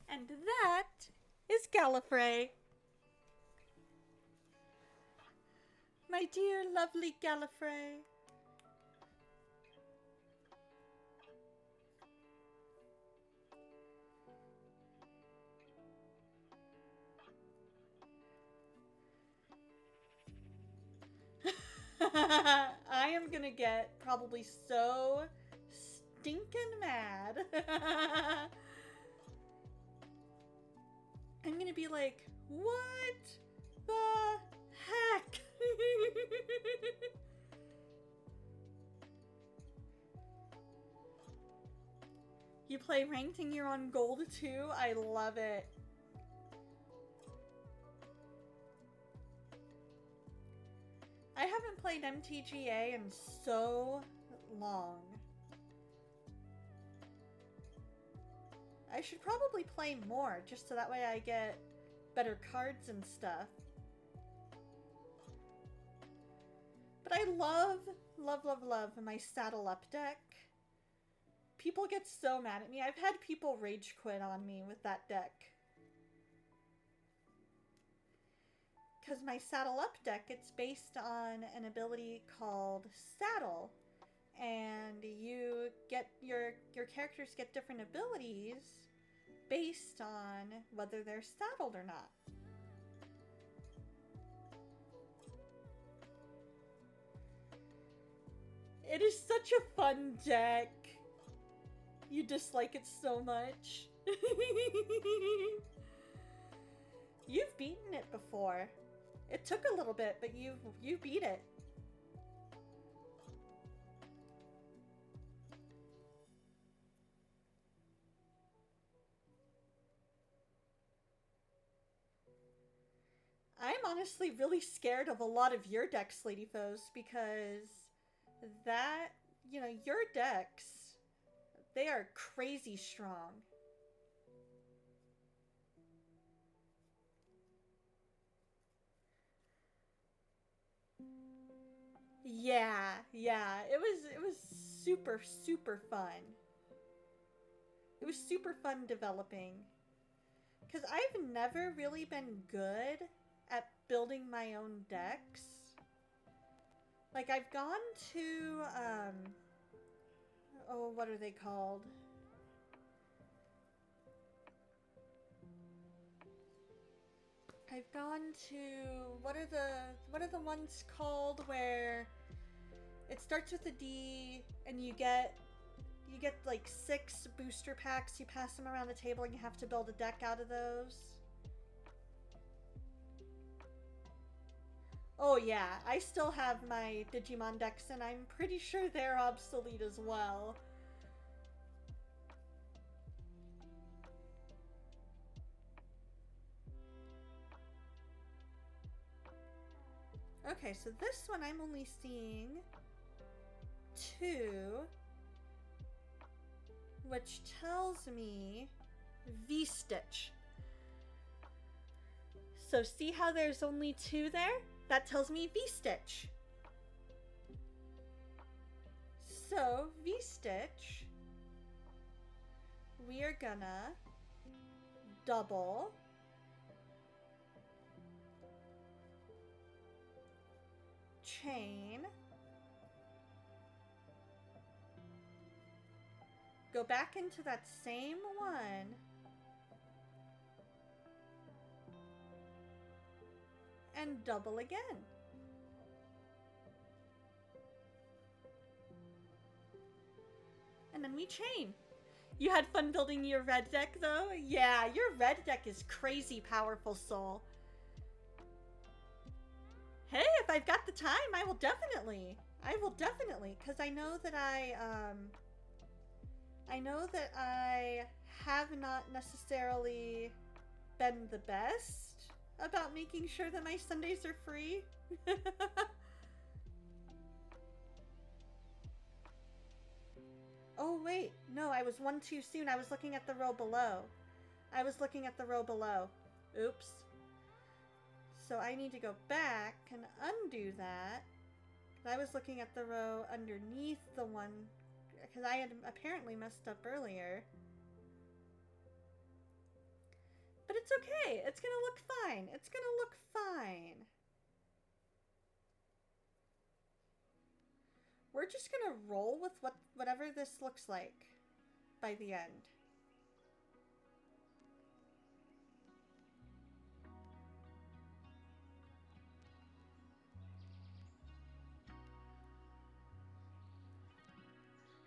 And that is Gallifrey. My dear, lovely Gallifrey. I am gonna get probably so stinking mad. I'm gonna be like, what the heck? You play ranked and you're on gold too? I love it. I haven't played MTGA in so long. I should probably play more, just so that way I get better cards and stuff. But I love my Saddle Up deck. People get so mad at me. I've had people rage quit on me with that deck. Because my Saddle Up deck, it's based on an ability called Saddle. And you get your characters get different abilities based on whether they're saddled or not. It is such a fun deck. You dislike it so much. You've beaten it before. It took a little bit, but you beat it. I'm honestly really scared of a lot of your decks, Lady Foes, because that, your decks, they are crazy strong. Yeah, it was super, super fun. It was super fun developing. Because I've never really been good at building my own decks. Like, I've gone to, what are they called? I've gone to, what are the ones called where it starts with a D and you get like 6 booster packs, you pass them around the table and you have to build a deck out of those. Oh yeah, I still have my Digimon decks and I'm pretty sure they're obsolete as well. Okay, so this one I'm only seeing 2, which tells me V-Stitch. So see how there's only 2 there? That tells me V-Stitch. So V-Stitch, we are gonna double chain, go back into that same one, and double again. And then we chain. You had fun building your red deck though? Yeah, your red deck is crazy powerful, Soul. Hey, if I've got the time, I will definitely, because I know that I have not necessarily been the best about making sure that my Sundays are free. Oh wait, no, I was one too soon. I was looking at the row below. Oops. So I need to go back and undo that. I was looking at the row underneath the one, because I had apparently messed up earlier. But it's okay. It's gonna look fine. We're just gonna roll with whatever this looks like by the end.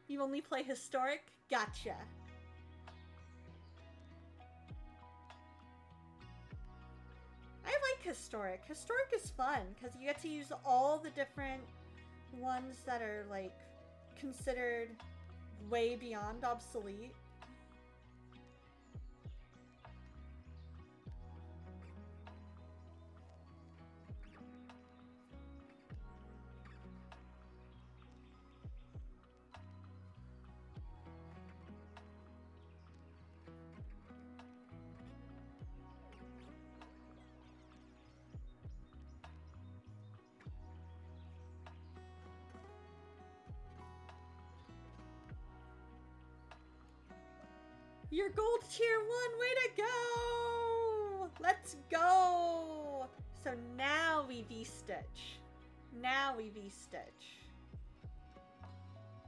You only play historic? Gotcha. I like historic. Historic is fun because you get to use all the different ones that are like considered way beyond obsolete. Your gold tier 1, way to go! Let's go! So now we V-stitch.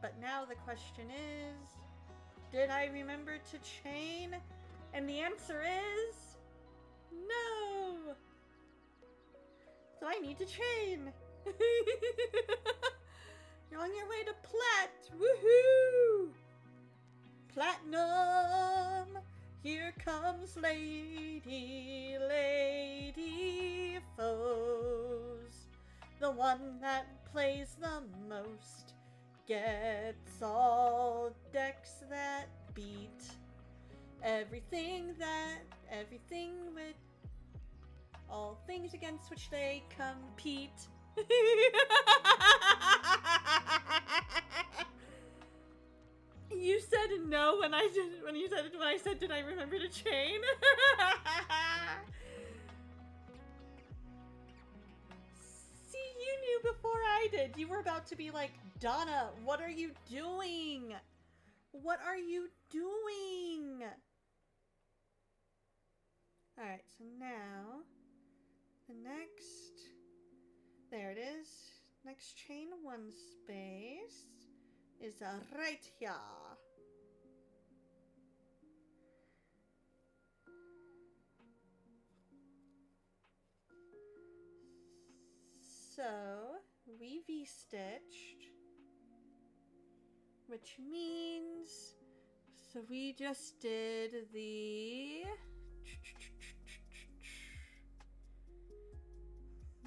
But now the question is, did I remember to chain? And the answer is, no! So I need to chain. You're on your way to plat, woohoo! Platinum, here comes Lady Foes. The one that plays the most gets all decks that beat everything with all things against which they compete. You said no when I said did I remember to chain? See, you knew before I did. You were about to be like, Donna, what are you doing? Alright, so now the next, there it is. Next chain 1 space is right here. So we V-stitched, which means, so we just did the,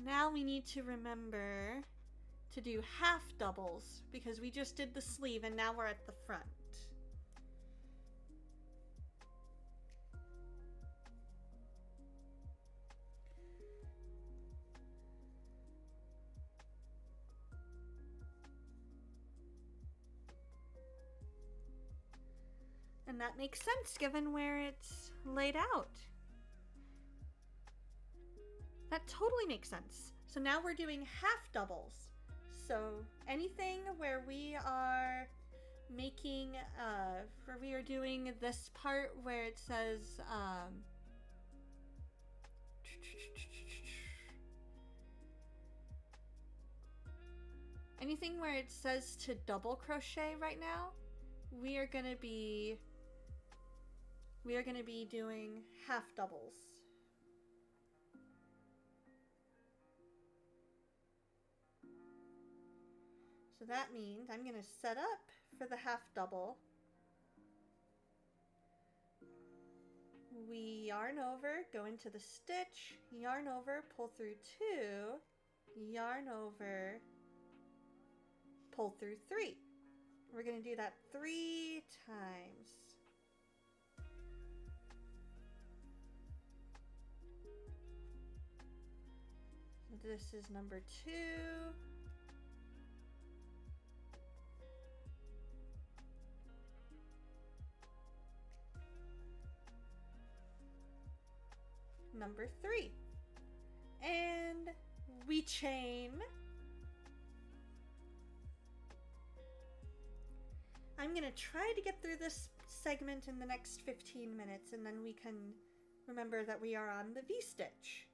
now we need to remember to do half doubles because we just did the sleeve and now we're at the front. And that makes sense given where it's laid out. That totally makes sense. So now we're doing half doubles. So anything where we are making, where we are doing this part where it says, anything where it says to double crochet right now, we are gonna be doing half doubles. So that means I'm going to set up for the half double. We yarn over, go into the stitch, yarn over, pull through 2, yarn over, pull through 3. We're going to do that 3 times. this is number 2. Number 3. And we chain. I'm going to try to get through this segment in the next 15 minutes, and then we can remember that we are on the V-stitch.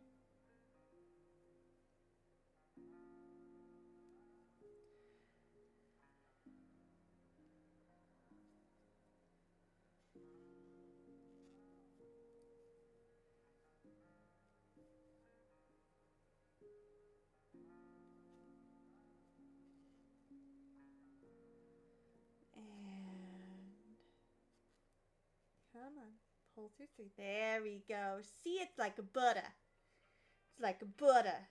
Come on, pull through 3. There we go. See, it's like butter. It's like butter.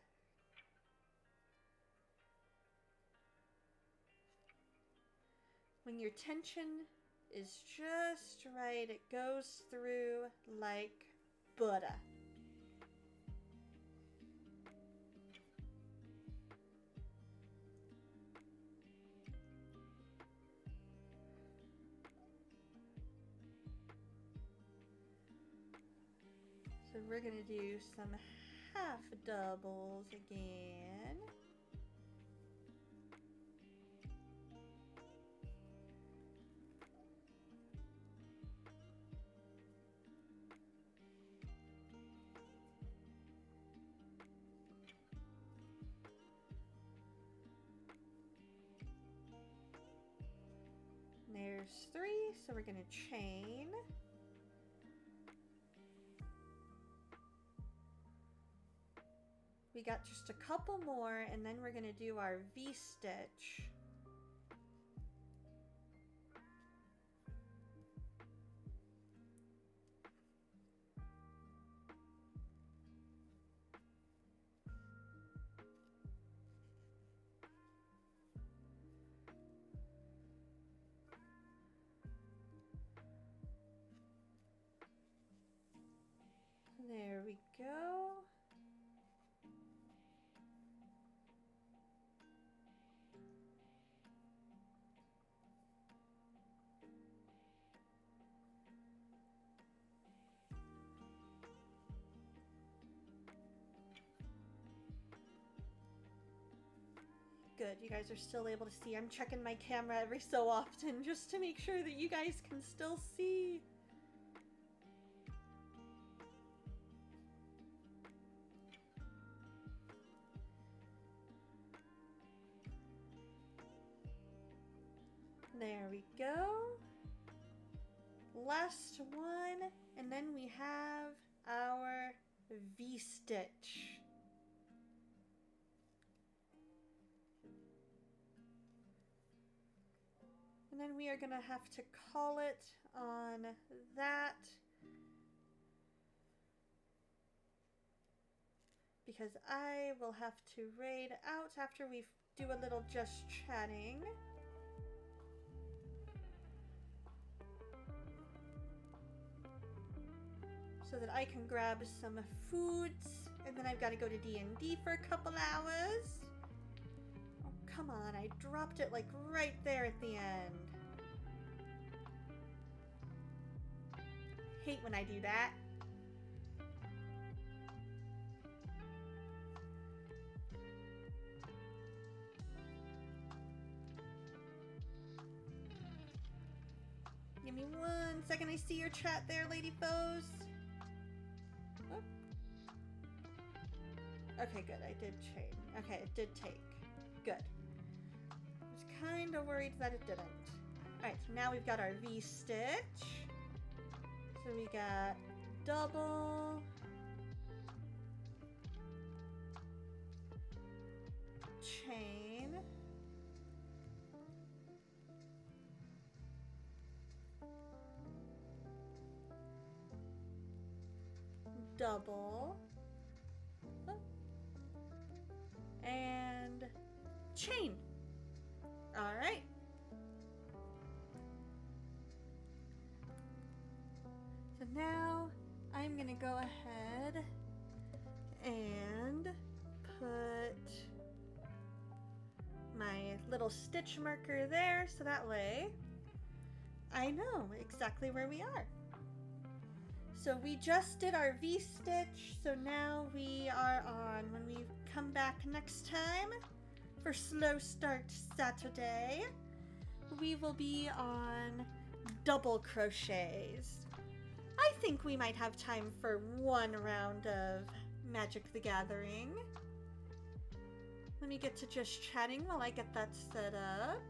When your tension is just right, it goes through like butter. So we're going to do some half doubles again. There's 3, so we're going to chain. We got just a couple more, and then we're going to do our V-stitch. There we go. Good, you guys are still able to see. I'm checking my camera every so often just to make sure that you guys can still see. There we go. Last one, and then we have our V-stitch. And then we are going to have to call it on that, because I will have to raid out after we do a little just chatting. So that I can grab some foods, and then I've got to go to D&D for a couple hours. Oh, come on, I dropped it like right there at the end. Hate when I do that. Give me 1 second, I see your chat there, lady foes. Oh. Okay, good, I did chain. Okay, it did take. Good. I was kind of worried that it didn't. Alright, so now we've got our V-stitch. So we got double, chain, double, and chain. All right. So now I'm going to go ahead and put little stitch marker there, so that way I know exactly where we are. So we just did our V-stitch, so now we are on, when we come back next time for Slow Start Saturday, we will be on double crochets. I think we might have time for one round of Magic the Gathering. Let me get to just chatting while I get that set up.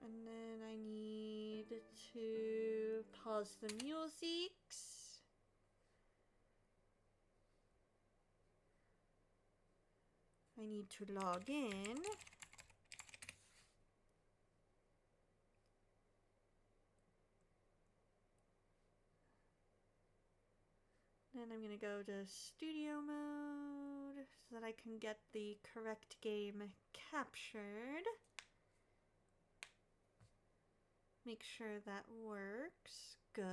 And then I need to pause the music. I need to log in. Then I'm going to go to studio mode so that I can get the correct game captured. Make sure that works. Good.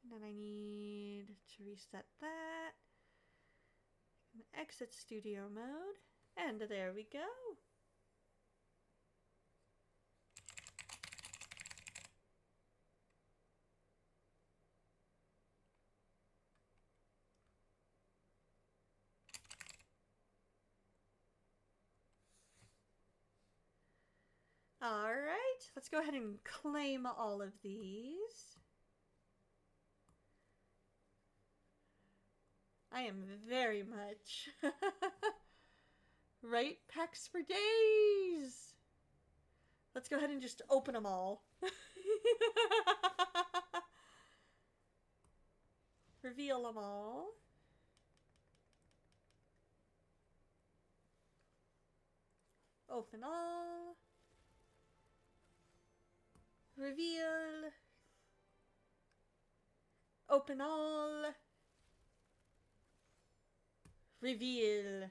And then I need to reset that. Exit studio mode. And there we go. All right, let's go ahead and claim all of these. I am very much right packs for days. Let's go ahead and just open them all. Reveal them all. Open all. Reveal. Open all. Reveal.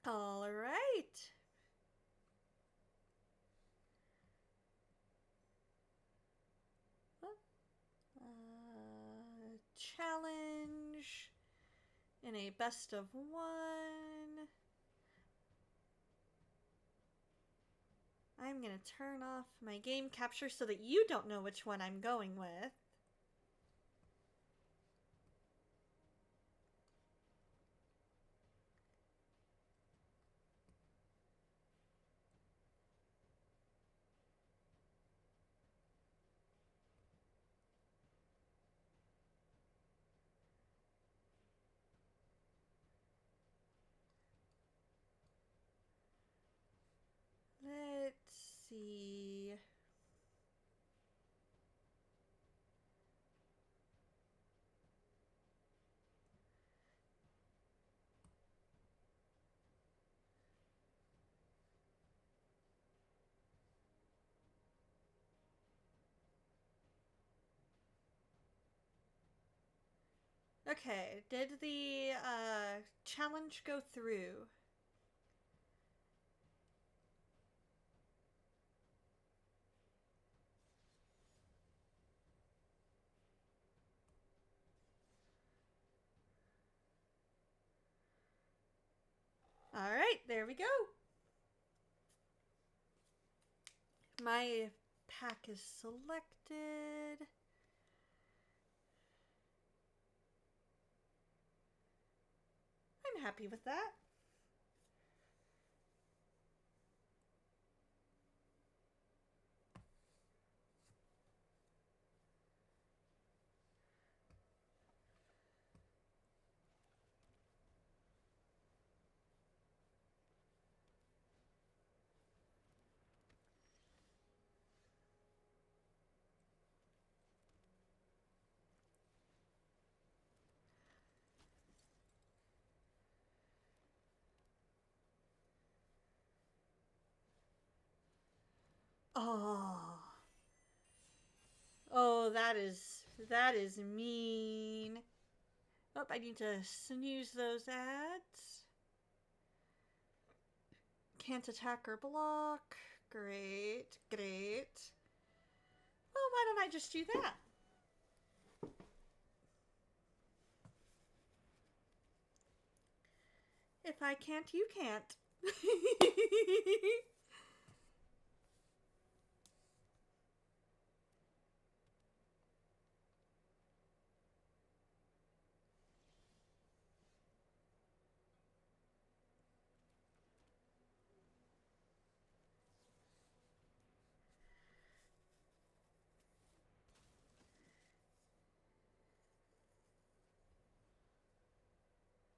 All right. Challenge in a best of one. I'm going to turn off my game capture so that you don't know which one I'm going with. Let's see. Okay, did the challenge go through? All right, there we go. My pack is selected. I'm happy with that. Oh. Oh, that is mean. Oh, I need to snooze those ads. Can't attack or block. Great, great. Well, why don't I just do that? If I can't, you can't.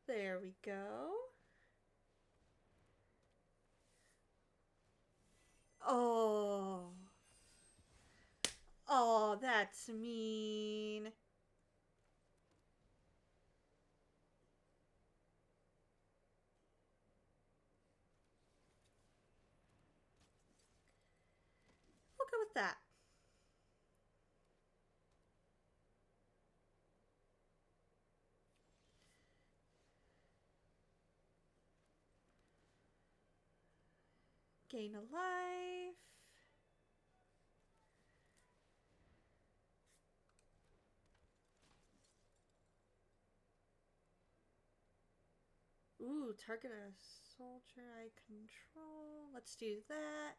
There we go. Oh. Oh, that's mean. We'll go with that. Gain a life. Ooh, target a soldier I control. Let's do that.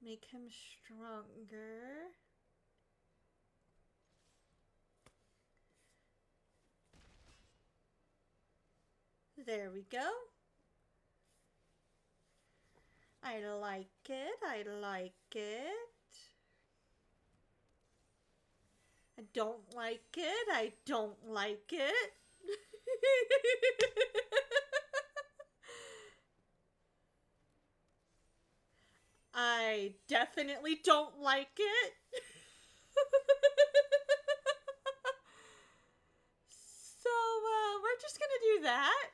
Make him stronger. There we go. I like it. I like it. I don't like it. I don't like it. I definitely don't like it. So, we're just gonna do that.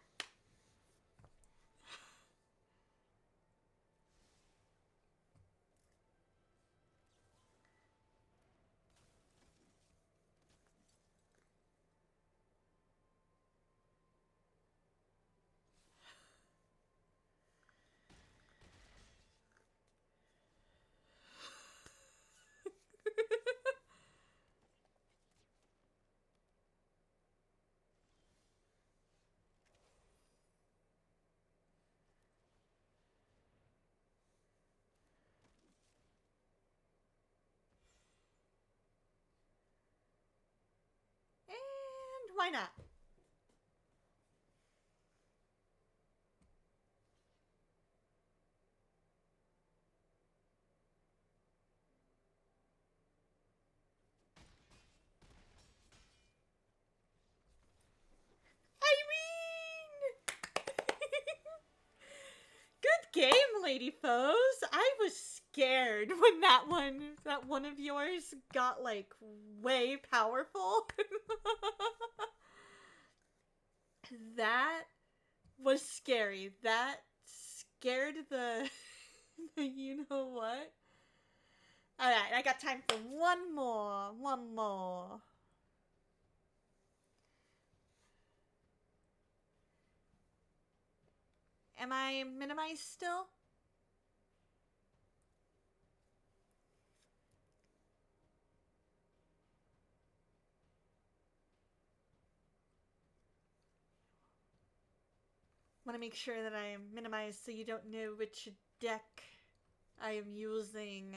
And why not? Irene! Good game, lady foes. I was scared when that one of yours got like way powerful. That was scary. That scared the you know what? All right, I got time for one more. One more. Am I minimized still? Want to make sure that I am minimized so you don't know which deck I am using.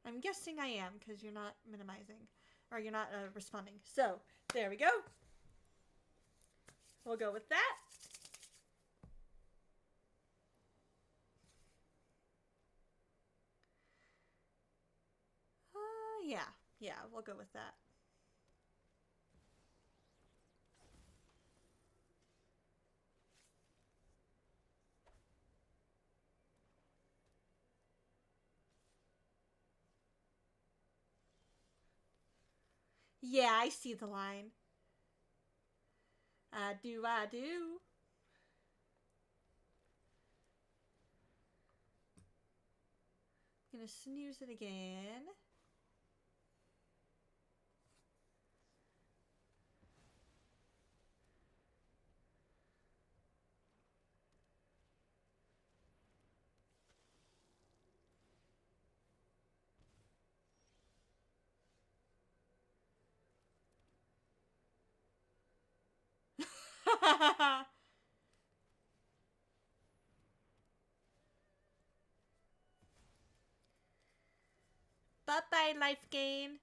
I'm guessing I am because you're not minimizing or you're not responding. So there we go. We'll go with that. Yeah, we'll go with that. Yeah, I see the line. I do, I do. Gonna snooze it again. Bye-bye, life gain.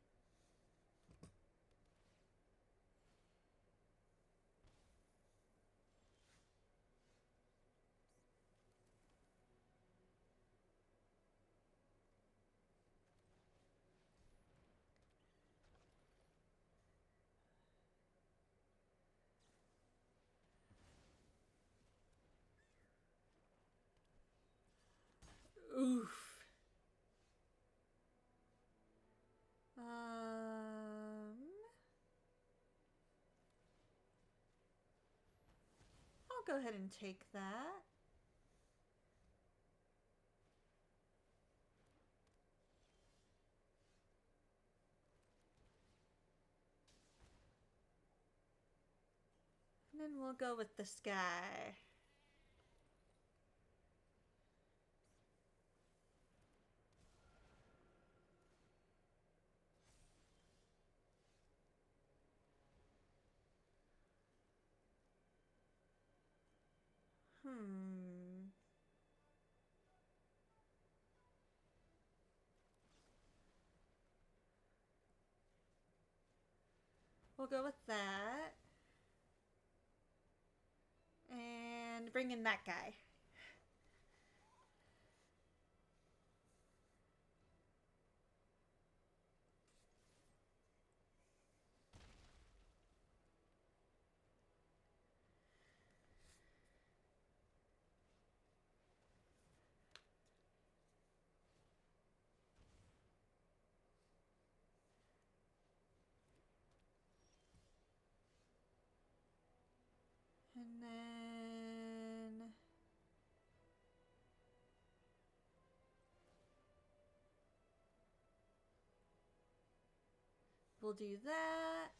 Oof. I'll go ahead and take that. And then we'll go with the sky. We'll go with that. And bring in that guy. And then we'll do that.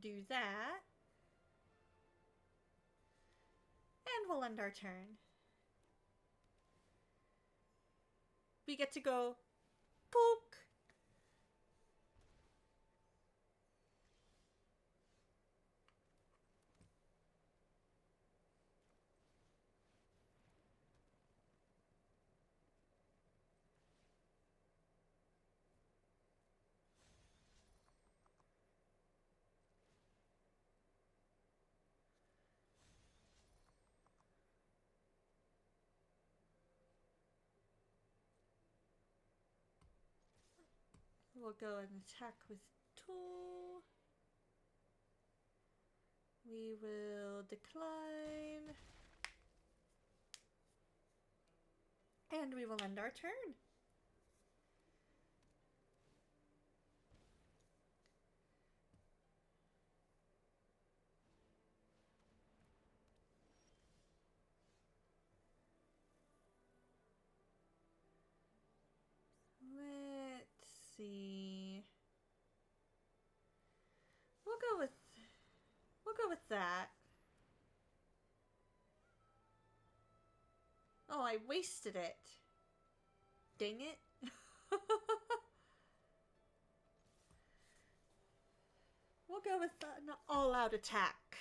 Do that. And we'll end our turn. We get to go poke. We'll go and attack with tool. We will decline. And we will end our turn. Let's see. We'll go with that. Oh, I wasted it. Dang it. We'll go with an all-out attack.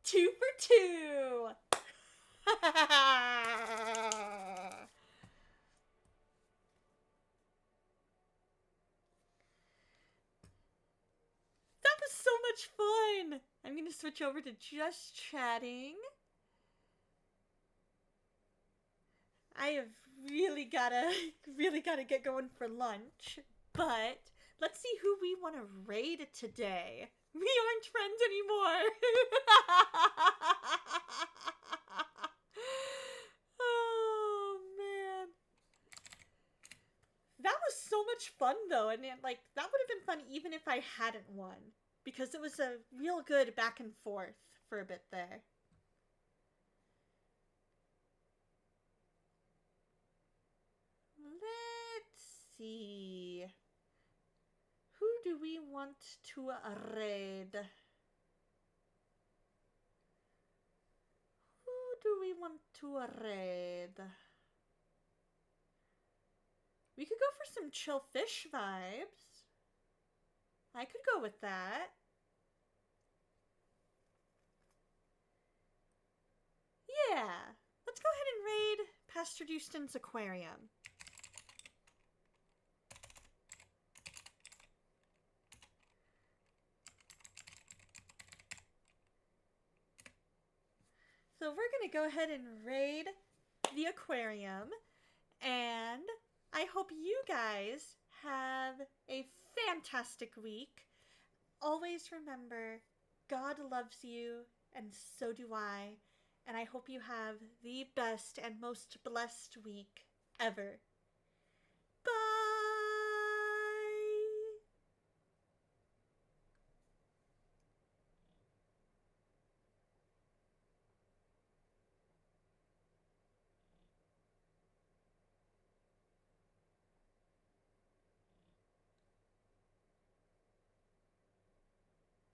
Two for two. That was so much fun. I'm going to switch over to just chatting. I have really gotta get going for lunch, but Let's see who we want to raid today. We aren't friends anymore. Oh, man. That was so much fun, though. And that would have been fun even if I hadn't won. Because it was a real good back and forth for a bit there. Let's see. Who do we want to raid? Who do we want to raid? We could go for some chill fish vibes. I could go with that. Yeah. Let's go ahead and raid Pastor Houston's aquarium. So we're going to go ahead and raid the aquarium. And I hope you guys have a fantastic week. Always remember, God loves you, and so do I. And I hope you have the best and most blessed week ever.